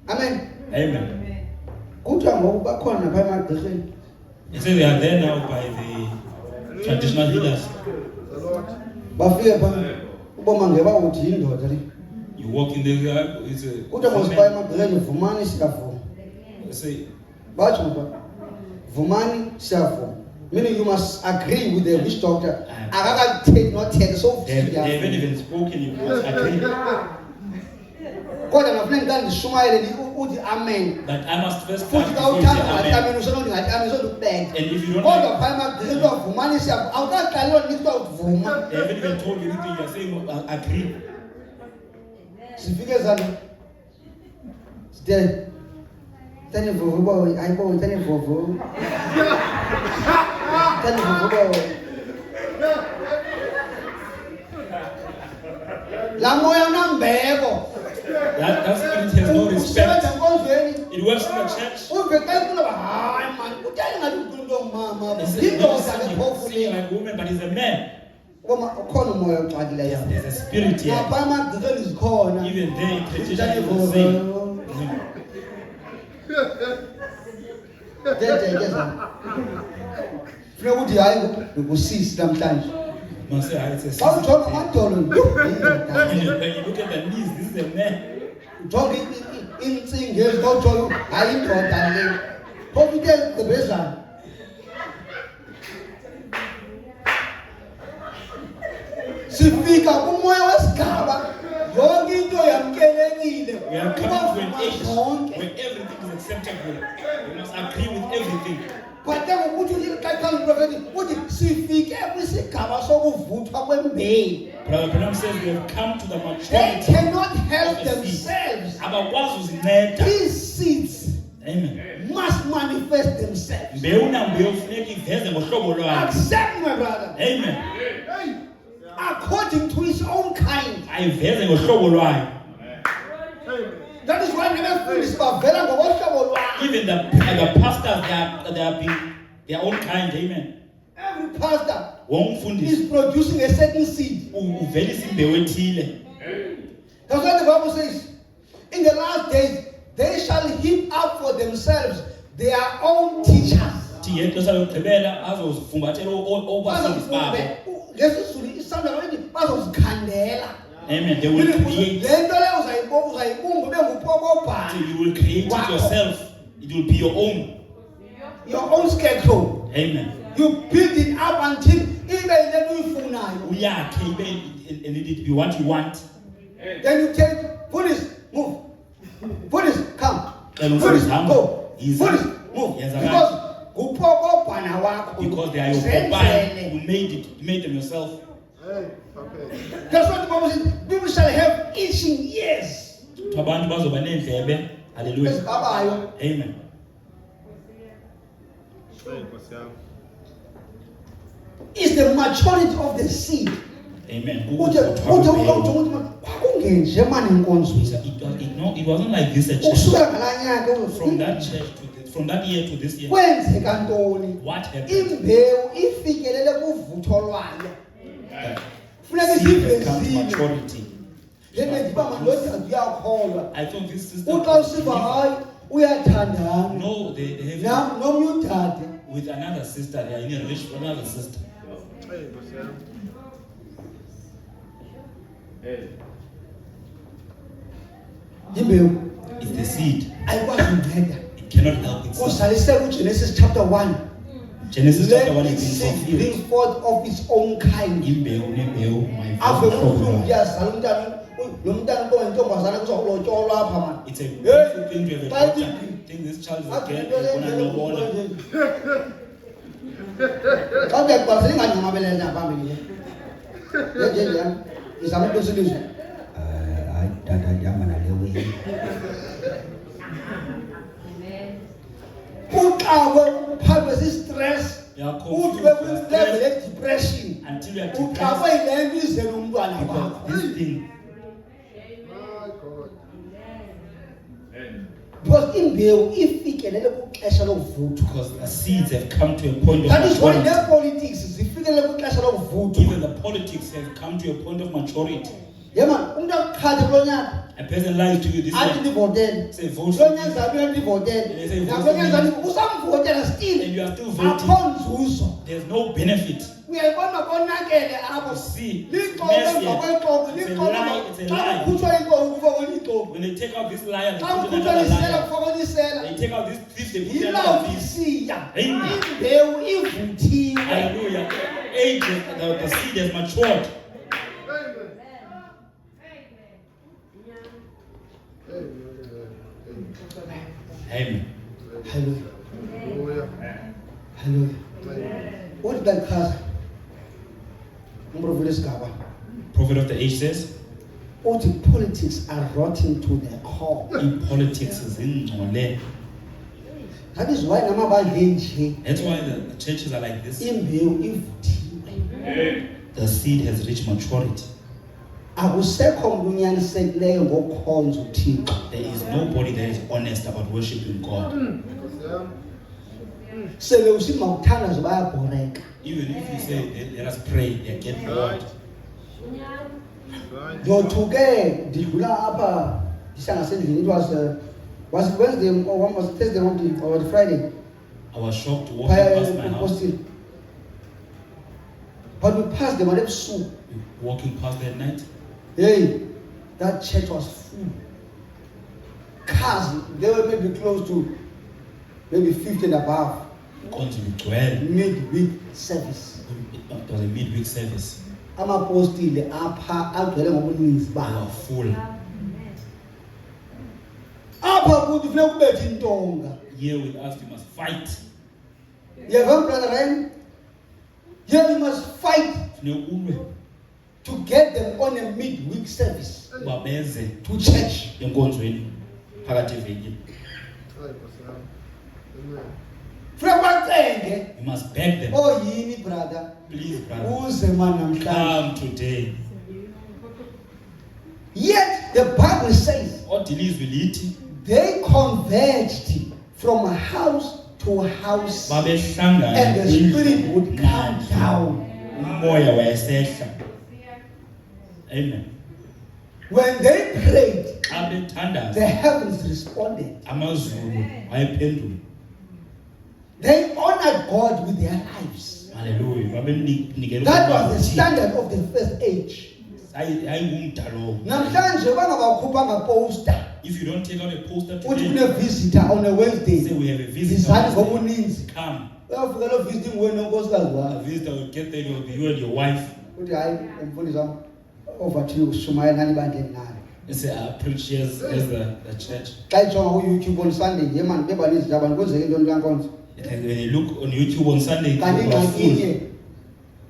[SPEAKER 1] Amen.
[SPEAKER 2] Amen.
[SPEAKER 1] Kuthiwa ngoku bakhona phaa emagqirheni.
[SPEAKER 2] He said they are there now by the traditional healers.
[SPEAKER 3] The Lord.
[SPEAKER 1] Bafike phaa uboma ngeba uthi yindoda le.
[SPEAKER 2] You walk in the it's a
[SPEAKER 1] Kuthiwa ngosiphaya emagqirheni vumani siyavuma.
[SPEAKER 2] say
[SPEAKER 1] Batsho ngoba vumani siyavuma. Meaning you must agree with the witch doctor. Akakathethi nothetha so
[SPEAKER 2] they haven't even spoken, you must agree.
[SPEAKER 1] kodwa ngafuneka xa ndishumayele uthi amen.
[SPEAKER 2] But I must first start
[SPEAKER 1] Futhi xa
[SPEAKER 2] before you say
[SPEAKER 1] uthanda ngathi
[SPEAKER 2] amen.
[SPEAKER 1] amen usolo ndingathi amen usolo ndikubetha.
[SPEAKER 2] And if you don't
[SPEAKER 1] Kodwa
[SPEAKER 2] like,
[SPEAKER 1] phaya emagqirheni kuthiwa vumani siyavuma. Awukaqali loo nto kuthiwa uvuma.
[SPEAKER 2] they haven't even told you anything, you are saying agree.
[SPEAKER 1] Sifike ezana. Sithe tani vovo boy, ayibo tani vovo. Tani vovo boy. La moya unambeko.
[SPEAKER 2] That spirit has no
[SPEAKER 1] Usebenza
[SPEAKER 2] respect.
[SPEAKER 1] enkonzweni.
[SPEAKER 2] It works in the church.
[SPEAKER 1] Uve xa ifuna uba hayi man, kutani ngathi uqulu mama.
[SPEAKER 2] It's
[SPEAKER 1] Yindoda ke
[SPEAKER 2] singing
[SPEAKER 1] phofu
[SPEAKER 2] like a woman, but he's a man.
[SPEAKER 1] Uboma ukhona umoya oxakileyo.
[SPEAKER 2] There's a spirit here.
[SPEAKER 1] Ngapha emagqirheni zikhona.
[SPEAKER 2] Even there, tradition
[SPEAKER 1] Tani
[SPEAKER 2] is the
[SPEAKER 1] vovo.
[SPEAKER 2] same.
[SPEAKER 1] Tete ke zona. Funeka uthi hayi ngusisi namhlanje.
[SPEAKER 2] Must say, it's a
[SPEAKER 1] Xa
[SPEAKER 2] sister.
[SPEAKER 1] ujonga amadolo
[SPEAKER 2] When you look at the knees, this is a man.
[SPEAKER 1] ujonga intsingi ezi xa ujonga hayi indoda le. Phofu into egqibezana. Sifika kumoya wesigaba yonke into yamkelekile.
[SPEAKER 2] We have come to an
[SPEAKER 1] Kubavuma
[SPEAKER 2] age
[SPEAKER 1] zonke.
[SPEAKER 2] where everything is acceptable. We must agree with everything.
[SPEAKER 1] But then ukuthi xa ikhamba iprofethi uthi sifike kwisigaba sokuvuthwa kwembewu.
[SPEAKER 2] Brother Branham says we have come to the
[SPEAKER 1] They
[SPEAKER 2] maturity
[SPEAKER 1] cannot help
[SPEAKER 2] of the seed.
[SPEAKER 1] themselves.
[SPEAKER 2] Abakwazi uzinceda.
[SPEAKER 1] These seeds
[SPEAKER 2] Amen.
[SPEAKER 1] must manifest themselves.
[SPEAKER 2] Mbewu nambewu kufuneka iveze ngohlobo lwayo.
[SPEAKER 1] Accept, my brother,
[SPEAKER 2] Amen.
[SPEAKER 1] according to his own kind.
[SPEAKER 2] Ayiveze ngohlobo lwayo.
[SPEAKER 1] That is why nebefundisi bavela ngokohlobo lwayo.
[SPEAKER 2] Even the pastors, they are being their own kind. Amen.
[SPEAKER 1] Every pastor
[SPEAKER 2] Wonke umfundisi
[SPEAKER 1] is producing a certain seed.
[SPEAKER 2] uvelisa imbewu ethile.
[SPEAKER 1] That's why the Bible says, in the last days, they shall heap up for themselves their own teachers.
[SPEAKER 2] Thi ngexesha lokugqibela azozifumbathela obafundisi babo.
[SPEAKER 1] Ngesizulu isandla ngathi bazozikhandela.
[SPEAKER 2] Amen. They will create.
[SPEAKER 1] Le nto leyo uzayibumba ube ngupokobhana.
[SPEAKER 2] So you will create it yourself. It will be your own.
[SPEAKER 1] Your own scarecrow.
[SPEAKER 2] Amen.
[SPEAKER 1] You build it up until ibe yile nto uyifunayo.
[SPEAKER 2] Uyakhe ibe and it be what you want.
[SPEAKER 1] Then you take Buddhist, move. Buddhist, come. Buddhist, go.
[SPEAKER 2] Easy.
[SPEAKER 1] Buddhist, move.
[SPEAKER 2] Yes,
[SPEAKER 1] Because ngupokobhana wakho.
[SPEAKER 2] Because they are your provider. You made it. You made them yourself.
[SPEAKER 3] Hey, okay.
[SPEAKER 1] That's what the Bible says. People shall have itching ears.
[SPEAKER 2] Abantu bazoba neendlebe. Hallelujah.
[SPEAKER 1] Ezibabayo.
[SPEAKER 2] Amen.
[SPEAKER 3] Hey, Nkosi yami.
[SPEAKER 1] Is the maturity of the seed.
[SPEAKER 2] Amen.
[SPEAKER 1] Kwakungenje mani enkonzweni.
[SPEAKER 2] It wasn't like this at church.
[SPEAKER 1] Ukusukela ngalaa nyaka
[SPEAKER 2] From that church from that year to this year.
[SPEAKER 1] kwenzeka ntoni?
[SPEAKER 2] What happened?
[SPEAKER 1] Imbewu ifikelele kuvutho lwayo. Funeka
[SPEAKER 2] Seed has come to
[SPEAKER 1] sivezile.
[SPEAKER 2] maturity.
[SPEAKER 1] Yena ndiba mandoda uyakholwa.
[SPEAKER 2] I thought this sister
[SPEAKER 1] Uxa usiva hayi uyathandana.
[SPEAKER 2] no, they have
[SPEAKER 1] Nam nomnye udade.
[SPEAKER 2] with another sister. They are in a relationship with another sister.
[SPEAKER 3] Hey, Nkosi yami.
[SPEAKER 1] Imbewu
[SPEAKER 2] It's the seed.
[SPEAKER 1] ayikwazi unceda.
[SPEAKER 2] It cannot help itself.
[SPEAKER 1] Kuzalise uGenesis chapter 1.
[SPEAKER 2] Genesis chapter 1
[SPEAKER 1] Let
[SPEAKER 2] is
[SPEAKER 1] its
[SPEAKER 2] being
[SPEAKER 1] seed
[SPEAKER 2] fulfilled.
[SPEAKER 1] bring forth of its own kind.
[SPEAKER 2] Imbewu nembewu
[SPEAKER 1] Ave
[SPEAKER 2] mayiveze
[SPEAKER 1] ubuhlungu
[SPEAKER 2] ngohlobo lwayo.
[SPEAKER 1] kuyazala umntana lo mntana nto yintombazana kuzokulotyolwa apha man.
[SPEAKER 2] It's a beautiful thing to have a daughter. Think this child is a girl. You're gonna know all of it.
[SPEAKER 1] Xa uyaqwalasela inganyamabelele naphambili njenjeyam izama intosi ilizwe hayi tata ndihamba nale weyi uxawe uphathwe si-stress
[SPEAKER 2] Yakho
[SPEAKER 1] uthi
[SPEAKER 2] ufika
[SPEAKER 1] bekwilevel ye-depression
[SPEAKER 2] until you are
[SPEAKER 1] uxakwe
[SPEAKER 2] depressed
[SPEAKER 1] yile nto ize nomntwana
[SPEAKER 2] because
[SPEAKER 1] wakho
[SPEAKER 2] this thing.
[SPEAKER 3] My God.
[SPEAKER 1] because imbewu ifikelele kwixesha lokuvuthwa.
[SPEAKER 2] Because the seeds have come to a point of
[SPEAKER 1] That is why
[SPEAKER 2] maturity.
[SPEAKER 1] nee-politics zifikelele kwixesha lokuvuthwa.
[SPEAKER 2] Even the politics have come to a point of maturity.
[SPEAKER 1] Yema umntu akuqhathe kulo nyaka
[SPEAKER 2] A person lies to you this
[SPEAKER 1] athi
[SPEAKER 2] way.
[SPEAKER 1] ndivotele
[SPEAKER 2] Say vote
[SPEAKER 1] kulo
[SPEAKER 2] for
[SPEAKER 1] nyaka
[SPEAKER 2] me.
[SPEAKER 1] zabuye ndivotele
[SPEAKER 2] They say vote
[SPEAKER 1] nakulo
[SPEAKER 2] for
[SPEAKER 1] nyaka
[SPEAKER 2] me.
[SPEAKER 1] usamvotela
[SPEAKER 2] And
[SPEAKER 1] still
[SPEAKER 2] you are still voting.
[SPEAKER 1] akho nzuzo.
[SPEAKER 2] There's no benefit.
[SPEAKER 1] Uyayibona konakele apho
[SPEAKER 2] You see,
[SPEAKER 1] lixoko
[SPEAKER 2] mess
[SPEAKER 1] emva
[SPEAKER 2] here.
[SPEAKER 1] kwexoko
[SPEAKER 2] It's a
[SPEAKER 1] lixoko
[SPEAKER 2] lie, it's a
[SPEAKER 1] xa
[SPEAKER 2] lie.
[SPEAKER 1] kukhutshwa inkomo kufa kwenye ixoko
[SPEAKER 2] When they take out this liar, they
[SPEAKER 1] xa
[SPEAKER 2] put
[SPEAKER 1] kukhutshwa
[SPEAKER 2] another
[SPEAKER 1] lisela
[SPEAKER 2] liar.
[SPEAKER 1] kufa kwenye isela
[SPEAKER 2] They take out this thief, they put another thief.
[SPEAKER 1] yilawudisiya
[SPEAKER 2] Amen.
[SPEAKER 1] imbewu ivuthiwe.
[SPEAKER 2] Hallelujah. Age, the seed has matured. Amen.
[SPEAKER 1] Hallelujah.
[SPEAKER 3] Hallelujah.
[SPEAKER 1] Hallelujah. Uthi ndayichaza umprofeti esigaba
[SPEAKER 2] Prophet of the age says,
[SPEAKER 1] uthi politics are rotten to the core.
[SPEAKER 2] in politics is ingcole.
[SPEAKER 1] That is why namabandla enje
[SPEAKER 2] That's why the churches are like this.
[SPEAKER 1] imbewu ivuthiwe.
[SPEAKER 2] The seed has reached maturity.
[SPEAKER 1] Akusekho umuntu unyanisekileyo ngokukhonza uThixo.
[SPEAKER 2] There is nobody that is honest about worshiping God.
[SPEAKER 3] Nkosi yami.
[SPEAKER 1] Sele usithi mawuthandaze bayabhoreka.
[SPEAKER 2] Even if you say, let us pray, they get bored.
[SPEAKER 3] Right.
[SPEAKER 1] Ndothuke ndidlula apha ndisangasendlini. It was it Wednesday or was it Thursday or Friday?
[SPEAKER 2] I was shocked walking past my house.
[SPEAKER 1] Posting. But we passed them at ebusuku.
[SPEAKER 2] Walking past that night.
[SPEAKER 1] Hey, that church was full. Cars, they were maybe close to maybe 50 and above.
[SPEAKER 2] Konje ligcwele.
[SPEAKER 1] Midweek service.
[SPEAKER 2] It was a midweek service.
[SPEAKER 1] Amapostile apha agcwele ngobuninzi
[SPEAKER 2] They
[SPEAKER 1] bawo.
[SPEAKER 2] were full.
[SPEAKER 1] Apha kuthi funeka ubethe intonga.
[SPEAKER 2] Here with us, we must fight.
[SPEAKER 1] You have heard, Brother Ryan? Here you must fight
[SPEAKER 2] Funeka ulwe
[SPEAKER 1] to get them on a midweek service
[SPEAKER 2] uba beze
[SPEAKER 1] to church.
[SPEAKER 2] enkonzweni phakathi evekini.
[SPEAKER 3] Hayi Nkosi yami. Amen.
[SPEAKER 1] Funeka bacenge,
[SPEAKER 2] You must beg them.
[SPEAKER 1] oh yini brother,
[SPEAKER 2] Please, brother,
[SPEAKER 1] uze man namhlanje.
[SPEAKER 2] come today.
[SPEAKER 1] Yet the Bible says
[SPEAKER 2] Kodwa ilizwi lithi
[SPEAKER 1] they converged from house to house,
[SPEAKER 2] babehlangana
[SPEAKER 1] and the Spirit would come down.
[SPEAKER 2] umoya wayesehla. Amen.
[SPEAKER 1] When they prayed,
[SPEAKER 2] Xa bethandaza
[SPEAKER 1] the heavens responded.
[SPEAKER 2] amazulu wayephendula.
[SPEAKER 1] They honored God with their lives.
[SPEAKER 2] Hallelujah. Babenikela
[SPEAKER 1] That was the standard of the first age.
[SPEAKER 2] ayingumda lowo.
[SPEAKER 1] Namhlanje bangabakhuphanga poster
[SPEAKER 2] If you don't take out a poster
[SPEAKER 1] uthi
[SPEAKER 2] today,
[SPEAKER 1] kune visitor on a
[SPEAKER 2] say
[SPEAKER 1] Wednesday.
[SPEAKER 2] we have a visitor.
[SPEAKER 1] Izani ngobuninzi.
[SPEAKER 2] Come.
[SPEAKER 1] Uyafika lo visiting wena unkosikazi
[SPEAKER 2] A
[SPEAKER 1] wakho.
[SPEAKER 2] visitor will get there, you'll be you and your wife.
[SPEAKER 1] Uthi hayi emfundisi wami over to you Shumaya nani bandleni nalo.
[SPEAKER 2] And say, I preach here as the church.
[SPEAKER 1] Xa ijonga ku YouTube on Sunday, ye man bebaninzi abantu kwenzeke into kankonzo.
[SPEAKER 2] And when you look on YouTube on Sunday,
[SPEAKER 1] Kanti
[SPEAKER 2] people are full.
[SPEAKER 1] ingxaki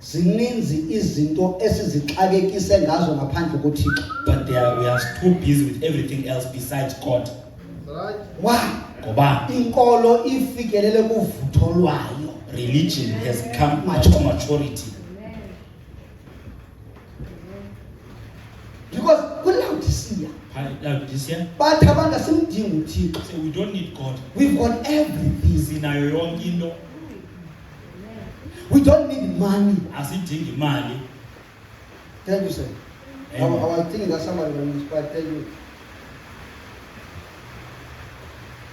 [SPEAKER 1] zininzi izinto esizixakekise ngazo ngaphandle koThixo.
[SPEAKER 2] But we are too busy with everything else besides God.
[SPEAKER 3] Right?
[SPEAKER 1] Why?
[SPEAKER 2] Ngoba
[SPEAKER 1] Inkolo ifikelele kuvutho lwayo.
[SPEAKER 2] religion has come to maturity.
[SPEAKER 1] Because kuLaodicea
[SPEAKER 2] Now this year,
[SPEAKER 1] bathi abantu asimdingi uThixo.
[SPEAKER 2] say we don't need God.
[SPEAKER 1] We've got everything.
[SPEAKER 2] Sinayo yonke into,
[SPEAKER 1] We don't need money.
[SPEAKER 2] asidingi imali.
[SPEAKER 1] Thank you, sir. I
[SPEAKER 2] Amen.
[SPEAKER 1] was thinking that somebody will inspire. Tell you.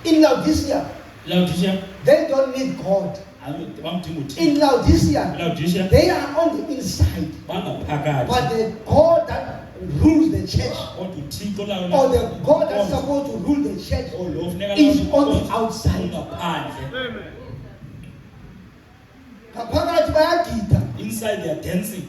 [SPEAKER 1] In Laodicea,
[SPEAKER 2] Laodicea,
[SPEAKER 1] they don't need God.
[SPEAKER 2] bamdinga uThixo.
[SPEAKER 1] In Laodicea,
[SPEAKER 2] Laodicea,
[SPEAKER 1] they are on the inside.
[SPEAKER 2] bangaphakathi.
[SPEAKER 1] But the God that rules the church,
[SPEAKER 2] Kodwa uThixo lawo
[SPEAKER 1] or the God that's supposed to rule the church, is on the outside.
[SPEAKER 2] Ungaphandle.
[SPEAKER 1] Ngaphakathi bayagida,
[SPEAKER 2] Inside they are dancing.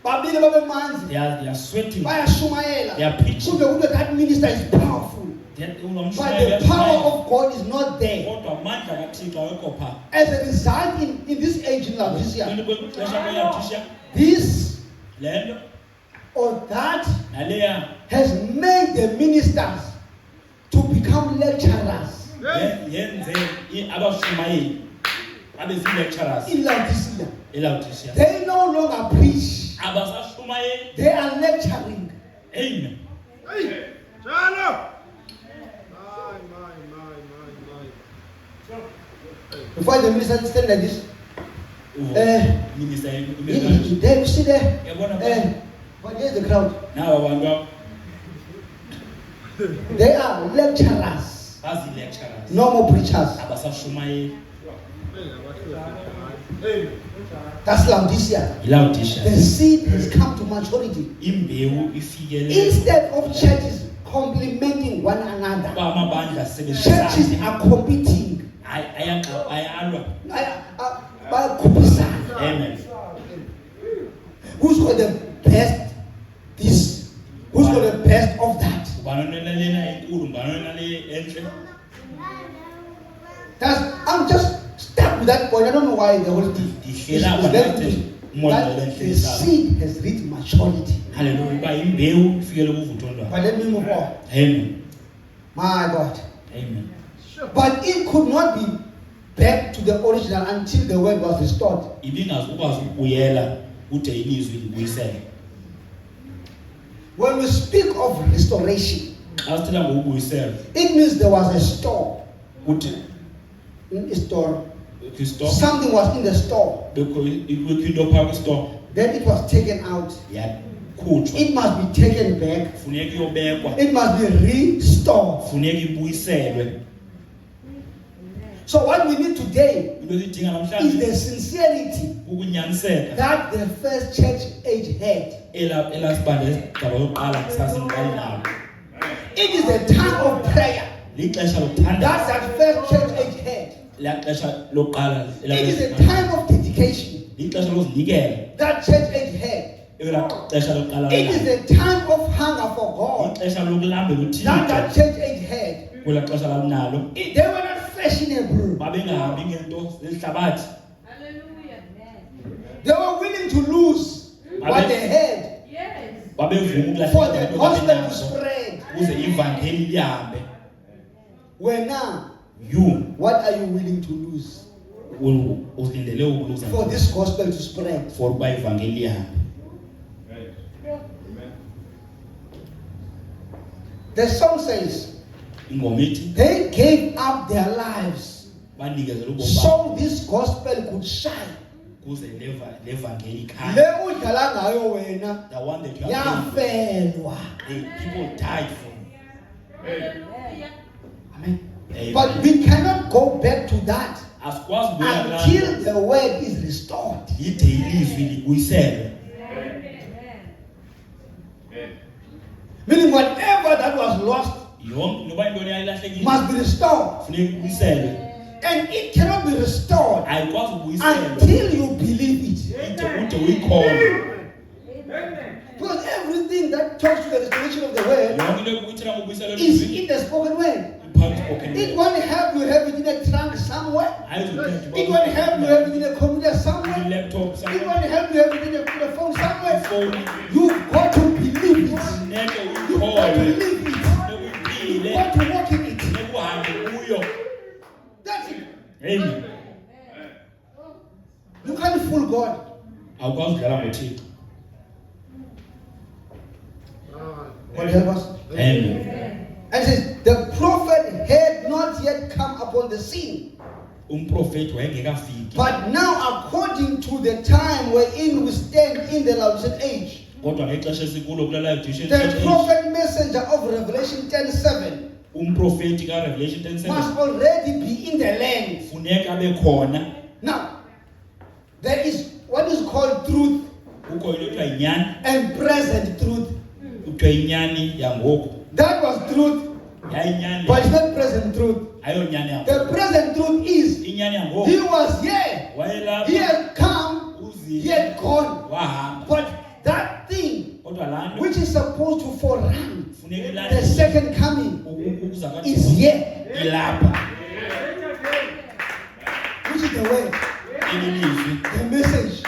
[SPEAKER 1] babili babemanzi,
[SPEAKER 2] They are sweating.
[SPEAKER 1] bayashumayela.
[SPEAKER 2] They are preaching.
[SPEAKER 1] Kube that minister is powerful. But the power of God is not there.
[SPEAKER 2] Kodwa amandla kaThixo awekho pha.
[SPEAKER 1] As a result, in this age in Laodicea,
[SPEAKER 2] Kweli kwexesha kweLaodicea,
[SPEAKER 1] this
[SPEAKER 2] le nto
[SPEAKER 1] or that
[SPEAKER 2] naleya
[SPEAKER 1] has made the ministers to become lecturers
[SPEAKER 2] yenze abashumayeli babe zii-lecturers
[SPEAKER 1] in Laodicea.
[SPEAKER 2] eLaodicea.
[SPEAKER 1] They no longer preach,
[SPEAKER 2] Abasashumayeli.
[SPEAKER 1] they are lecturing.
[SPEAKER 2] Amen.
[SPEAKER 3] Hey! Jalo! My.
[SPEAKER 1] Before the minister stand like this,
[SPEAKER 2] Minister
[SPEAKER 1] there you see there,
[SPEAKER 2] yabona
[SPEAKER 1] but here's the crowd.
[SPEAKER 2] naba bantu
[SPEAKER 1] They are lecturers,
[SPEAKER 2] bazi-lecturers,
[SPEAKER 1] no more preachers.
[SPEAKER 2] abasashumayeli.
[SPEAKER 1] That's Laodicea. The
[SPEAKER 2] yiLaodicea,
[SPEAKER 1] seed has come to maturity.
[SPEAKER 2] imbewu ifikele
[SPEAKER 1] Instead of churches complementing one another,
[SPEAKER 2] uba amabandla
[SPEAKER 1] churches
[SPEAKER 2] sebenzisane.
[SPEAKER 1] are competing.
[SPEAKER 2] ayalwa.
[SPEAKER 1] Bayakhuphisana.
[SPEAKER 2] Amen.
[SPEAKER 1] Who's got the best this? Who's got the best of that?
[SPEAKER 2] Ubani onalena enkulu, ubani onale entle.
[SPEAKER 1] I'm just stuck with that point. I don't know why the whole thing is
[SPEAKER 2] Ndihlela
[SPEAKER 1] very
[SPEAKER 2] phakathi
[SPEAKER 1] good.
[SPEAKER 2] umoya
[SPEAKER 1] That
[SPEAKER 2] wentle
[SPEAKER 1] the
[SPEAKER 2] isaba.
[SPEAKER 1] seed has reached maturity.
[SPEAKER 2] Hallelujah. Uba imbewu ifikele kuvutho lwayo.
[SPEAKER 1] But let me move on.
[SPEAKER 2] Amen.
[SPEAKER 1] My God.
[SPEAKER 2] Amen.
[SPEAKER 1] But it could not be back to the original until the word was restored.
[SPEAKER 2] Ibingazukwazi ukubuyela ude ilizwi libuyisele.
[SPEAKER 1] When we speak of restoration,
[SPEAKER 2] Xa sithetha ngokubuyisela,
[SPEAKER 1] it means there was a store.
[SPEAKER 2] uthi
[SPEAKER 1] In a store.
[SPEAKER 2] kwisto
[SPEAKER 1] Something was in the store.
[SPEAKER 2] bekho into phaa kwisto
[SPEAKER 1] Then it was taken out.
[SPEAKER 2] yakhutshwa.
[SPEAKER 1] It must be taken back.
[SPEAKER 2] Funeka iyobekwa,
[SPEAKER 1] It must be restored.
[SPEAKER 2] funeka ibuyiselwe.
[SPEAKER 1] So what we need today
[SPEAKER 2] Into ezidinga
[SPEAKER 1] is
[SPEAKER 2] namhlanje
[SPEAKER 1] the sincerity
[SPEAKER 2] ukunyaniseka
[SPEAKER 1] that the first church age had.
[SPEAKER 2] elasibandla esigaba yokuqala sasiqali nalo.
[SPEAKER 1] It is the time of prayer
[SPEAKER 2] Lixesha
[SPEAKER 1] that
[SPEAKER 2] lokuthandaza,
[SPEAKER 1] that first church age had.
[SPEAKER 2] laa xesha lokuqala
[SPEAKER 1] It is the time of dedication
[SPEAKER 2] lixesha lokuzinikela
[SPEAKER 1] that church age had.
[SPEAKER 2] elaa xesha lokuqala
[SPEAKER 1] It is the time of hunger for God
[SPEAKER 2] ixesha lokulambela
[SPEAKER 1] that
[SPEAKER 2] uThixo
[SPEAKER 1] church age had.
[SPEAKER 2] kwelaa xesha lalinalo.
[SPEAKER 1] They were not fashionable.
[SPEAKER 2] Babengahambi ngento zehlabathi.
[SPEAKER 1] They were willing to lose what they had
[SPEAKER 2] babevuma
[SPEAKER 1] for the
[SPEAKER 2] ukulahlekelwa
[SPEAKER 1] gospel to
[SPEAKER 2] babenazo
[SPEAKER 1] spread.
[SPEAKER 2] ukuze ivangeli lihambe.
[SPEAKER 1] Where now,
[SPEAKER 2] You
[SPEAKER 1] what are you willing to lose
[SPEAKER 2] ulindele ukuluza
[SPEAKER 1] for this gospel to spread?
[SPEAKER 2] for uba ivangeli lihambe.
[SPEAKER 1] The song says,
[SPEAKER 2] Ingoma ithi
[SPEAKER 1] they gave up their lives
[SPEAKER 2] banikezela ubomi babo
[SPEAKER 1] so this gospel could shine.
[SPEAKER 2] ukuze levangeli ikhanye.
[SPEAKER 1] Le udlala ngayo wena
[SPEAKER 2] The one that you are praying for.
[SPEAKER 1] yafelwa.
[SPEAKER 2] People died for.
[SPEAKER 1] Amen.
[SPEAKER 2] Amen.
[SPEAKER 1] But we cannot go back to that
[SPEAKER 2] Asikwazi ukubuyela kulaa
[SPEAKER 1] until the word is restored.
[SPEAKER 2] yide ilizwi libuyiselwe.
[SPEAKER 1] Meaning whatever that was lost
[SPEAKER 2] Yonke noba intoni yayilahlekile
[SPEAKER 1] must be restored.
[SPEAKER 2] funeka ibuyiselwe.
[SPEAKER 1] And it cannot be restored
[SPEAKER 2] Ayikwazi ukubuyiselwa
[SPEAKER 1] until you believe it.
[SPEAKER 2] ude uyikholwe.
[SPEAKER 1] Because everything that talks to the restoration of the word
[SPEAKER 2] Yonke into ekuyithela ngokubuyiselwa
[SPEAKER 1] is
[SPEAKER 2] elizwini
[SPEAKER 1] in the spoken word.
[SPEAKER 2] i-public spoken
[SPEAKER 1] It
[SPEAKER 2] word.
[SPEAKER 1] won't help you have it in a trunk somewhere.
[SPEAKER 2] Ayizukwenza
[SPEAKER 1] It won't help you have it in a computer somewhere.
[SPEAKER 2] laptop
[SPEAKER 1] It
[SPEAKER 2] somewhere.
[SPEAKER 1] won't help you have it in a phone somewhere.
[SPEAKER 2] Ifowuni
[SPEAKER 1] You've got to believe it.
[SPEAKER 2] funeke
[SPEAKER 1] You've got to
[SPEAKER 2] uyikholwe.
[SPEAKER 1] live it.
[SPEAKER 2] Funeka
[SPEAKER 1] You've
[SPEAKER 2] uyiphile.
[SPEAKER 1] got to walk in it.
[SPEAKER 2] Funeka uhambe kuyo.
[SPEAKER 1] That's it.
[SPEAKER 2] Amen.
[SPEAKER 1] You can't fool God.
[SPEAKER 2] Awukwazi udlala ngoThixo.
[SPEAKER 1] God help us.
[SPEAKER 2] Amen.
[SPEAKER 1] And it says, the prophet had not yet come upon the scene.
[SPEAKER 2] Umprofeti wayengekafiki.
[SPEAKER 1] But now, according to the time wherein we stand in the Laodicean age,
[SPEAKER 2] Kodwa ngexesha esikulo kula Laodicean
[SPEAKER 1] the
[SPEAKER 2] age,
[SPEAKER 1] prophet messenger of Revelation 10:7
[SPEAKER 2] umprofeti kaRevelation 10:7
[SPEAKER 1] must already be in the land.
[SPEAKER 2] funeka abe khona.
[SPEAKER 1] Now, there is what is called truth
[SPEAKER 2] Kukho into ekuthiwa yinyani,
[SPEAKER 1] and present truth.
[SPEAKER 2] kuthiwa inyani yangoku.
[SPEAKER 1] That was truth,
[SPEAKER 2] Yayinyani,
[SPEAKER 1] but it's not present truth.
[SPEAKER 2] ayonyani yangoku.
[SPEAKER 1] The present truth is
[SPEAKER 2] Inyani
[SPEAKER 1] he
[SPEAKER 2] yangoku
[SPEAKER 1] was here, he
[SPEAKER 2] wayelapha,
[SPEAKER 1] had come, he
[SPEAKER 2] uzile,
[SPEAKER 1] had gone.
[SPEAKER 2] wahamba.
[SPEAKER 1] But that thing
[SPEAKER 2] Kodwa laa nto
[SPEAKER 1] which is supposed to forerun
[SPEAKER 2] funeka
[SPEAKER 1] the
[SPEAKER 2] ilandele
[SPEAKER 1] second coming
[SPEAKER 2] ukuza
[SPEAKER 1] is
[SPEAKER 2] kaJesu
[SPEAKER 1] here,
[SPEAKER 2] ilapha.
[SPEAKER 1] which is the word,
[SPEAKER 2] Ililizwi,
[SPEAKER 1] the message.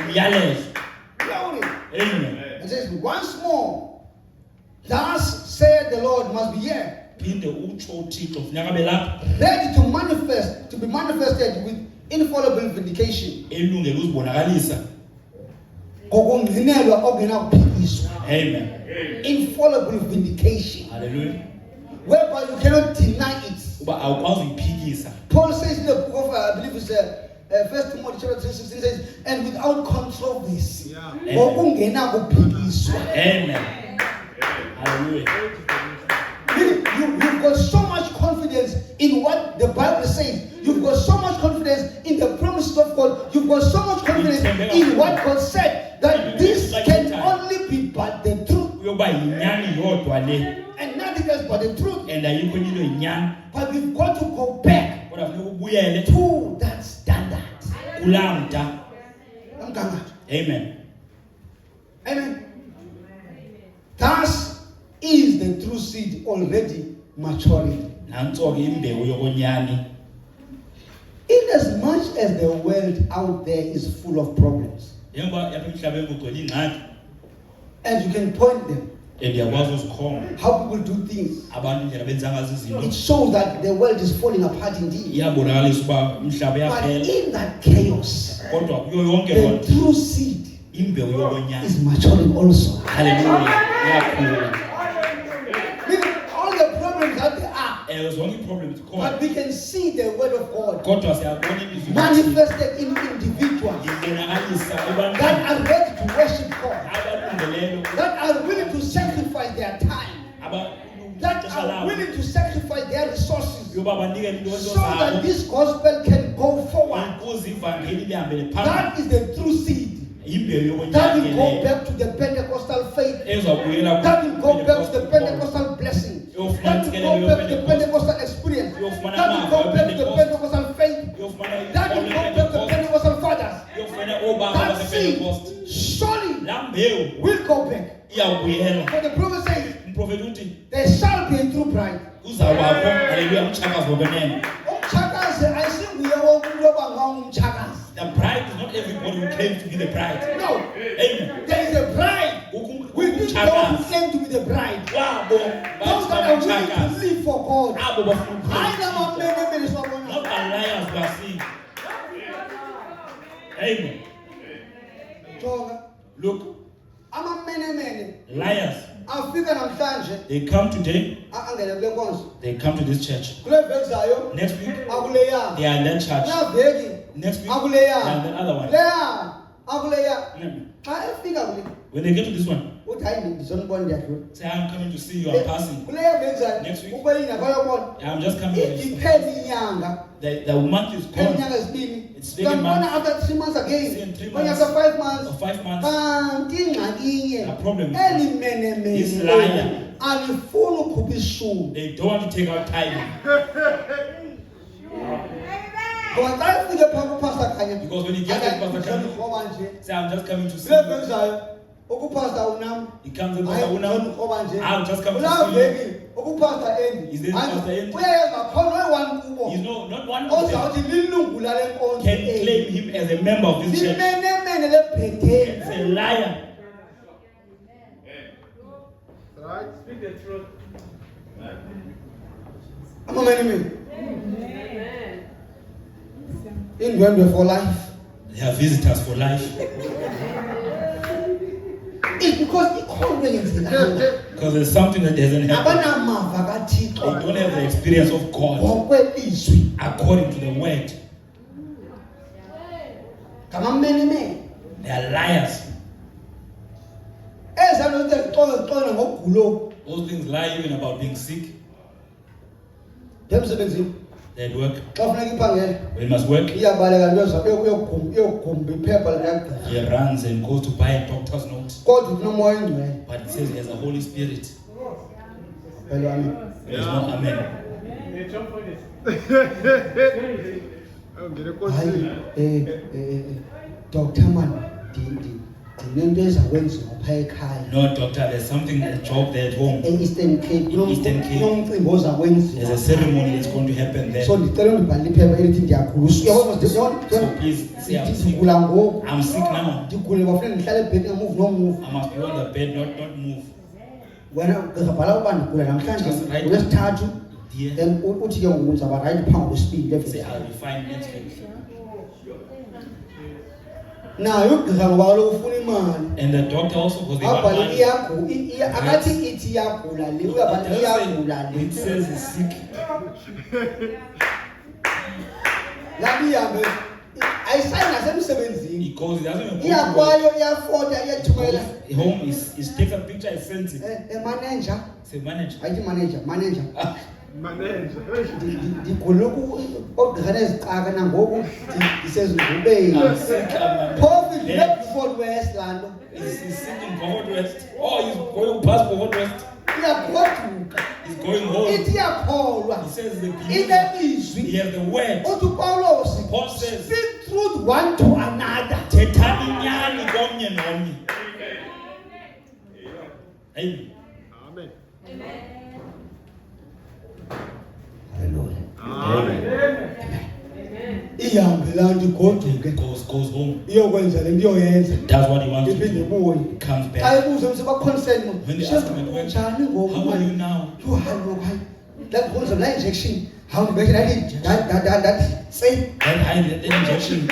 [SPEAKER 2] umyalezo.
[SPEAKER 1] Glory.
[SPEAKER 2] Amen.
[SPEAKER 1] It says, once more, thus said the Lord must be here,
[SPEAKER 2] Phinde utsho uThixo funeka abe lapha
[SPEAKER 1] ready to manifest, to be manifested with infallible vindication.
[SPEAKER 2] elungele uzibonakalisa.
[SPEAKER 1] Ngokungcinelwa okungenakuphikiswa.
[SPEAKER 2] Amen.
[SPEAKER 1] Infallible vindication,
[SPEAKER 2] Hallelujah.
[SPEAKER 1] whereby you cannot deny it.
[SPEAKER 2] Uba awukwazi uyiphikisa.
[SPEAKER 1] Paul says in the book of, I believe it's 1 Timothy chapter 3:16 says, and without controversy. Ngokungenakuphikiswa.
[SPEAKER 2] Amen. Hallelujah.
[SPEAKER 1] You've got so much confidence in what the Bible says. You've got so much confidence in the promises of God. You've got so much confidence in what God said that this can only be but the truth
[SPEAKER 2] Uyoba yinyani yodwa le
[SPEAKER 1] and nothing else but the truth.
[SPEAKER 2] and ayikho enye into yinyani.
[SPEAKER 1] But we've got to go back
[SPEAKER 2] Kodwa funeka ubuyele
[SPEAKER 1] to that standard.
[SPEAKER 2] kulaa mda.
[SPEAKER 1] Umgangatho.
[SPEAKER 2] Amen.
[SPEAKER 1] Amen. Thus is the true seed already maturing.
[SPEAKER 2] Nantso ke imbewu yokonyani.
[SPEAKER 1] In as much as the world out there is full of problems,
[SPEAKER 2] Njengoba yapha emhlabeni kugcwele ingxaki
[SPEAKER 1] and you can point them
[SPEAKER 2] and uyakwazi uzikhomba
[SPEAKER 1] how people do things,
[SPEAKER 2] abantu indlela benza ngazo izinto.
[SPEAKER 1] it shows that the world is falling apart indeed.
[SPEAKER 2] Iyabonakalisa uba umhlaba
[SPEAKER 1] But
[SPEAKER 2] uyaphela.
[SPEAKER 1] in that chaos,
[SPEAKER 2] Kodwa kuyo yonke
[SPEAKER 1] the
[SPEAKER 2] loo nto
[SPEAKER 1] true seed
[SPEAKER 2] imbewu yokonyani.
[SPEAKER 1] is maturing also.
[SPEAKER 2] Hallelujah. Iyakhula.
[SPEAKER 1] Meaning all the problems that there are,
[SPEAKER 2] Zonke ii-problems
[SPEAKER 1] but
[SPEAKER 2] khona.
[SPEAKER 1] we can see the word of God
[SPEAKER 2] Kodwa siyabona ilizwi
[SPEAKER 1] manifested in individuals
[SPEAKER 2] libonakalisa
[SPEAKER 1] that
[SPEAKER 2] ebantwini
[SPEAKER 1] are ready to worship God,
[SPEAKER 2] abalungeleyo,
[SPEAKER 1] that are willing to sacrifice their time, that
[SPEAKER 2] ixesha
[SPEAKER 1] are
[SPEAKER 2] labo
[SPEAKER 1] willing to sacrifice their resources
[SPEAKER 2] yoba banikele into
[SPEAKER 1] so that
[SPEAKER 2] zabo
[SPEAKER 1] this gospel can go forward.
[SPEAKER 2] ukuze ivangeli lihambele phambili.
[SPEAKER 1] That is the true seed.
[SPEAKER 2] Imbewu
[SPEAKER 1] That will
[SPEAKER 2] yokonyani
[SPEAKER 1] go
[SPEAKER 2] leyo
[SPEAKER 1] back to the Pentecostal faith.
[SPEAKER 2] ezawubuyela
[SPEAKER 1] That will go back to the Pentecostal blessing. That will go back to the Pentecostal experience. That will go back to the Pentecostal faith. That will go back to the Pentecostal fathers.
[SPEAKER 2] yofumana oobaba
[SPEAKER 1] That seed
[SPEAKER 2] basepentecost.
[SPEAKER 1] surely
[SPEAKER 2] Laa mbewu
[SPEAKER 1] will go back.
[SPEAKER 2] iyawubuyela.
[SPEAKER 1] For the prophet says,
[SPEAKER 2] Umprofeti uthi
[SPEAKER 1] there shall be a true bride.
[SPEAKER 2] kuzawubakho haleluya umtshakazi wokwenene.
[SPEAKER 1] Umtshakazi ayisinguye wonke umuntu obanga umtshakazi.
[SPEAKER 2] The bride is not everybody who claims to be the bride.
[SPEAKER 1] No.
[SPEAKER 2] Amen.
[SPEAKER 1] There is a bride. Within those who claim to be the bride. Those that are willing to live for God. I never made someone.
[SPEAKER 2] Not the liars who are seen. Amen. Look, liars. They come today. They come to this church. Next week, they are in that church. Next week, they are in the other one. When they get to this one, say, I'm coming to see you, I'm passing. Next week, I'm just coming to see you. The month is gone. It's taken months.
[SPEAKER 1] After 3 months again.
[SPEAKER 2] 3
[SPEAKER 1] When
[SPEAKER 2] months.
[SPEAKER 1] after 5 months.
[SPEAKER 2] Or 5 months.
[SPEAKER 1] The
[SPEAKER 2] problem is this liar. They don't want to take out time. Because when he gets to Pastor Kanye, say, I'm just coming to see you. He comes and Pastor Unam, I'm just coming to see you. Is there Pastor Andy? He's not one of them can claim him as a member of this church. It's a liar.
[SPEAKER 3] Right?
[SPEAKER 4] Speak the truth.
[SPEAKER 1] I'm a man. In Rwanda for life.
[SPEAKER 2] They are visitors for life.
[SPEAKER 1] It's because it can't
[SPEAKER 2] Because there's something that doesn't happen. They don't have the experience of God according to the word. They are liars. Those things lie even about being sick. They work. We must work. He runs and goes to buy a doctor's note. But it says he has a Holy Spirit. There is no amen.
[SPEAKER 1] Doctor man,
[SPEAKER 2] No, doctor, there's something, a job there at home.
[SPEAKER 1] Eastern Cape,
[SPEAKER 2] Eastern Cape. There's a ceremony that's going to happen there.
[SPEAKER 1] So
[SPEAKER 2] please say I'm sick. I'm sick now. I must be on the bed, not move. Dear, say I'll be fine next week. And the doctor also, because they want money. It says he's sick. He goes, he doesn't even go to work. Home, he takes a picture and sends it. Say, manager. I'm sick. He's sick in Port West. Oh, he's going past Port West. He's going home. He says the believer. He has the word. Paul says,
[SPEAKER 1] speak truth one to another.
[SPEAKER 2] Amen.
[SPEAKER 3] Amen.
[SPEAKER 1] Hallelujah.
[SPEAKER 3] Amen.
[SPEAKER 2] Goes home.
[SPEAKER 1] Iyokwenza
[SPEAKER 2] That's what he wants to do.
[SPEAKER 1] iphinde ibuye
[SPEAKER 2] He comes back. When they ask him at work, how are you now?
[SPEAKER 1] that injection how that say
[SPEAKER 2] That injection.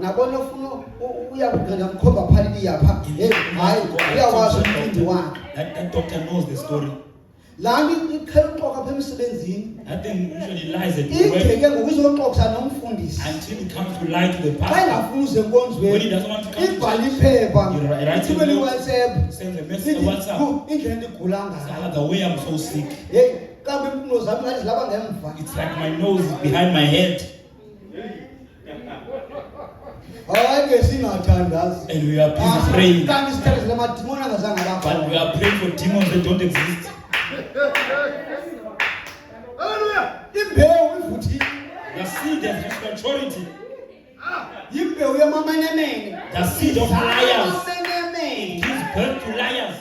[SPEAKER 1] nabona ufuna uyakugcina mkhomba phali yapha hayi uyakwazi umfundi wakhe
[SPEAKER 2] That doctor knows the story.
[SPEAKER 1] lami ikhela uxoxa apha emsebenzini
[SPEAKER 2] That thing usually lies at work
[SPEAKER 1] igeke ngokuzoxoxa nomfundisi
[SPEAKER 2] until he comes to lie to the
[SPEAKER 1] xa
[SPEAKER 2] pastor.
[SPEAKER 1] engafuna uze enkonzweni
[SPEAKER 2] When he doesn't want to come to
[SPEAKER 1] ibhala
[SPEAKER 2] church,
[SPEAKER 1] iphepha
[SPEAKER 2] you write a
[SPEAKER 1] ithumele
[SPEAKER 2] note,
[SPEAKER 1] iWhatsApp
[SPEAKER 2] send a message on WhatsApp.
[SPEAKER 1] indlela endigula ngayo
[SPEAKER 2] The way I'm so sick,
[SPEAKER 1] hey kambe impumlo zami ngathi zilapha ngemva
[SPEAKER 2] it's like my nose is behind my head.
[SPEAKER 1] hayi ke singathandazi
[SPEAKER 2] And we are busy praying.
[SPEAKER 1] kanti sithandazela amadimoni angazange
[SPEAKER 2] But we are praying for demons that don't exist.
[SPEAKER 3] Hallelujah.
[SPEAKER 1] imbewu ivuthile
[SPEAKER 2] The seed has reached maturity.
[SPEAKER 1] imbewu yamamenemene
[SPEAKER 2] The seed of liars
[SPEAKER 1] amamenemene
[SPEAKER 2] gives birth to liars.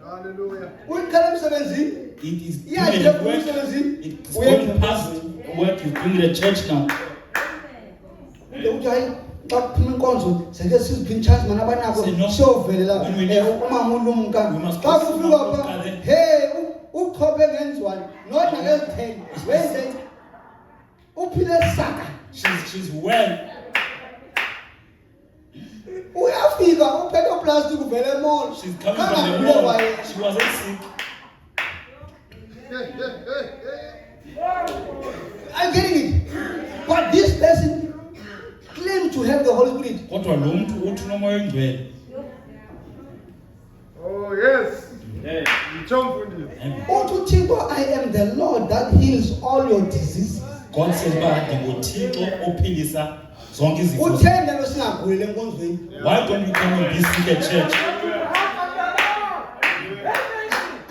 [SPEAKER 3] Hallelujah.
[SPEAKER 1] Uyikhala emsebenzini.
[SPEAKER 2] It is
[SPEAKER 1] Yeah,
[SPEAKER 2] doing
[SPEAKER 1] you
[SPEAKER 2] the
[SPEAKER 1] have
[SPEAKER 2] work.
[SPEAKER 1] to listen.
[SPEAKER 2] It's
[SPEAKER 1] We have
[SPEAKER 2] going
[SPEAKER 1] to
[SPEAKER 2] past work you bring the church now.
[SPEAKER 1] Uthi hayi xa kuphuma inkonzo seke siziphi chance mana abanako
[SPEAKER 2] Say no.
[SPEAKER 1] siyovelela
[SPEAKER 2] When we leave,
[SPEAKER 1] umama ulumka
[SPEAKER 2] we must
[SPEAKER 1] xa
[SPEAKER 2] go
[SPEAKER 1] kufika
[SPEAKER 2] see
[SPEAKER 1] pha
[SPEAKER 2] Umka there.
[SPEAKER 1] hey uchophe ngenzwane not ngezitheni wenze uphile saka
[SPEAKER 2] She's well.
[SPEAKER 1] uyafika uphethe plastic uvele mall
[SPEAKER 2] She's coming from the mall. She wasn't sick.
[SPEAKER 1] I'm getting it. But this person claimed to have the Holy Spirit.
[SPEAKER 2] Kodwa lo muntu uthi unomoya oyingcwele.
[SPEAKER 3] Oh yes. Ngitsho mfundisi.
[SPEAKER 1] Uthi uThixo, I am the Lord that heals all your diseases.
[SPEAKER 2] God says uba ndinguThixo ophilisa zonke izifo.
[SPEAKER 1] Uthenda lo singaguli lenkonzweni.
[SPEAKER 2] Why don't you come and be sick at church?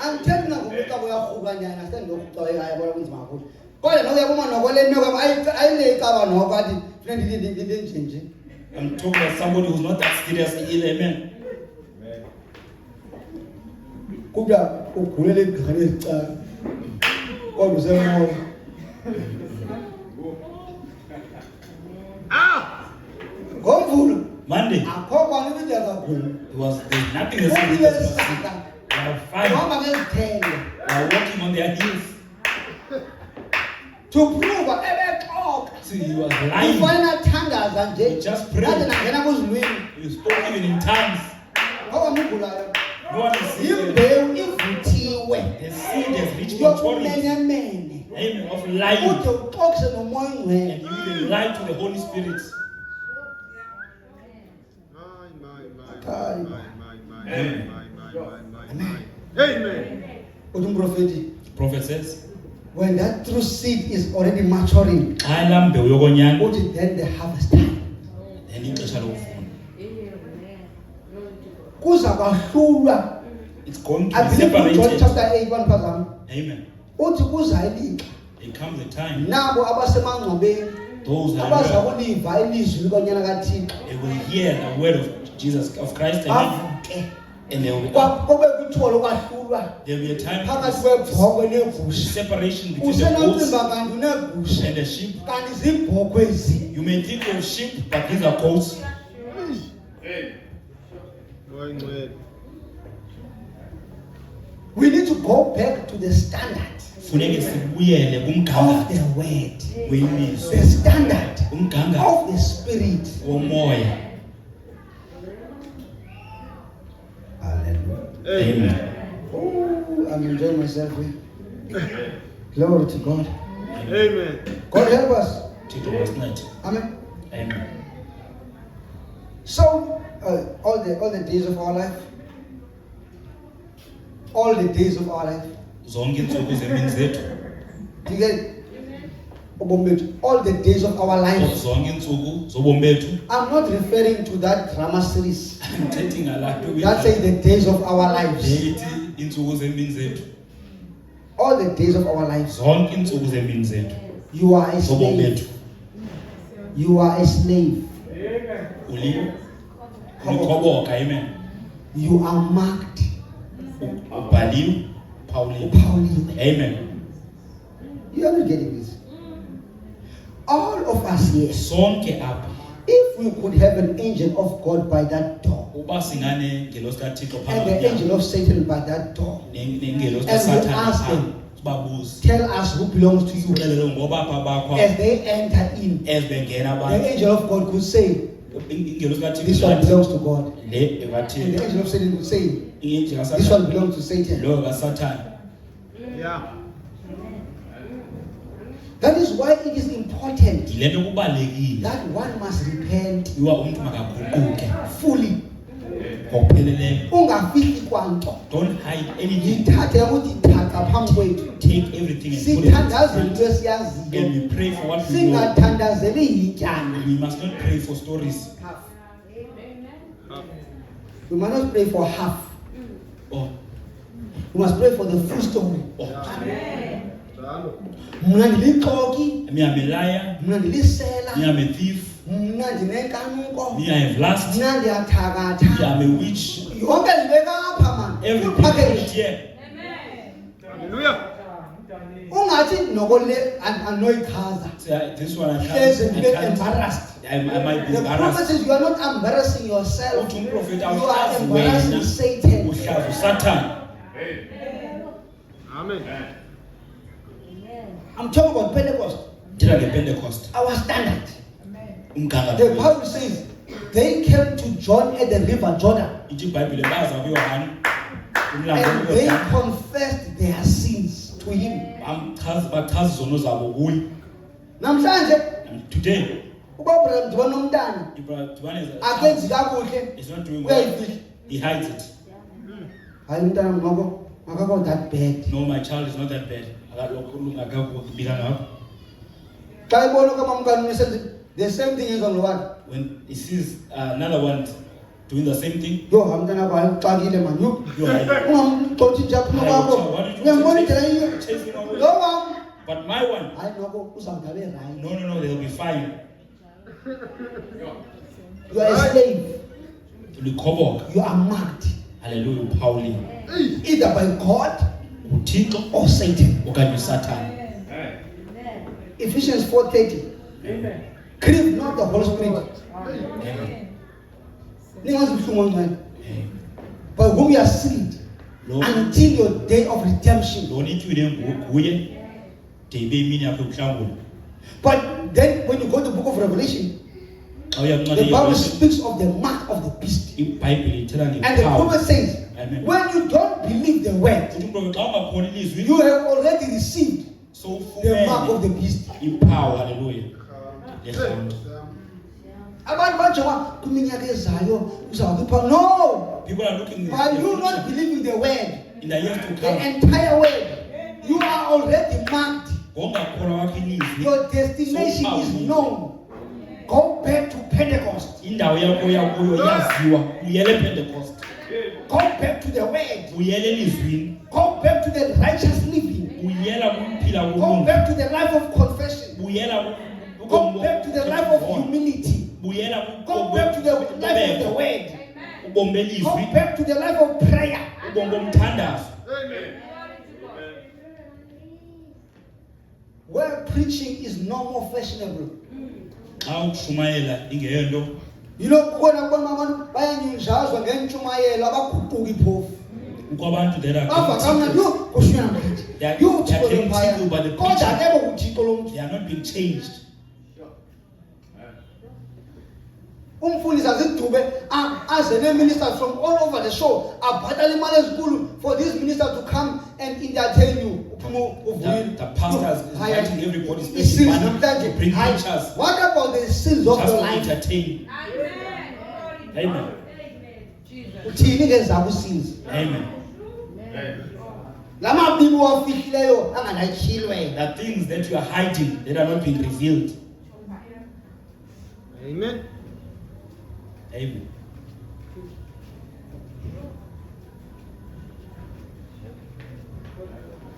[SPEAKER 1] Angithembi ngokucaba uyahukanyana sendokucaba yayabona kunzima kakhulu. Kodwa nokuyabona nokole noko ayinecaba noko athi friend ndinje nje.
[SPEAKER 2] I'm talking about somebody who's not that seriously ill, amen.
[SPEAKER 1] Kuba ugulele igane ezicala. Kodwa usemoya. Ngomvulo
[SPEAKER 2] Monday,
[SPEAKER 1] akho kwani ukuthi akaguli.
[SPEAKER 2] there's nothing as
[SPEAKER 1] Uphile
[SPEAKER 2] serious as
[SPEAKER 1] saka.
[SPEAKER 2] they are fine.
[SPEAKER 1] Uhamba ngezithende.
[SPEAKER 2] They are walking on their heels.
[SPEAKER 1] To prove ebexoka.
[SPEAKER 2] See, he was lying.
[SPEAKER 1] Ufana thandaza nje.
[SPEAKER 2] You just pray.
[SPEAKER 1] Nathi nangena kuzilwini.
[SPEAKER 2] You spoke even in tongues.
[SPEAKER 1] Awamugulayo.
[SPEAKER 2] No one is sick.
[SPEAKER 1] Imbewu ivuthiwe.
[SPEAKER 2] The seed has reached maturity.
[SPEAKER 1] Yokumenyemene.
[SPEAKER 2] Amen. Of lying.
[SPEAKER 1] Ude uxokise nomoya ongcwele.
[SPEAKER 2] And you even lie to the Holy Spirit.
[SPEAKER 3] Amen.
[SPEAKER 1] Uthi umprofeti.
[SPEAKER 2] Prophet says,
[SPEAKER 1] When that true seed is already maturing,
[SPEAKER 2] xa laa mbewu yokonyana,
[SPEAKER 1] uthi then the harvest time.
[SPEAKER 2] then ixesha lokuvuna.
[SPEAKER 1] Kuza kwahlulwa.
[SPEAKER 2] It's going
[SPEAKER 1] I
[SPEAKER 2] to be
[SPEAKER 1] believe in John
[SPEAKER 2] separated.
[SPEAKER 1] chapter 8 one phazami.
[SPEAKER 2] Amen.
[SPEAKER 1] Uthi kuza ilixa.
[SPEAKER 2] There comes a time,
[SPEAKER 1] Nabo abasemangcwabeni.
[SPEAKER 2] those that
[SPEAKER 1] Abaza
[SPEAKER 2] are
[SPEAKER 1] kuliva ilizwi likonyana kaThixo.
[SPEAKER 2] they will hear the word of Jesus, of Christ, amen.
[SPEAKER 1] Bavuke.
[SPEAKER 2] And there will be,
[SPEAKER 1] Kube kuthiwa lokwahlulwa.
[SPEAKER 2] there will be a time
[SPEAKER 1] Phakathi
[SPEAKER 2] of
[SPEAKER 1] kwebhokhwe negusha.
[SPEAKER 2] separation between the goats
[SPEAKER 1] Usenacimba kanti unegusha.
[SPEAKER 2] and the sheep.
[SPEAKER 1] Kanti ziibhokhwe ezinye.
[SPEAKER 2] You may think of sheep, but these are goats.
[SPEAKER 1] We need to go back to the standard
[SPEAKER 2] Funeke sibuyele
[SPEAKER 1] of
[SPEAKER 2] kumgangatho
[SPEAKER 1] the word.
[SPEAKER 2] wemizwa,
[SPEAKER 1] The standard
[SPEAKER 2] umgangatho
[SPEAKER 1] of the spirit.
[SPEAKER 2] womoya.
[SPEAKER 1] Hallelujah.
[SPEAKER 2] Amen.
[SPEAKER 1] Oh, I'm enjoying myself here. Glory to God.
[SPEAKER 3] Amen.
[SPEAKER 1] God help us.
[SPEAKER 2] Thixo wasincede.
[SPEAKER 1] Amen.
[SPEAKER 2] Amen.
[SPEAKER 1] So, all the days of our life, all the days of our life,
[SPEAKER 2] Zonke iintsuku zemini zethu,
[SPEAKER 1] do you get it? Ubomi bethu, all the days of our life.
[SPEAKER 2] zonke iintsuku zobomi bethu.
[SPEAKER 1] I'm not referring to that drama series
[SPEAKER 2] Andithethi ngalaa nto
[SPEAKER 1] that says the days of our lives.
[SPEAKER 2] leyithi iintsuku zemini zethu.
[SPEAKER 1] All the days of our lives.
[SPEAKER 2] Zonke iintsuku zemini zethu
[SPEAKER 1] You are a
[SPEAKER 2] zobomi
[SPEAKER 1] slave.
[SPEAKER 2] bethu.
[SPEAKER 1] You are a slave.
[SPEAKER 2] Ulikhoboka, amen.
[SPEAKER 1] You are marked.
[SPEAKER 2] Ubhaliwe, uphawuliwe.
[SPEAKER 1] Upawuliwe.
[SPEAKER 2] Amen.
[SPEAKER 1] You are not getting this. All of us here,
[SPEAKER 2] Sonke apha,
[SPEAKER 1] if we could have an angel of God by that door,
[SPEAKER 2] uba singaneengelosi kaThixo phambi
[SPEAKER 1] and the
[SPEAKER 2] komnyango,
[SPEAKER 1] angel of Satan by that door,
[SPEAKER 2] neengelosi
[SPEAKER 1] and we
[SPEAKER 2] kaSathane
[SPEAKER 1] ask
[SPEAKER 2] phaa,
[SPEAKER 1] them,
[SPEAKER 2] sibabuze.
[SPEAKER 1] tell us who belongs to you.
[SPEAKER 2] Uxelele ngoba apha bakho
[SPEAKER 1] As they enter in,
[SPEAKER 2] as bengena
[SPEAKER 1] the
[SPEAKER 2] abantu,
[SPEAKER 1] angel of God could say,
[SPEAKER 2] ingelosi kaThixo
[SPEAKER 1] this one
[SPEAKER 2] ngathi,
[SPEAKER 1] belongs to God.
[SPEAKER 2] le
[SPEAKER 1] And the
[SPEAKER 2] ekaThixo,
[SPEAKER 1] angel of Satan would say,
[SPEAKER 2] ingelosi
[SPEAKER 1] this one
[SPEAKER 2] kaSathane,
[SPEAKER 1] belongs to Satan.
[SPEAKER 2] lo kaSathane.
[SPEAKER 3] Yeah.
[SPEAKER 1] That is why it is important
[SPEAKER 2] Yile nto kubalulekile
[SPEAKER 1] that one must repent
[SPEAKER 2] uba umntu makaguquke
[SPEAKER 1] fully.
[SPEAKER 2] ngokupheleleyo.
[SPEAKER 1] Ungafiki kwanto.
[SPEAKER 2] Don't hide anything.
[SPEAKER 1] Yithathe ukuthi ithatha phambi kwethu.
[SPEAKER 2] Take everything and put it in
[SPEAKER 1] Sithandaze
[SPEAKER 2] front.
[SPEAKER 1] into esiyaziyo.
[SPEAKER 2] And we pray for what we know.
[SPEAKER 1] Singathandazeli yityana.
[SPEAKER 2] We must not pray for stories.
[SPEAKER 1] We must not pray for half.
[SPEAKER 2] Oh,
[SPEAKER 1] We must pray for the full story.
[SPEAKER 2] oh.
[SPEAKER 3] Njalo.
[SPEAKER 1] Mna ndilixoki,
[SPEAKER 2] Me, I'm a liar.
[SPEAKER 1] mna ndilisela,
[SPEAKER 2] Me, I'm a thief.
[SPEAKER 1] mna ndinenkanuko,
[SPEAKER 2] Me, I have lust. Me,
[SPEAKER 1] mna ndiyathakatha.
[SPEAKER 2] I'm a witch.
[SPEAKER 1] Yonke ndibeka apha man.
[SPEAKER 2] Everything
[SPEAKER 1] Full
[SPEAKER 2] I put
[SPEAKER 1] package.
[SPEAKER 2] here.
[SPEAKER 1] Ungathi noko le anoyichaza.
[SPEAKER 2] Say, this one I
[SPEAKER 1] Yes,
[SPEAKER 2] can't.
[SPEAKER 1] and get embarrassed.
[SPEAKER 2] I might be
[SPEAKER 1] The prophet
[SPEAKER 2] embarrassed.
[SPEAKER 1] says you are not embarrassing yourself.
[SPEAKER 2] Uthi umprofeti
[SPEAKER 1] You are
[SPEAKER 2] awuhlazi
[SPEAKER 1] embarrassing
[SPEAKER 2] wena,
[SPEAKER 1] Satan.
[SPEAKER 2] uhlazi uSathane.
[SPEAKER 3] Amen.
[SPEAKER 1] I'm talking about Pentecost.
[SPEAKER 2] Thina ngePentecost,
[SPEAKER 1] Our standard. The
[SPEAKER 2] umgangatho.
[SPEAKER 1] Bible says they came to John at the river Jordan
[SPEAKER 2] Ithi iBhayibhile baza kuYohane umlambo
[SPEAKER 1] and they
[SPEAKER 2] uYordani.
[SPEAKER 1] confessed their sins to him.
[SPEAKER 2] Bachaza izono zabo kuye.
[SPEAKER 1] Namhlanje
[SPEAKER 2] And today,
[SPEAKER 1] uba brother Mdibane nomntana
[SPEAKER 2] Dibane
[SPEAKER 1] akenzi kakuhle
[SPEAKER 2] is not doing well.
[SPEAKER 1] uyayifihla.
[SPEAKER 2] He hides it.
[SPEAKER 1] Hayi umntana noko akakho that bad.
[SPEAKER 2] No, my child is not that bad. Akalokho ungakabika ngakho.
[SPEAKER 1] Xa ibona kamamkani nisenze the same thing yenza ngobani.
[SPEAKER 2] When he sees another one doing the same thing,
[SPEAKER 1] Yo hamntana kwayo xakile man. Yo
[SPEAKER 2] you hide.
[SPEAKER 1] ungamxothi nje aphume kwakho. Uyambona indlela yiyo.
[SPEAKER 2] Chase him away.
[SPEAKER 1] Lo wam
[SPEAKER 2] But my one,
[SPEAKER 1] hayi noko uzawudabe right.
[SPEAKER 2] no, they'll be fine.
[SPEAKER 1] You are a slave.
[SPEAKER 2] Likhoboka.
[SPEAKER 1] You are marked
[SPEAKER 2] Hallelujah, Pauli.
[SPEAKER 1] either by God
[SPEAKER 2] uThixo
[SPEAKER 1] or Satan.
[SPEAKER 2] okanye uSathane.
[SPEAKER 1] Ephesians 4:30. Grieve not the Holy Spirit.
[SPEAKER 2] Amen.
[SPEAKER 1] Ningazi ubuhlungu ongcwele. By whom you are sealed
[SPEAKER 2] Lo
[SPEAKER 1] until your day of redemption.
[SPEAKER 2] lo nithwile nguye de ibe imini yakho yokuhlangula.
[SPEAKER 1] But then when you go to the book of Revelation,
[SPEAKER 2] Xa uya
[SPEAKER 1] the
[SPEAKER 2] kuncwadi
[SPEAKER 1] Bible
[SPEAKER 2] yeRevelation,
[SPEAKER 1] speaks of the mark of the beast.
[SPEAKER 2] iBhayibhile ithela
[SPEAKER 1] And the
[SPEAKER 2] ngePawu.
[SPEAKER 1] prophet says,
[SPEAKER 2] Amen.
[SPEAKER 1] when you don't believe the word,
[SPEAKER 2] Uthi umprofeti xa ungakholwa ilizwi,
[SPEAKER 1] you have already received
[SPEAKER 2] so
[SPEAKER 1] the mark of
[SPEAKER 2] ufumene
[SPEAKER 1] the beast.
[SPEAKER 2] iPawu. Hallelujah. Lehantu.
[SPEAKER 1] Abantu bajonga kwiminyaka ezayo uzawukhipha. No!
[SPEAKER 2] People are looking
[SPEAKER 1] By
[SPEAKER 2] at the
[SPEAKER 1] you not
[SPEAKER 2] future.
[SPEAKER 1] believing the word,
[SPEAKER 2] In the years to
[SPEAKER 1] the
[SPEAKER 2] come.
[SPEAKER 1] entire word, you are already marked.
[SPEAKER 2] Ngokungakholwa kwakho ilizwi,
[SPEAKER 1] Your destination is known. Go back to Pentecost.
[SPEAKER 2] indawo yakho yakuyo yaziwa. Uyele ePentecost.
[SPEAKER 1] Go back to the word.
[SPEAKER 2] Uyele elizwini.
[SPEAKER 1] Go back to the righteous living.
[SPEAKER 2] Uyela kuphila
[SPEAKER 1] Go
[SPEAKER 2] kulungu.
[SPEAKER 1] back to the life of confession.
[SPEAKER 2] Buyela
[SPEAKER 1] Go back to the life of humility.
[SPEAKER 2] Buyela
[SPEAKER 1] Go back to the life of the word.
[SPEAKER 2] ubomi
[SPEAKER 1] Go
[SPEAKER 2] belizwi,
[SPEAKER 1] back to the life of prayer.
[SPEAKER 2] ubomi bomthandazo.
[SPEAKER 1] Where preaching is no more fashionable.
[SPEAKER 2] Xa ukushumayela ingeyonto,
[SPEAKER 1] You know, khona kubona abantu bayanyunjazwa ngentshumayelo abaguquki phofu.
[SPEAKER 2] kukho abantu that are
[SPEAKER 1] Bava
[SPEAKER 2] getting
[SPEAKER 1] kamnandi,
[SPEAKER 2] tickled.
[SPEAKER 1] yo kushiyana mkhathi.
[SPEAKER 2] They are
[SPEAKER 1] Yo uthixo
[SPEAKER 2] getting
[SPEAKER 1] lomphaya.
[SPEAKER 2] tickled by the
[SPEAKER 1] Kodwa
[SPEAKER 2] preaching.
[SPEAKER 1] akekho kuthixo lomntu.
[SPEAKER 2] They are not being changed.
[SPEAKER 1] Umfundisi azidube aze ne-ministers from all over the show abhatala imali ezinkulu for this minister to come and entertain you.
[SPEAKER 2] The pastor is inviting everybody,
[SPEAKER 1] Isizwe
[SPEAKER 2] spending money
[SPEAKER 1] namhlanje.
[SPEAKER 2] to bring
[SPEAKER 1] Hayi,
[SPEAKER 2] preachers
[SPEAKER 1] what about the sins of
[SPEAKER 2] just
[SPEAKER 1] your
[SPEAKER 2] to
[SPEAKER 1] life?
[SPEAKER 2] entertain. Amen.
[SPEAKER 1] Uthini ngezabo sins?
[SPEAKER 2] Amen.
[SPEAKER 1] La mabibi wafihlileyo anganatyhilwe.
[SPEAKER 2] The things that you are hiding that are not being revealed.
[SPEAKER 3] Amen.
[SPEAKER 2] Amen.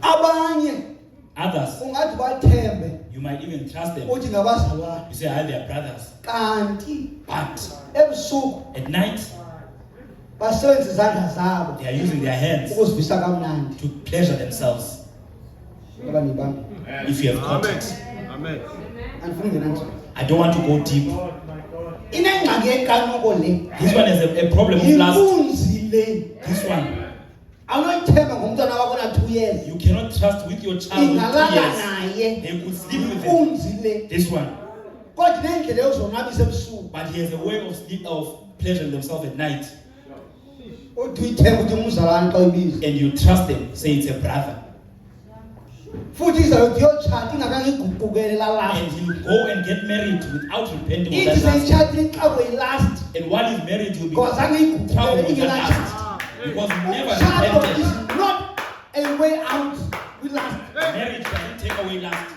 [SPEAKER 1] Abanye
[SPEAKER 2] Others,
[SPEAKER 1] ungathi bathembe
[SPEAKER 2] you might even trust them.
[SPEAKER 1] uthi ngabazalwane.
[SPEAKER 2] You say, I they are brothers.
[SPEAKER 1] Kanti
[SPEAKER 2] But
[SPEAKER 1] ebusuku
[SPEAKER 2] at night,
[SPEAKER 1] basebenzisa izandla zabo
[SPEAKER 2] they are using their hands
[SPEAKER 1] ukuzivisa kamnandi.
[SPEAKER 2] to pleasure themselves.
[SPEAKER 1] Abanye bami.
[SPEAKER 2] If you have
[SPEAKER 3] Amen.
[SPEAKER 2] contact.
[SPEAKER 3] Amen.
[SPEAKER 1] Andifuni ngenanzo.
[SPEAKER 2] I don't want to go deep.
[SPEAKER 1] Inengxaki yenkanuko le.
[SPEAKER 2] This one is a problem of lust.
[SPEAKER 1] Inkunzi le.
[SPEAKER 2] This one,
[SPEAKER 1] Awunoyithemba ngomntwana wakho na 2 years.
[SPEAKER 2] you cannot trust with your child with 2
[SPEAKER 1] Ingalala
[SPEAKER 2] years.
[SPEAKER 1] naye.
[SPEAKER 2] They could sleep with him.
[SPEAKER 1] Inkunzi le.
[SPEAKER 2] This one.
[SPEAKER 1] Kodwa nendlela yozonwabisa ebusuku.
[SPEAKER 2] But he has a way of sleep of pleasuring themselves at night.
[SPEAKER 1] Uthi uyithemba ukuthi umzalwane xa uyibiza.
[SPEAKER 2] And you trust them, say it's a brother.
[SPEAKER 1] Futhi izayothi yotshata ingakhange iguqukele la last.
[SPEAKER 2] And he'll go and get married without repenting of
[SPEAKER 1] Ithi
[SPEAKER 2] that lust.
[SPEAKER 1] seyitshatile ixabo yilast.
[SPEAKER 2] And while he's married, he'll be
[SPEAKER 1] Because
[SPEAKER 2] troubled
[SPEAKER 1] angiyiguqukele
[SPEAKER 2] with that
[SPEAKER 1] ingelast.
[SPEAKER 2] lust. Because he never
[SPEAKER 1] Umshado
[SPEAKER 2] repented.
[SPEAKER 1] is not a way out with last.
[SPEAKER 2] Marriage doesn't take away lust.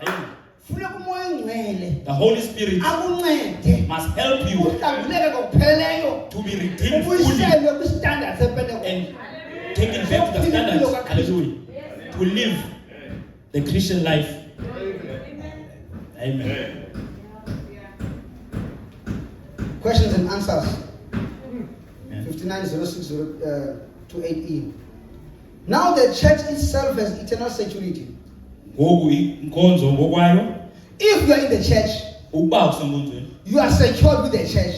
[SPEAKER 2] Amen.
[SPEAKER 1] Funeka umoya engcwele
[SPEAKER 2] The Holy Spirit
[SPEAKER 1] akuncede
[SPEAKER 2] must help you
[SPEAKER 1] uhlambuleke ngokupheleleyo
[SPEAKER 2] to be redeemed fully
[SPEAKER 1] ubuyiselwe kwi-standard sepentecost.
[SPEAKER 2] and taken back to the standards. Hallelujah. To live the Christian life. Amen.
[SPEAKER 1] Questions and answers.
[SPEAKER 2] Amen.
[SPEAKER 1] 5906 to 8E. Now the church itself has eternal security.
[SPEAKER 2] ngoku inkonzo ngokwayo
[SPEAKER 1] If you are in the church,
[SPEAKER 2] ukuba usenkonzweni
[SPEAKER 1] you are secured with the church.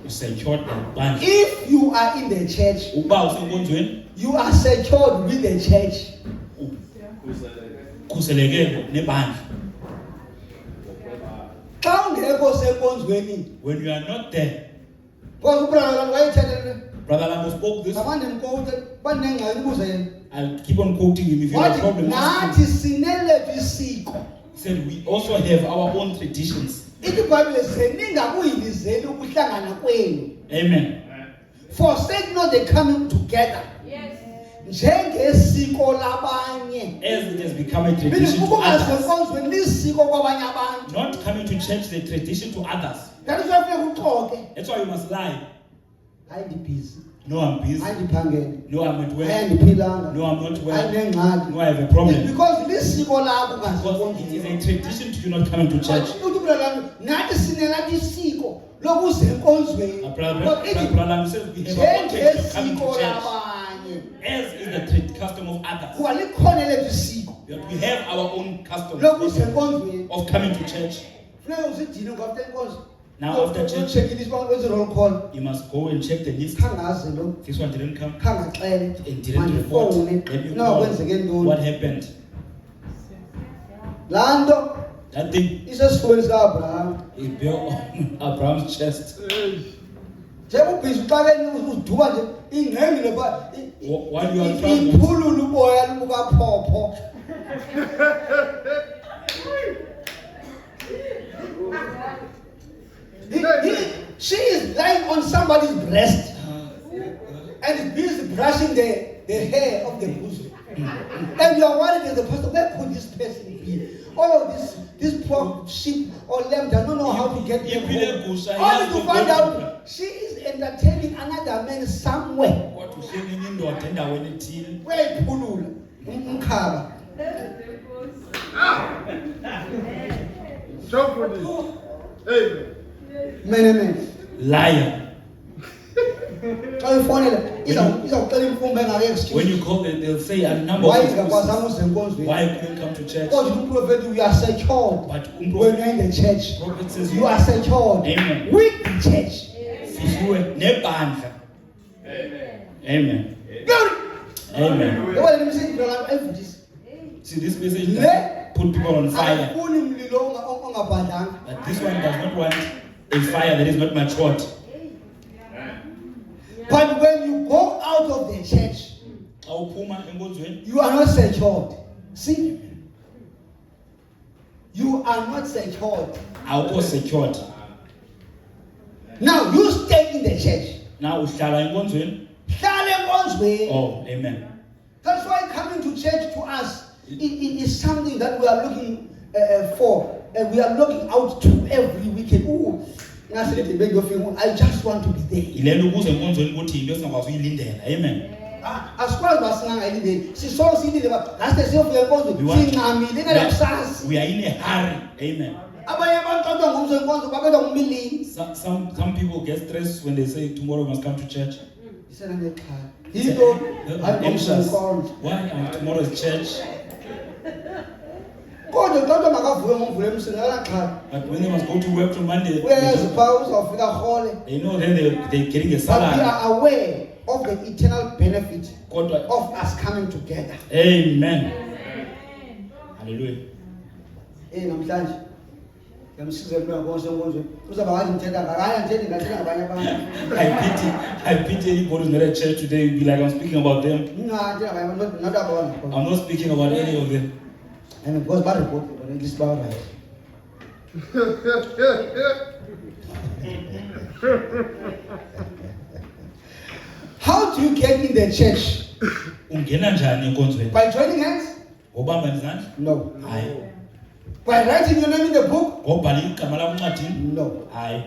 [SPEAKER 2] usecured bandla
[SPEAKER 1] If you are in the church,
[SPEAKER 2] ukuba usenkonzweni
[SPEAKER 1] you are secured with the church.
[SPEAKER 2] ukhuseleke nebandla.
[SPEAKER 1] Xa ungekho senkonzweni,
[SPEAKER 2] When you are not there,
[SPEAKER 1] because ubrother wayethethe
[SPEAKER 2] Brother Lambo spoke this.
[SPEAKER 1] abandemkowute banengxaki kuze yena.
[SPEAKER 2] I'll keep on quoting him if you have a
[SPEAKER 1] Wathi
[SPEAKER 2] problem. ask
[SPEAKER 1] nathi
[SPEAKER 2] him.
[SPEAKER 1] sinelethu isiko.
[SPEAKER 2] He said we also have our own traditions.
[SPEAKER 1] Ithi iBhayibhile seningakuyilizeli ukuhlangana kwenu.
[SPEAKER 2] Amen.
[SPEAKER 1] Forsake not the coming together. Njengesiko labanye.
[SPEAKER 2] As it has become a
[SPEAKER 1] Mina
[SPEAKER 2] tradition to
[SPEAKER 1] ukuba
[SPEAKER 2] others.
[SPEAKER 1] senkonzweni lisiko kwabanye abantu.
[SPEAKER 2] Not coming to church, the tradition to others.
[SPEAKER 1] That is why kufuneka uxoxe.
[SPEAKER 2] That's why you must lie.
[SPEAKER 1] Hayi ndibhizi.
[SPEAKER 2] No, I'm busy.
[SPEAKER 1] Hayi ndiphangele.
[SPEAKER 2] No, I'm at
[SPEAKER 1] Hayi
[SPEAKER 2] work.
[SPEAKER 1] ndiphilanga.
[SPEAKER 2] No, I'm not
[SPEAKER 1] Hayi
[SPEAKER 2] well.
[SPEAKER 1] nengxaki.
[SPEAKER 2] No, I have a problem.
[SPEAKER 1] Because lisiko lakho
[SPEAKER 2] Because it
[SPEAKER 1] kasenkonzweni.
[SPEAKER 2] is a tradition to you not coming to church.
[SPEAKER 1] Uthi brother nathi sinelathi isiko lokuze enkonzweni.
[SPEAKER 2] Brother Lam says we have our own tradition of coming to
[SPEAKER 1] Njengesiko
[SPEAKER 2] church.
[SPEAKER 1] labanye.
[SPEAKER 2] As is the custom of others.
[SPEAKER 1] Kuba likhona lethu isiko
[SPEAKER 2] We have our own custom
[SPEAKER 1] lokuze enkonzweni.
[SPEAKER 2] of coming to church.
[SPEAKER 1] Funeka usidine ngafter inkonzo.
[SPEAKER 2] Now after church,
[SPEAKER 1] check this one with roll call.
[SPEAKER 2] you must go and check the list.
[SPEAKER 1] Khangaze lo.
[SPEAKER 2] This one didn't come.
[SPEAKER 1] Khangaxele.
[SPEAKER 2] It didn't report.
[SPEAKER 1] Mandifowune.
[SPEAKER 2] Let me
[SPEAKER 1] No
[SPEAKER 2] call.
[SPEAKER 1] kwenzeke ntoni?
[SPEAKER 2] What happened?
[SPEAKER 1] Lanto
[SPEAKER 2] That thing
[SPEAKER 1] isesifweni sikaAbraham.
[SPEAKER 2] is built on Abraham's chest.
[SPEAKER 1] Njengoba ubhizi uxakeni uziduba nje ingqengile pha.
[SPEAKER 2] While you are traveling,
[SPEAKER 1] Iphulula uboya lukaphopho. She is lying on somebody's breast and is busy brushing the hair of the bosom. And you are worried as a pastor, where could this person be? All of this poor sheep or lamb does not know how to get them home. Only to find out she is entertaining another man somewhere.
[SPEAKER 2] what we say in indoor tender when it till.
[SPEAKER 1] Where iphulula umkhaba.
[SPEAKER 3] Show for this. Amen.
[SPEAKER 1] Mene.
[SPEAKER 2] Liar.
[SPEAKER 1] Xa uyifonela izawucela imfumba engake excuse.
[SPEAKER 2] When you call them, they'll say a number
[SPEAKER 1] Why
[SPEAKER 2] of
[SPEAKER 1] ingakwazanga
[SPEAKER 2] excuses.
[SPEAKER 1] uze enkonzweni?
[SPEAKER 2] Why you couldn't come to church?
[SPEAKER 1] Because the prophet, we are secured
[SPEAKER 2] But
[SPEAKER 1] when you are in the church.
[SPEAKER 2] prophet says
[SPEAKER 1] You are secured
[SPEAKER 2] Amen.
[SPEAKER 1] with the church.
[SPEAKER 2] Fihlwe nebandla. Amen.
[SPEAKER 1] Glory.
[SPEAKER 2] Amen.
[SPEAKER 1] Ngoba le message ngilala ayivutisi.
[SPEAKER 2] See, this message
[SPEAKER 1] Le
[SPEAKER 2] doesn't put people on fire.
[SPEAKER 1] ayifuni mlilo ongabhadlanga.
[SPEAKER 2] But this one does not want a fire that is not matured.
[SPEAKER 1] But when you go out of the church,
[SPEAKER 2] Xa uphuma enkonzweni,
[SPEAKER 1] you are not secured. See? You are not secured.
[SPEAKER 2] awukho secured.
[SPEAKER 1] Now you stay in the church.
[SPEAKER 2] Now uhlala enkonzweni.
[SPEAKER 1] Hlala enkonzweni.
[SPEAKER 2] Oh, amen.
[SPEAKER 1] That's why coming to church to us it is something that we are looking for. And we are looking out to every weekend. Ooh, I just want to be there.
[SPEAKER 2] Yilento ukuze enkonzweni kuthi into esingakwazi uyilindela. Amen.
[SPEAKER 1] Asikwazi basingangayilindeli. Sisonke silinde ba ngase siyofika enkonzweni sincamile ingalakusasi.
[SPEAKER 2] We are in a hurry. Amen.
[SPEAKER 1] Abanye abantu xa ngomso enkonzo babetha ngumbilini.
[SPEAKER 2] Some people get stressed when they say tomorrow we must come to church.
[SPEAKER 1] Isena nexhala. Yinto ayingomso
[SPEAKER 2] Anxious.
[SPEAKER 1] enkonzo.
[SPEAKER 2] Why? Tomorrow's church.
[SPEAKER 1] Kodwa xa makavuke ngomvulo emsini akalaxhala.
[SPEAKER 2] But when they must go to work on Monday,
[SPEAKER 1] Uyayazi pha uzawufika hole.
[SPEAKER 2] they know then they're getting a
[SPEAKER 1] But we
[SPEAKER 2] salary.
[SPEAKER 1] are aware of the eternal benefit
[SPEAKER 2] Kodwa-
[SPEAKER 1] of us coming together.
[SPEAKER 2] Amen. Hallelujah.
[SPEAKER 1] Namhlanje ngiyamsiza lo nkonzo enkonzweni. Uzaba ngathi ngithetha ngakaya nje ngingathetha ngabanye abantu.
[SPEAKER 2] I pity anybody who's not at church today. You'll be like, I'm speaking about them.
[SPEAKER 1] Ngingathi ngabanye abantu not about.
[SPEAKER 2] I'm not speaking about any of them.
[SPEAKER 1] And because ba report but at least ba right. How do you get in the church?
[SPEAKER 2] Ungena njani enkonzweni?
[SPEAKER 1] By joining hands?
[SPEAKER 2] Ngobamba izandla?
[SPEAKER 1] No.
[SPEAKER 2] Hayi.
[SPEAKER 1] By writing your name in the book?
[SPEAKER 2] Ngobhala igama lakho encwadini?
[SPEAKER 1] No.
[SPEAKER 2] Hayi.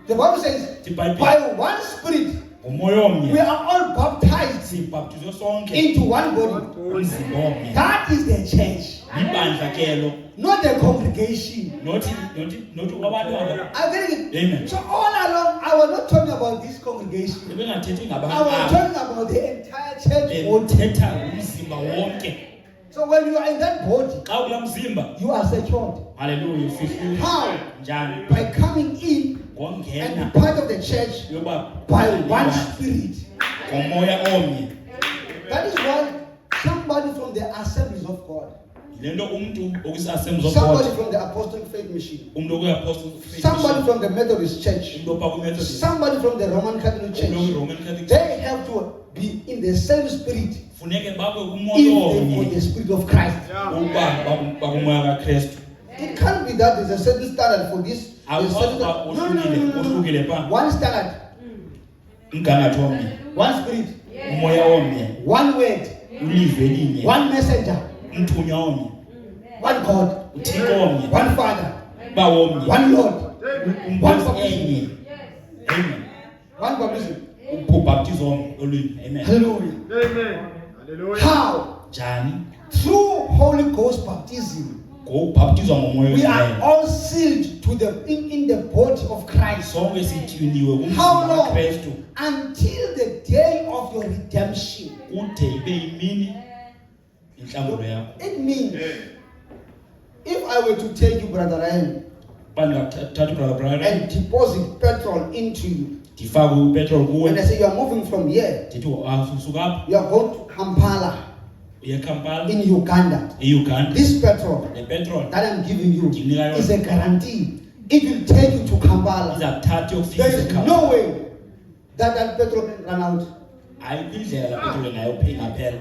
[SPEAKER 1] The Bible says,
[SPEAKER 2] IBhayibhile
[SPEAKER 1] by one spirit,
[SPEAKER 2] umoya omnye
[SPEAKER 1] we are all baptized
[SPEAKER 2] sibhaptizwe sonke
[SPEAKER 1] into one body.
[SPEAKER 2] umzimba omnye.
[SPEAKER 1] That is the church,
[SPEAKER 2] Libandla ke lo.
[SPEAKER 1] not the congregation.
[SPEAKER 2] Not abantu aba.
[SPEAKER 1] I think it.
[SPEAKER 2] Amen.
[SPEAKER 1] So all along, I was not talking about this congregation.
[SPEAKER 2] Bengathethi
[SPEAKER 1] I was
[SPEAKER 2] ngabantu.
[SPEAKER 1] talking about the entire church body.
[SPEAKER 2] bethetha umzimba wonke.
[SPEAKER 1] So when you are in that body,
[SPEAKER 2] Xa kulaa mzimba,
[SPEAKER 1] you are secured.
[SPEAKER 2] hallelujah, ufihliwe.
[SPEAKER 1] How?
[SPEAKER 2] Njani?
[SPEAKER 1] By coming in and
[SPEAKER 2] Ngongena
[SPEAKER 1] be part of the church
[SPEAKER 2] yoba
[SPEAKER 1] by one spirit.
[SPEAKER 2] ngomoya omnye.
[SPEAKER 1] That is why somebody from the assemblies of God,
[SPEAKER 2] Le nto umntu okwisi-Assemblies of
[SPEAKER 1] somebody
[SPEAKER 2] God,
[SPEAKER 1] from the apostolic faith machine,
[SPEAKER 2] umntu okwi-Apostle Faith
[SPEAKER 1] somebody
[SPEAKER 2] Mission,
[SPEAKER 1] from the Methodist church,
[SPEAKER 2] umntu opha kwi-Methodist,
[SPEAKER 1] somebody from the Roman Catholic
[SPEAKER 2] umntu
[SPEAKER 1] church,
[SPEAKER 2] okwi-Roman Catholic Church,
[SPEAKER 1] they have to be in the same spirit
[SPEAKER 2] funeke babe
[SPEAKER 1] if
[SPEAKER 2] kumoya
[SPEAKER 1] they for
[SPEAKER 2] omnye
[SPEAKER 1] the spirit of Christ.
[SPEAKER 2] uba bakumoya kaKristu.
[SPEAKER 1] It can't be that there's a certain standard for this. There's a certain
[SPEAKER 2] Awukwazi uba ohlukile phaa.
[SPEAKER 1] One standard,
[SPEAKER 2] Umgangatho omnye,
[SPEAKER 1] one spirit,
[SPEAKER 2] umoya omnye,
[SPEAKER 1] one word,
[SPEAKER 2] ulizwe elinye,
[SPEAKER 1] one messenger,
[SPEAKER 2] umthunywa omnye,
[SPEAKER 1] one God,
[SPEAKER 2] uthixo omnye,
[SPEAKER 1] one Father,
[SPEAKER 2] uba omnye,
[SPEAKER 1] one Lord,
[SPEAKER 2] umnkosi enye. Amen.
[SPEAKER 1] one baptism.
[SPEAKER 2] Ubhaptizo olunye. Amen.
[SPEAKER 1] Hallelujah.
[SPEAKER 3] Amen. Hallelujah.
[SPEAKER 1] How?
[SPEAKER 2] Njani?
[SPEAKER 1] Through Holy Ghost baptism,
[SPEAKER 2] Ngokubhaptizwa ngomoya
[SPEAKER 1] we are
[SPEAKER 2] oyingcwele.
[SPEAKER 1] all sealed to the in the body of Christ.
[SPEAKER 2] Sonke sityuniwe
[SPEAKER 1] How
[SPEAKER 2] kumzimba
[SPEAKER 1] long?
[SPEAKER 2] kaKristu
[SPEAKER 1] Until the day of your redemption.
[SPEAKER 2] kude ibe yimini intlawulo yakho.
[SPEAKER 1] It means, if I were to take you, Brother Ryan,
[SPEAKER 2] Xa ndingathatha uBrother Brian
[SPEAKER 1] and deposit petrol into you,
[SPEAKER 2] ndifake upetrol kuwe,
[SPEAKER 1] and I say you are moving from here,
[SPEAKER 2] ndithi usuka apha
[SPEAKER 1] you are going to Kampala
[SPEAKER 2] uye eKampala
[SPEAKER 1] in Uganda.
[SPEAKER 2] eUganda.
[SPEAKER 1] This petrol
[SPEAKER 2] Le petrol
[SPEAKER 1] that I'm giving you
[SPEAKER 2] Ndinika yona.
[SPEAKER 1] is a guarantee. It will take you to Kampala.
[SPEAKER 2] izakuthatha iyokufika
[SPEAKER 1] There is
[SPEAKER 2] eKampala.
[SPEAKER 1] no way that petrol can run out.
[SPEAKER 2] Ayikho indlela la petrol nayo ingaphela.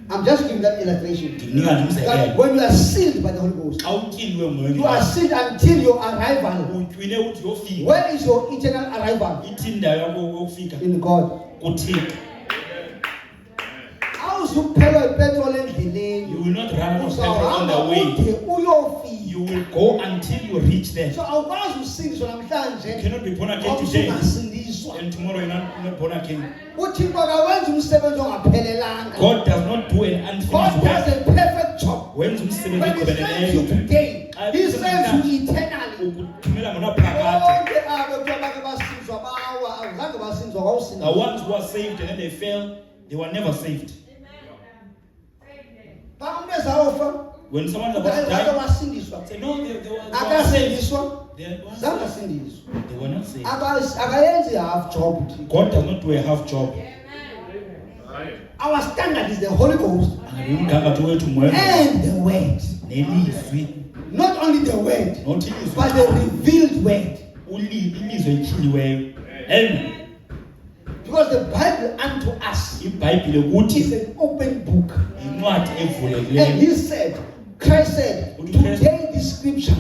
[SPEAKER 1] I'm just giving that illustration.
[SPEAKER 2] Ndikunika nje
[SPEAKER 1] That
[SPEAKER 2] umzekelo.
[SPEAKER 1] when you are sealed by the Holy Ghost,
[SPEAKER 2] Xa utyiniwe ngomoya
[SPEAKER 1] you are
[SPEAKER 2] oyingcwele,
[SPEAKER 1] sealed until your arrival.
[SPEAKER 2] utywine uthi uyofika.
[SPEAKER 1] Where is your eternal arrival?
[SPEAKER 2] Ithi indawo yakho yokufika
[SPEAKER 1] In God.
[SPEAKER 2] kuThixo.
[SPEAKER 1] Awuzuphela ipetrol endleleni.
[SPEAKER 2] You will not run out of petrol on
[SPEAKER 1] Uzawuhamba
[SPEAKER 2] the way.
[SPEAKER 1] ude uyofika.
[SPEAKER 2] You will go until you reach there.
[SPEAKER 1] So awukwazi usindiswa
[SPEAKER 2] You
[SPEAKER 1] namhlanje
[SPEAKER 2] cannot be born again today
[SPEAKER 1] awusungasindiswa.
[SPEAKER 2] and tomorrow you're not born again.
[SPEAKER 1] uThixo akawenzi umsebenzi ongaphelelanga.
[SPEAKER 2] God does not do an
[SPEAKER 1] God
[SPEAKER 2] unfinished
[SPEAKER 1] does
[SPEAKER 2] work.
[SPEAKER 1] a perfect job.
[SPEAKER 2] Wenza umsebenzi
[SPEAKER 1] When he saves you
[SPEAKER 2] ogqibeleleyo.
[SPEAKER 1] today, he saves you eternally.
[SPEAKER 2] Ukuthumela ngonaphakade.
[SPEAKER 1] Bonke abo abake basinzwa bawa awuzange basinzwa
[SPEAKER 2] The
[SPEAKER 1] wawusinzwa.
[SPEAKER 2] ones who are saved and then they fail, they were never saved.
[SPEAKER 1] Xa umuntu ezawufa
[SPEAKER 2] When someone is about to
[SPEAKER 1] uzange
[SPEAKER 2] die,
[SPEAKER 1] wasindiswa.
[SPEAKER 2] say no, they were saved.
[SPEAKER 1] Akasindiswa.
[SPEAKER 2] They weren't
[SPEAKER 1] Zange
[SPEAKER 2] saved.
[SPEAKER 1] asindiswa.
[SPEAKER 2] They were not saved.
[SPEAKER 1] Akayenzi half job uThixo.
[SPEAKER 2] God does not do a half job.
[SPEAKER 1] Our standard is the Holy Ghost
[SPEAKER 2] Umgangatho wethu moya
[SPEAKER 1] and the word.
[SPEAKER 2] nelizwi,
[SPEAKER 1] Not only the word,
[SPEAKER 2] not ilizwi,
[SPEAKER 1] but the revealed word.
[SPEAKER 2] ilizwi elityhiliweyo. Amen.
[SPEAKER 1] Because the Bible unto us
[SPEAKER 2] iBhayibhile kuthi
[SPEAKER 1] is an open book.
[SPEAKER 2] incwadi
[SPEAKER 1] And
[SPEAKER 2] evulekileyo.
[SPEAKER 1] he said, Christ said, today this scripture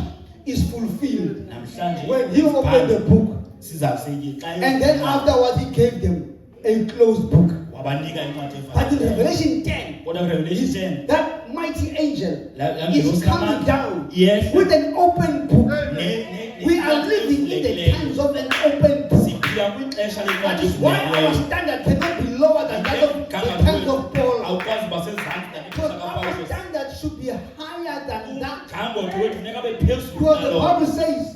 [SPEAKER 1] is fulfilled.
[SPEAKER 2] Namhlanje
[SPEAKER 1] When he opened the book,
[SPEAKER 2] sizawusetyenziswa xa
[SPEAKER 1] and then afterwards he gave them a closed book.
[SPEAKER 2] wabanika incwadi
[SPEAKER 1] But in
[SPEAKER 2] evaliweyo.
[SPEAKER 1] Revelation 10,
[SPEAKER 2] Kodwa kuRevelation 10
[SPEAKER 1] that mighty angel
[SPEAKER 2] la
[SPEAKER 1] is
[SPEAKER 2] ngilosi
[SPEAKER 1] coming
[SPEAKER 2] kamandla
[SPEAKER 1] down
[SPEAKER 2] yehla
[SPEAKER 1] with an open book.
[SPEAKER 2] ne
[SPEAKER 1] We are living in the times of an open book.
[SPEAKER 2] siphila kwixesha
[SPEAKER 1] That
[SPEAKER 2] lencwadi
[SPEAKER 1] is why our
[SPEAKER 2] evulekileyo.
[SPEAKER 1] standard cannot be lower than that of the times of Paul.
[SPEAKER 2] awukwazi uba sezantsi
[SPEAKER 1] Because
[SPEAKER 2] nakwixesha
[SPEAKER 1] our
[SPEAKER 2] kaPawulos.
[SPEAKER 1] standard should be higher than that.
[SPEAKER 2] Umgangatho wethu funeka abe phezulu
[SPEAKER 1] Because the
[SPEAKER 2] kunalo.
[SPEAKER 1] Bible says,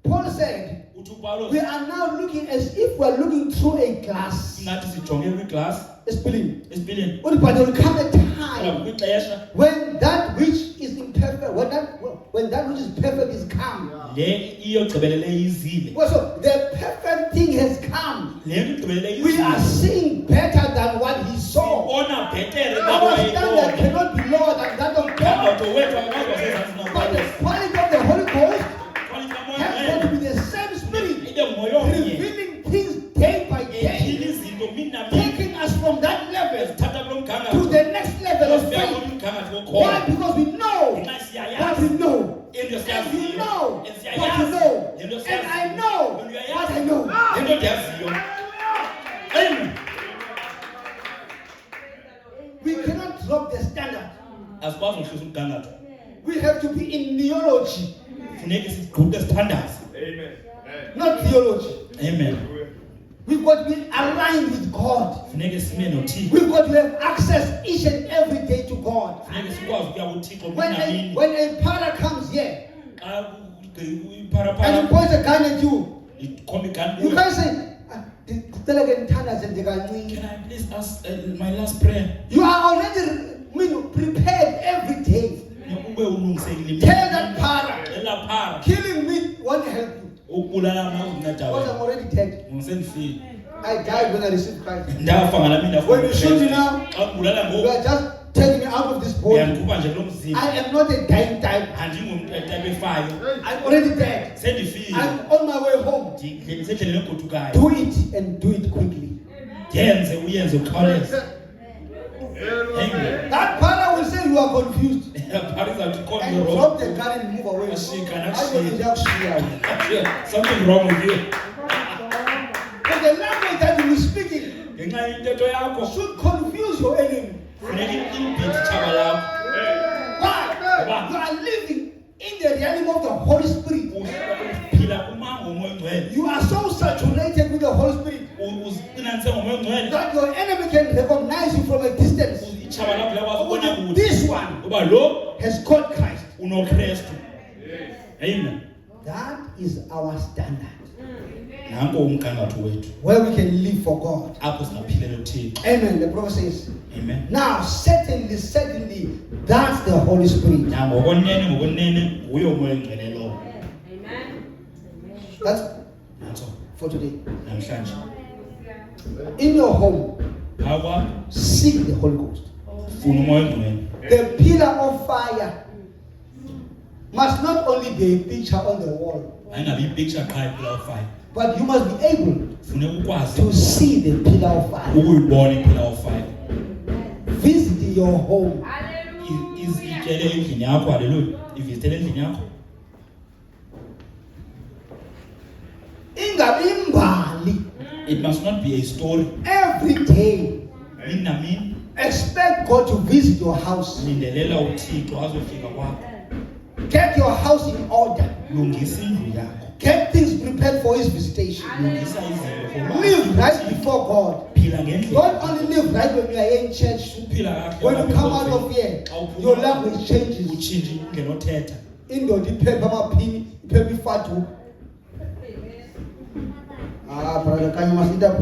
[SPEAKER 1] Paul said,
[SPEAKER 2] Uthi uPawulos,
[SPEAKER 1] we are now looking as if we are looking through a glass.
[SPEAKER 2] singathi sijonge kwiglasi
[SPEAKER 1] Especially,
[SPEAKER 2] esipilini
[SPEAKER 1] but there will come a
[SPEAKER 2] kodwa
[SPEAKER 1] time
[SPEAKER 2] kwixesha
[SPEAKER 1] when that which is imperfect, when that which is perfect is come.
[SPEAKER 2] le iyogqibeleleyo izile.
[SPEAKER 1] Well, so the perfect thing has come.
[SPEAKER 2] Le nto igqibeleleyo
[SPEAKER 1] We are
[SPEAKER 2] izile.
[SPEAKER 1] seeing better than what he saw.
[SPEAKER 2] Sibona bhetere
[SPEAKER 1] Our standard
[SPEAKER 2] kwabawayibona.
[SPEAKER 1] cannot be lower than that of God.
[SPEAKER 2] Umgangatho wethu awukwazi uba sezantsi
[SPEAKER 1] But the
[SPEAKER 2] nakwapawulos.
[SPEAKER 1] quality of the Holy Ghost
[SPEAKER 2] Quality kamoya
[SPEAKER 1] has got
[SPEAKER 2] ngcwele
[SPEAKER 1] to be the same spirit,
[SPEAKER 2] ibe ngumoya omnye.
[SPEAKER 1] revealing things day by
[SPEAKER 2] Etyhila
[SPEAKER 1] day,
[SPEAKER 2] izinto mini namini.
[SPEAKER 1] taking us from that level
[SPEAKER 2] Ezithatha kulo
[SPEAKER 1] to
[SPEAKER 2] mgangatho.
[SPEAKER 1] the next level of
[SPEAKER 2] Sibeka
[SPEAKER 1] faith.
[SPEAKER 2] kulo mgangatho
[SPEAKER 1] Why?
[SPEAKER 2] wokholwa.
[SPEAKER 1] Because we know
[SPEAKER 2] Ngenxa
[SPEAKER 1] what
[SPEAKER 2] siyayazi
[SPEAKER 1] we know.
[SPEAKER 2] into
[SPEAKER 1] And
[SPEAKER 2] siyaziyo.
[SPEAKER 1] you know
[SPEAKER 2] And
[SPEAKER 1] what
[SPEAKER 2] siyayazi
[SPEAKER 1] you know.
[SPEAKER 2] into
[SPEAKER 1] And
[SPEAKER 2] siyaziyo.
[SPEAKER 1] I know
[SPEAKER 2] And
[SPEAKER 1] what I
[SPEAKER 2] uyayazi
[SPEAKER 1] know.
[SPEAKER 2] into ndiyaziyo. Amen.
[SPEAKER 1] We cannot drop the standard.
[SPEAKER 2] Asikwazi ukuhlisa umgangatho.
[SPEAKER 1] We have to be in neology,
[SPEAKER 2] Funeka sigqume standards.
[SPEAKER 1] not theology.
[SPEAKER 2] Amen.
[SPEAKER 1] We've got to be aligned with God.
[SPEAKER 2] Funeka sime noThixo.
[SPEAKER 1] We've got to have access each and every day to God.
[SPEAKER 2] Funeka sikwazi ukuya kuThixo
[SPEAKER 1] When
[SPEAKER 2] mini namini.
[SPEAKER 1] when a para comes here
[SPEAKER 2] Xa
[SPEAKER 1] and he
[SPEAKER 2] ipharapara
[SPEAKER 1] points a gun at you,
[SPEAKER 2] ikhomba igani
[SPEAKER 1] you
[SPEAKER 2] kuwe.
[SPEAKER 1] can't say, Cela ke nithandaze nje kancinci.
[SPEAKER 2] Can I please ask my last prayer?
[SPEAKER 1] You are already prepared every day.
[SPEAKER 2] Ube ulungisekile.
[SPEAKER 1] Tell that para,
[SPEAKER 2] Ela phara.
[SPEAKER 1] killing me won't help you.
[SPEAKER 2] Ukubulala mina uzinceda
[SPEAKER 1] Because I'm
[SPEAKER 2] wena.
[SPEAKER 1] already dead.
[SPEAKER 2] Ngisendifile.
[SPEAKER 1] I died when I received Christ.
[SPEAKER 2] Ndafa ngalami ndafa.
[SPEAKER 1] When you shoot me now,
[SPEAKER 2] Xa ngibulala
[SPEAKER 1] you
[SPEAKER 2] ngoku.
[SPEAKER 1] are just taking me out of this body.
[SPEAKER 2] Uyandikhupha nje kulo mzimba.
[SPEAKER 1] I am not a dying type.
[SPEAKER 2] Andingumuntu ebefayo.
[SPEAKER 1] I'm already dead.
[SPEAKER 2] Sendifile.
[SPEAKER 1] I'm on my way home.
[SPEAKER 2] Ndisendleleni egodukayo.
[SPEAKER 1] Do it and do it quickly.
[SPEAKER 2] Yenze uyenze ukhawuleze. Amen.
[SPEAKER 1] That father will say you are confused
[SPEAKER 2] Phariza uthi
[SPEAKER 1] and
[SPEAKER 2] khona
[SPEAKER 1] drop the gun and move away.
[SPEAKER 2] Ashika,
[SPEAKER 1] I
[SPEAKER 2] nakushiya.
[SPEAKER 1] don't need to
[SPEAKER 2] Something wrong with you.
[SPEAKER 1] But the language that you are speaking
[SPEAKER 2] Ngenxa yentetho yakho
[SPEAKER 1] should confuse your enemy.
[SPEAKER 2] funeka imbithe itshaba lakho.
[SPEAKER 1] Why? You are living in the realm of the Holy Spirit.
[SPEAKER 2] Uphila kumango womoya ongcwele.
[SPEAKER 1] You are so saturated with the Holy Spirit
[SPEAKER 2] Uziqinanise ngomoya ongcwele.
[SPEAKER 1] that your enemy can recognize you from a distance.
[SPEAKER 2] Itshaba lakho liyakwazi ukubona kude.
[SPEAKER 1] This one
[SPEAKER 2] Uba lo
[SPEAKER 1] has got Christ.
[SPEAKER 2] unoKristu. Amen.
[SPEAKER 1] That is our standard
[SPEAKER 2] Nanko umgangatho wethu.
[SPEAKER 1] where we can live for God.
[SPEAKER 2] Apho singaphilela uThixo.
[SPEAKER 1] Amen. The prophet says,
[SPEAKER 2] Amen.
[SPEAKER 1] now certainly, that's the Holy Spirit.
[SPEAKER 2] Na ngokonene nguye umoya ongcwele lowo.
[SPEAKER 1] That's
[SPEAKER 2] Nantso
[SPEAKER 1] for today.
[SPEAKER 2] namhlanje.
[SPEAKER 1] In your home,
[SPEAKER 2] Hawa
[SPEAKER 1] seek the Holy Ghost.
[SPEAKER 2] funa umoya ongcwele.
[SPEAKER 1] The pillar of fire must not only be a picture on the wall,
[SPEAKER 2] Ayingabi ipicture qha ipillar of fire.
[SPEAKER 1] but you must be able
[SPEAKER 2] Funeka ukwazi
[SPEAKER 1] to see the pillar of fire.
[SPEAKER 2] ukuyibona ipillar of fire.
[SPEAKER 1] Visit your home.
[SPEAKER 2] Izityele endlini yakho, haleluya. Ivizitele endlini yakho.
[SPEAKER 1] Ingabi imbali.
[SPEAKER 2] It must not be a story.
[SPEAKER 1] Every day,
[SPEAKER 2] Mini namini
[SPEAKER 1] expect God to visit your house.
[SPEAKER 2] lindelela uThixo azofika kwakho.
[SPEAKER 1] Get your house in order.
[SPEAKER 2] Lungisa indlu yakho.
[SPEAKER 1] Get things prepared for His visitation.
[SPEAKER 2] Lungisa izinto
[SPEAKER 1] Live right before God.
[SPEAKER 2] Phila ngendlela.
[SPEAKER 1] Don't only live right when you are in church.
[SPEAKER 2] Uphila kahle.
[SPEAKER 1] When you come out of here, your language changes.
[SPEAKER 2] Utshintshe indlela othetha.
[SPEAKER 1] Indoda iphepha amaphini, iphepha ifatu. Brother, can you must eat up?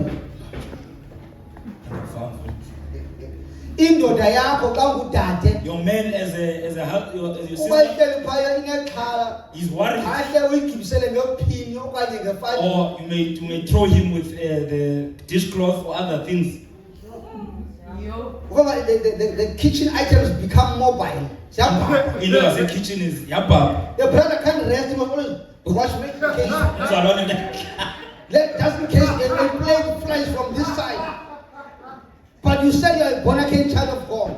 [SPEAKER 1] Indoda yakho xa ngudade.
[SPEAKER 2] Your man as your sister,
[SPEAKER 1] Ubayihleli phaya inexhala.
[SPEAKER 2] he's worried.
[SPEAKER 1] Kahle uyigibisele ngephini okanye ngefatu.
[SPEAKER 2] Or you may throw him with the dishcloth or other things.
[SPEAKER 1] The kitchen items become mobile. Siyabhabha.
[SPEAKER 2] Into yase-kitchen is yabhabha.
[SPEAKER 1] The brother can't rest, he must always wash make the case.
[SPEAKER 2] Uzalwane
[SPEAKER 1] Just in case a plane flies from this side. But you said you are a born again child of God.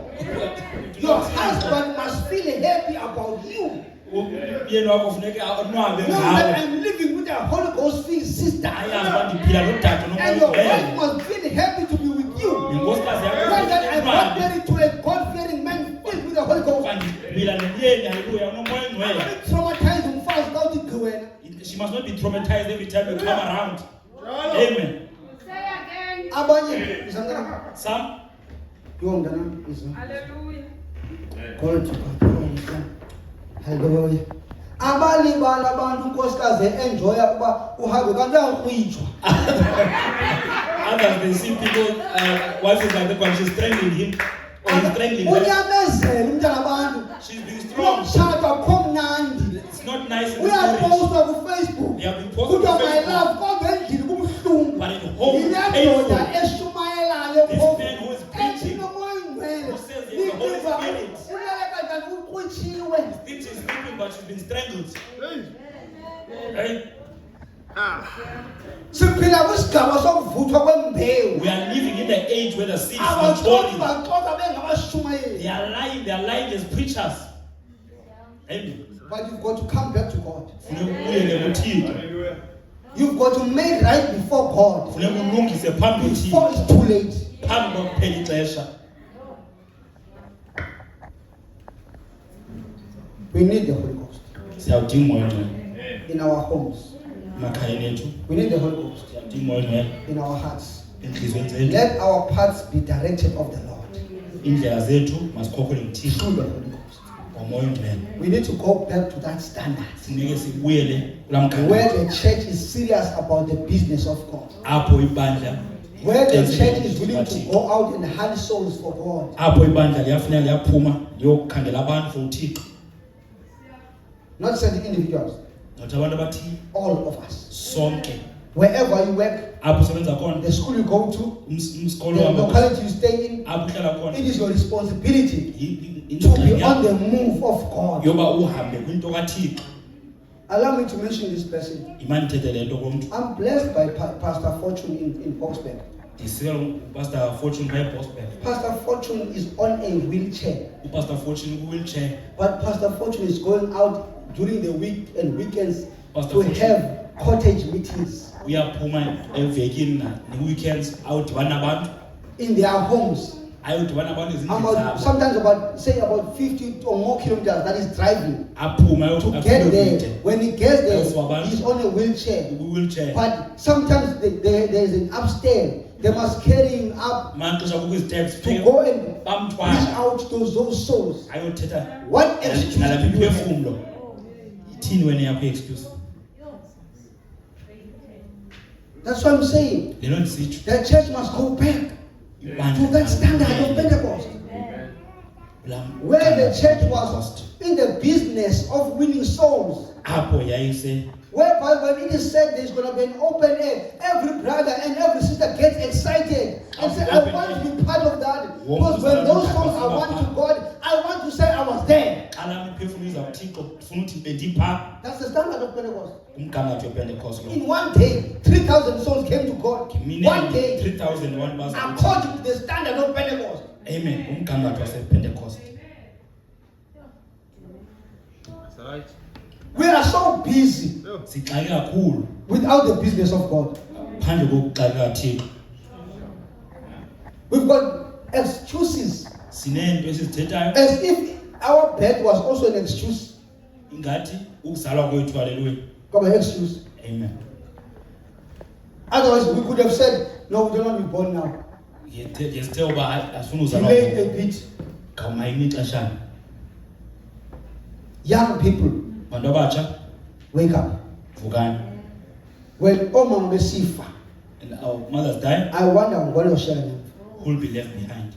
[SPEAKER 1] Your husband must feel happy about you.
[SPEAKER 2] Umyeni wakho funeka anwabe
[SPEAKER 1] Know that
[SPEAKER 2] ngawe.
[SPEAKER 1] I'm living with a Holy Ghost filled sister.
[SPEAKER 2] Ayazi uba ndiphila nodade
[SPEAKER 1] And your wife
[SPEAKER 2] nomoya.
[SPEAKER 1] must feel happy to be with you.
[SPEAKER 2] Inkosikazi yakho
[SPEAKER 1] Know that I'm not
[SPEAKER 2] anwabe.
[SPEAKER 1] married to a God-fearing man filled with the Holy Ghost.
[SPEAKER 2] Uba ndiphila nomyeni, haleluya, unomoya ongcwele.
[SPEAKER 1] Traumatized umfazi xa uthi gqiwena.
[SPEAKER 2] She must not be traumatized every time you come around. Amen.
[SPEAKER 1] Abanye izamkela.
[SPEAKER 2] Some
[SPEAKER 1] Yo mntana izwa.
[SPEAKER 4] Hallelujah.
[SPEAKER 1] Glory to God. Hallelujah. Abalibala abantu unkosikazi enjoya kuba uhambe kanti uyakrwitshwa.
[SPEAKER 2] others they see people once it's like that when she's strangling him or he's strangling her.
[SPEAKER 1] Unyamezela umntana abantu.
[SPEAKER 2] She's being strong.
[SPEAKER 1] Umtshata akho mnandi.
[SPEAKER 2] It's not nice in the marriage.
[SPEAKER 1] Uyapostwa ku Facebook.
[SPEAKER 2] They have been posting
[SPEAKER 1] Kuthiwa
[SPEAKER 2] on
[SPEAKER 1] my
[SPEAKER 2] Facebook.
[SPEAKER 1] love kodwa endlini kubuhlungu.
[SPEAKER 2] But at home it's
[SPEAKER 1] Indoda
[SPEAKER 2] painful.
[SPEAKER 1] eshumayelayo
[SPEAKER 2] This
[SPEAKER 1] phofu.
[SPEAKER 2] man who is preaching,
[SPEAKER 1] Nomoya ongcwele.
[SPEAKER 2] who says he has the Holy Spirit.
[SPEAKER 1] Ulele kanti uqwitshiwe.
[SPEAKER 2] Thinks she's sleeping but she's been strangled. Right?
[SPEAKER 1] Siphila kwisigaba sokuvuthwa kwembewu.
[SPEAKER 2] We are living in the age where the seeds are
[SPEAKER 1] Abaxoki
[SPEAKER 2] maturing.
[SPEAKER 1] baxoka bengabashumayeli.
[SPEAKER 2] They are lying as preachers. Amen.
[SPEAKER 1] But you've got to come back to God.
[SPEAKER 2] Funeka ubuyele kuThixo.
[SPEAKER 1] You've got to make right before God
[SPEAKER 2] Funeka ulungise phambi
[SPEAKER 1] before
[SPEAKER 2] koThixo.
[SPEAKER 1] it's too late.
[SPEAKER 2] Phambi kokuphela ixesha.
[SPEAKER 1] We need the Holy Ghost
[SPEAKER 2] Siyawudinga umoya ongcwele
[SPEAKER 1] in our homes.
[SPEAKER 2] emakhayeni ethu.
[SPEAKER 1] We need the Holy Ghost
[SPEAKER 2] Siyawudinga umoya ongcwele
[SPEAKER 1] in our hearts.
[SPEAKER 2] enhliziyweni zethu.
[SPEAKER 1] Let our paths be directed of the Lord
[SPEAKER 2] Indlela zethu masikhokhele nguThixo
[SPEAKER 1] through the Holy Ghost.
[SPEAKER 2] ngomoya ongcwele.
[SPEAKER 1] We need to go back to that standard
[SPEAKER 2] Funeke sibuyele kulaa
[SPEAKER 1] where
[SPEAKER 2] mkhankaso
[SPEAKER 1] the church is serious about the business of God.
[SPEAKER 2] apho ibandla
[SPEAKER 1] Where the church is willing to go out and hunt souls for God.
[SPEAKER 2] apho ibandla liyafuna liyaphuma liyokhangela abantu for uThixo,
[SPEAKER 1] Not sending individuals.
[SPEAKER 2] not abantu abathile,
[SPEAKER 1] All of us.
[SPEAKER 2] sonke
[SPEAKER 1] Wherever you work,
[SPEAKER 2] apho usebenza khona,
[SPEAKER 1] the school you go to,
[SPEAKER 2] umsikolo
[SPEAKER 1] the
[SPEAKER 2] wabo,
[SPEAKER 1] locality you stay in,
[SPEAKER 2] apho uhlala khona,
[SPEAKER 1] it is your responsibility
[SPEAKER 2] into
[SPEAKER 1] to be on the move of God.
[SPEAKER 2] yoba uhambe kwinto kaThixo.
[SPEAKER 1] Allow me to mention this person.
[SPEAKER 2] Imani thethe le nto komntu.
[SPEAKER 1] I'm blessed by Pastor Fortune in Boxburg.
[SPEAKER 2] Ndisela uPastor Fortune by Boxburg.
[SPEAKER 1] Pastor Fortune is on a wheelchair,
[SPEAKER 2] uPastor Fortune ku-wheelchair.
[SPEAKER 1] but Pastor Fortune is going out during the week and weekends
[SPEAKER 2] Pastor
[SPEAKER 1] to
[SPEAKER 2] Fortune.
[SPEAKER 1] have cottage meetings
[SPEAKER 2] Uyaphuma evekini ne-weekends ayodibana nabantu,
[SPEAKER 1] in their homes.
[SPEAKER 2] ayodibana nabantu ezindlini zabo.
[SPEAKER 1] Sometimes about 50 or more kilometers that is driving
[SPEAKER 2] Aphuma
[SPEAKER 1] to get there. When he gets there, he's on a wheelchair.
[SPEAKER 2] ku-wheelchair.
[SPEAKER 1] But sometimes there is an upstairs. They must carry him up
[SPEAKER 2] Maxesha kukho iziteps
[SPEAKER 1] to go and reach
[SPEAKER 2] bamthwala
[SPEAKER 1] out to those souls.
[SPEAKER 2] ayothetha
[SPEAKER 1] What excuse
[SPEAKER 2] nalapha
[SPEAKER 1] do you have?
[SPEAKER 2] imiphefumlo. Ithini wena yakho i-excuse?
[SPEAKER 1] That's what I'm saying.
[SPEAKER 2] Le nto ndisitsho.
[SPEAKER 1] The church must go back to that standard of Pentecost, where the church was in the business of winning souls.
[SPEAKER 2] apho yayise
[SPEAKER 1] Whereby when it is said there's going to be an open air, every brother and every sister gets excited and say, I want to be part of that. Because when those souls are won to God, I want to say I was there.
[SPEAKER 2] xala imiphefumlo iza kuThixo ndifuna uthi bendipha.
[SPEAKER 1] That's the standard of Pentecost.
[SPEAKER 2] Umgangatho wePentecost lo.
[SPEAKER 1] In one day, 3,000 souls came to God. One day,
[SPEAKER 2] 3,001 baza kuThixo.
[SPEAKER 1] according to the standard of Pentecost.
[SPEAKER 2] Amen. Umgangatho wasePentecost.
[SPEAKER 3] That's right.
[SPEAKER 1] We are so busy
[SPEAKER 2] Sixake kakhulu
[SPEAKER 1] without the business of God.
[SPEAKER 2] phandle kokuxaka kaThixo.
[SPEAKER 1] We've got excuses
[SPEAKER 2] Sineento esizithethayo
[SPEAKER 1] as if our birth was also an excuse.
[SPEAKER 2] ingathi ukuzalwa kwethu, haleluya.
[SPEAKER 1] Come on, excuse.
[SPEAKER 2] Amen.
[SPEAKER 1] Otherwise, we could have said, no, we don't want to be born now.
[SPEAKER 2] Yesithe uba asifuna uzalwa
[SPEAKER 1] Delay a bit.
[SPEAKER 2] ngamanye ixeshana.
[SPEAKER 1] Young people,
[SPEAKER 2] Bantu abatsha
[SPEAKER 1] wake up.
[SPEAKER 2] vukani.
[SPEAKER 1] When Omar Mesifa,
[SPEAKER 2] And our mothers die,
[SPEAKER 1] I wonder what will share them.
[SPEAKER 2] who will be left behind?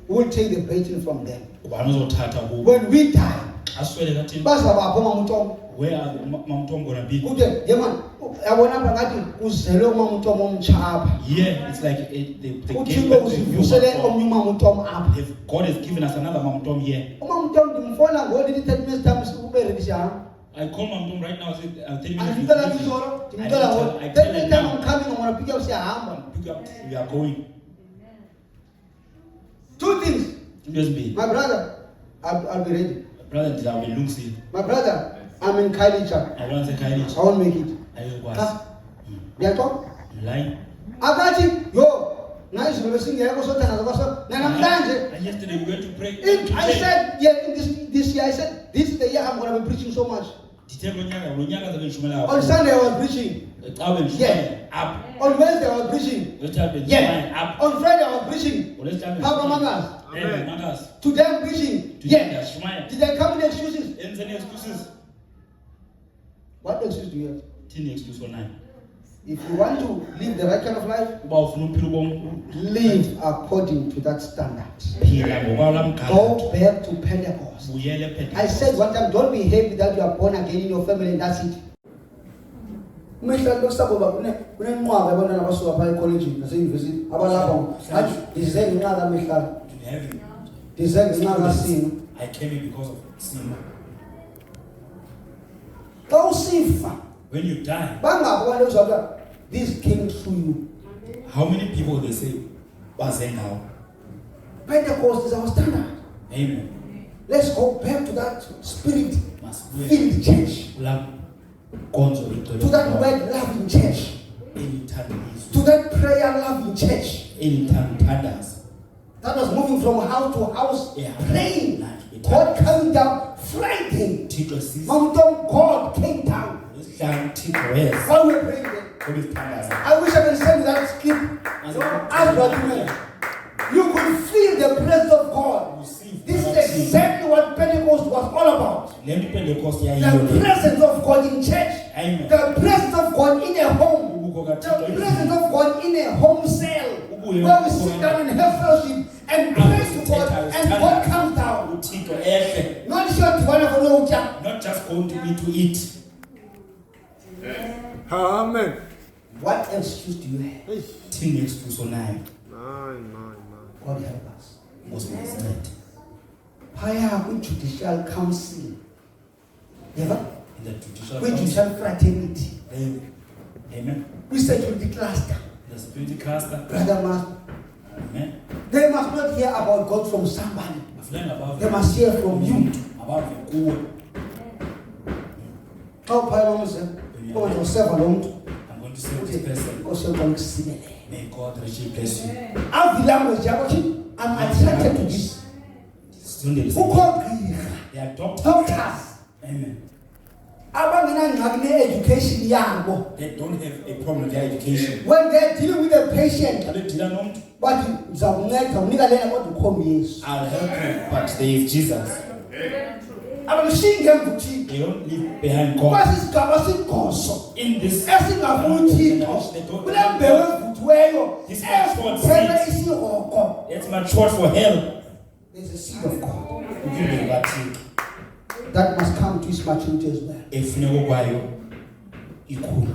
[SPEAKER 1] Who will take the baton from them?
[SPEAKER 2] Ubani ozothatha kubo?
[SPEAKER 1] When we die,
[SPEAKER 2] Aswele kathini?
[SPEAKER 1] bazabapho mamutomo.
[SPEAKER 2] Where are Mamtom gonna be?
[SPEAKER 1] Kude, yeman, yabona apha ngathi uzelwe umamutomo omtshapha.
[SPEAKER 2] Yeah, it's like they gave
[SPEAKER 1] uThixo
[SPEAKER 2] birth to a new
[SPEAKER 1] usivusele
[SPEAKER 2] Mamtom.
[SPEAKER 1] omnye umamutomo apha.
[SPEAKER 2] If God has given us another Mamtom here,
[SPEAKER 1] Umamutomo ndimfona ngolithi 30 minutes time ube ready siyahamba.
[SPEAKER 2] I call Mamtom right now. I say, I'll tell you.
[SPEAKER 1] Andicela ngizolo, ndimcela ngolo.
[SPEAKER 2] I
[SPEAKER 1] 30
[SPEAKER 2] tell
[SPEAKER 1] minutes
[SPEAKER 2] her
[SPEAKER 1] time I'm
[SPEAKER 2] now.
[SPEAKER 1] coming, I'm going to pick up siyahamba.
[SPEAKER 2] Pick up. We are going.
[SPEAKER 1] Two things.
[SPEAKER 2] Just be.
[SPEAKER 1] My brother, I'll be ready.
[SPEAKER 2] Brother, ndizawube ndilungisile.
[SPEAKER 1] My brother, I'm in Kailicha.
[SPEAKER 2] I don't say Kylie.
[SPEAKER 1] I won't make it.
[SPEAKER 2] Ayikwazi.
[SPEAKER 1] Ha? Ngiyaqoqa?
[SPEAKER 2] Lie.
[SPEAKER 1] Akathi yo, nayizo besingekho sothanda kwaso. Namhlanje
[SPEAKER 2] And yesterday we went to pray.
[SPEAKER 1] I said, yeah, in this year, I said, this is the year I'm going to be preaching so much.
[SPEAKER 2] Ndithe lo nyaka zabe ndishumela
[SPEAKER 1] On Sunday, I was preaching.
[SPEAKER 2] Cawe ndishumela up.
[SPEAKER 1] On Wednesday, I was preaching.
[SPEAKER 2] Wethabe
[SPEAKER 1] Yeah.
[SPEAKER 2] ndishumela up.
[SPEAKER 1] On Friday, I was preaching.
[SPEAKER 2] Olwesithathu
[SPEAKER 1] How come others?
[SPEAKER 2] Amen. Makas.
[SPEAKER 1] Today, I'm preaching.
[SPEAKER 2] Today
[SPEAKER 1] Yeah.
[SPEAKER 2] ndiyashumela.
[SPEAKER 1] Did I come with excuses?
[SPEAKER 2] Enzeni excuses.
[SPEAKER 1] What excuse do you have?
[SPEAKER 2] Thini excuse onayo?
[SPEAKER 1] If you want to live the right kind of life,
[SPEAKER 2] Uba ufuna uphila ubomi,
[SPEAKER 1] live according to that standard.
[SPEAKER 2] phila ngokwala mgangatho.
[SPEAKER 1] Go back to Pentecost.
[SPEAKER 2] Buyele
[SPEAKER 1] I
[SPEAKER 2] ePentecost.
[SPEAKER 1] said one time, don't behave that you are born again in your family and that's it. Umehla lo sabo ba kunenqwaba abantwana abasuka pha ecollege naseyunivesithi abalapha hayi ndize ngenqaka amehla
[SPEAKER 2] To heaven.
[SPEAKER 1] ndize ngenqaka sino
[SPEAKER 2] I came here because of sin.
[SPEAKER 1] xa usifa
[SPEAKER 2] When you die,
[SPEAKER 1] bangaphi abantu uzalwa this came through you.
[SPEAKER 2] how many people they say baze ngawo?
[SPEAKER 1] Pentecost is our standard.
[SPEAKER 2] Amen.
[SPEAKER 1] Let's go back to that spirit
[SPEAKER 2] Masibuye
[SPEAKER 1] filled church,
[SPEAKER 2] kulaa nkonzo igcwele
[SPEAKER 1] to that
[SPEAKER 2] umoya.
[SPEAKER 1] word loving church,
[SPEAKER 2] Elithanda izwi.
[SPEAKER 1] to that prayer loving church
[SPEAKER 2] Elithandaza.
[SPEAKER 1] that was moving from house to house
[SPEAKER 2] Yeah.
[SPEAKER 1] praying. God coming down Friday.
[SPEAKER 2] Thixo sisi.
[SPEAKER 1] Mountain God came down.
[SPEAKER 2] Isihlanu Thixo weza.
[SPEAKER 1] While we were praying there.
[SPEAKER 2] Olithandaza.
[SPEAKER 1] I wish I can send that skip. As what you meant. You could feel the presence of God. This is exactly what Pentecost was all about.
[SPEAKER 2] Le nto iPentecost
[SPEAKER 1] The
[SPEAKER 2] yayiyo le.
[SPEAKER 1] presence of God in church.
[SPEAKER 2] Amen.
[SPEAKER 1] The presence of God in a home. The presence of God in a home cell where we sit down and have fellowship and praise to God and God comes down. Not sure to one of the
[SPEAKER 2] Not just going to be to eat.
[SPEAKER 3] Amen.
[SPEAKER 1] What excuse do you have?
[SPEAKER 3] Hey.
[SPEAKER 2] Teenage to so nine.
[SPEAKER 1] God help us.
[SPEAKER 2] Was misled.
[SPEAKER 1] Higher with judicial council. Never?
[SPEAKER 2] In the judicial
[SPEAKER 1] With
[SPEAKER 2] council.
[SPEAKER 1] judicial fraternity.
[SPEAKER 2] Amen.
[SPEAKER 1] With security cluster.
[SPEAKER 2] The security cluster.
[SPEAKER 1] Brother must.
[SPEAKER 2] Amen.
[SPEAKER 1] They must not hear about God from somebody.
[SPEAKER 2] I've learned about
[SPEAKER 1] They must hear from you.
[SPEAKER 2] About the good.
[SPEAKER 1] How Bible says, "Oh, yourself alone."
[SPEAKER 2] I'm going to say this person.
[SPEAKER 1] Also, going to see them.
[SPEAKER 2] May God richly bless you.
[SPEAKER 1] I've language. I'm attracted to this.
[SPEAKER 2] Students.
[SPEAKER 1] Who called
[SPEAKER 2] They are doctors.
[SPEAKER 1] doctors?
[SPEAKER 2] Amen.
[SPEAKER 1] Education yabo.
[SPEAKER 2] They don't have a problem with their education.
[SPEAKER 1] When they're dealing with a patient, but
[SPEAKER 2] I'll help you, but there is Jesus. They don't live behind God. In this
[SPEAKER 1] This
[SPEAKER 2] it's matured for hell.
[SPEAKER 1] there's a seed of God
[SPEAKER 2] You give that seed.
[SPEAKER 1] that must come to his maturity as well.
[SPEAKER 2] If you know why you cool.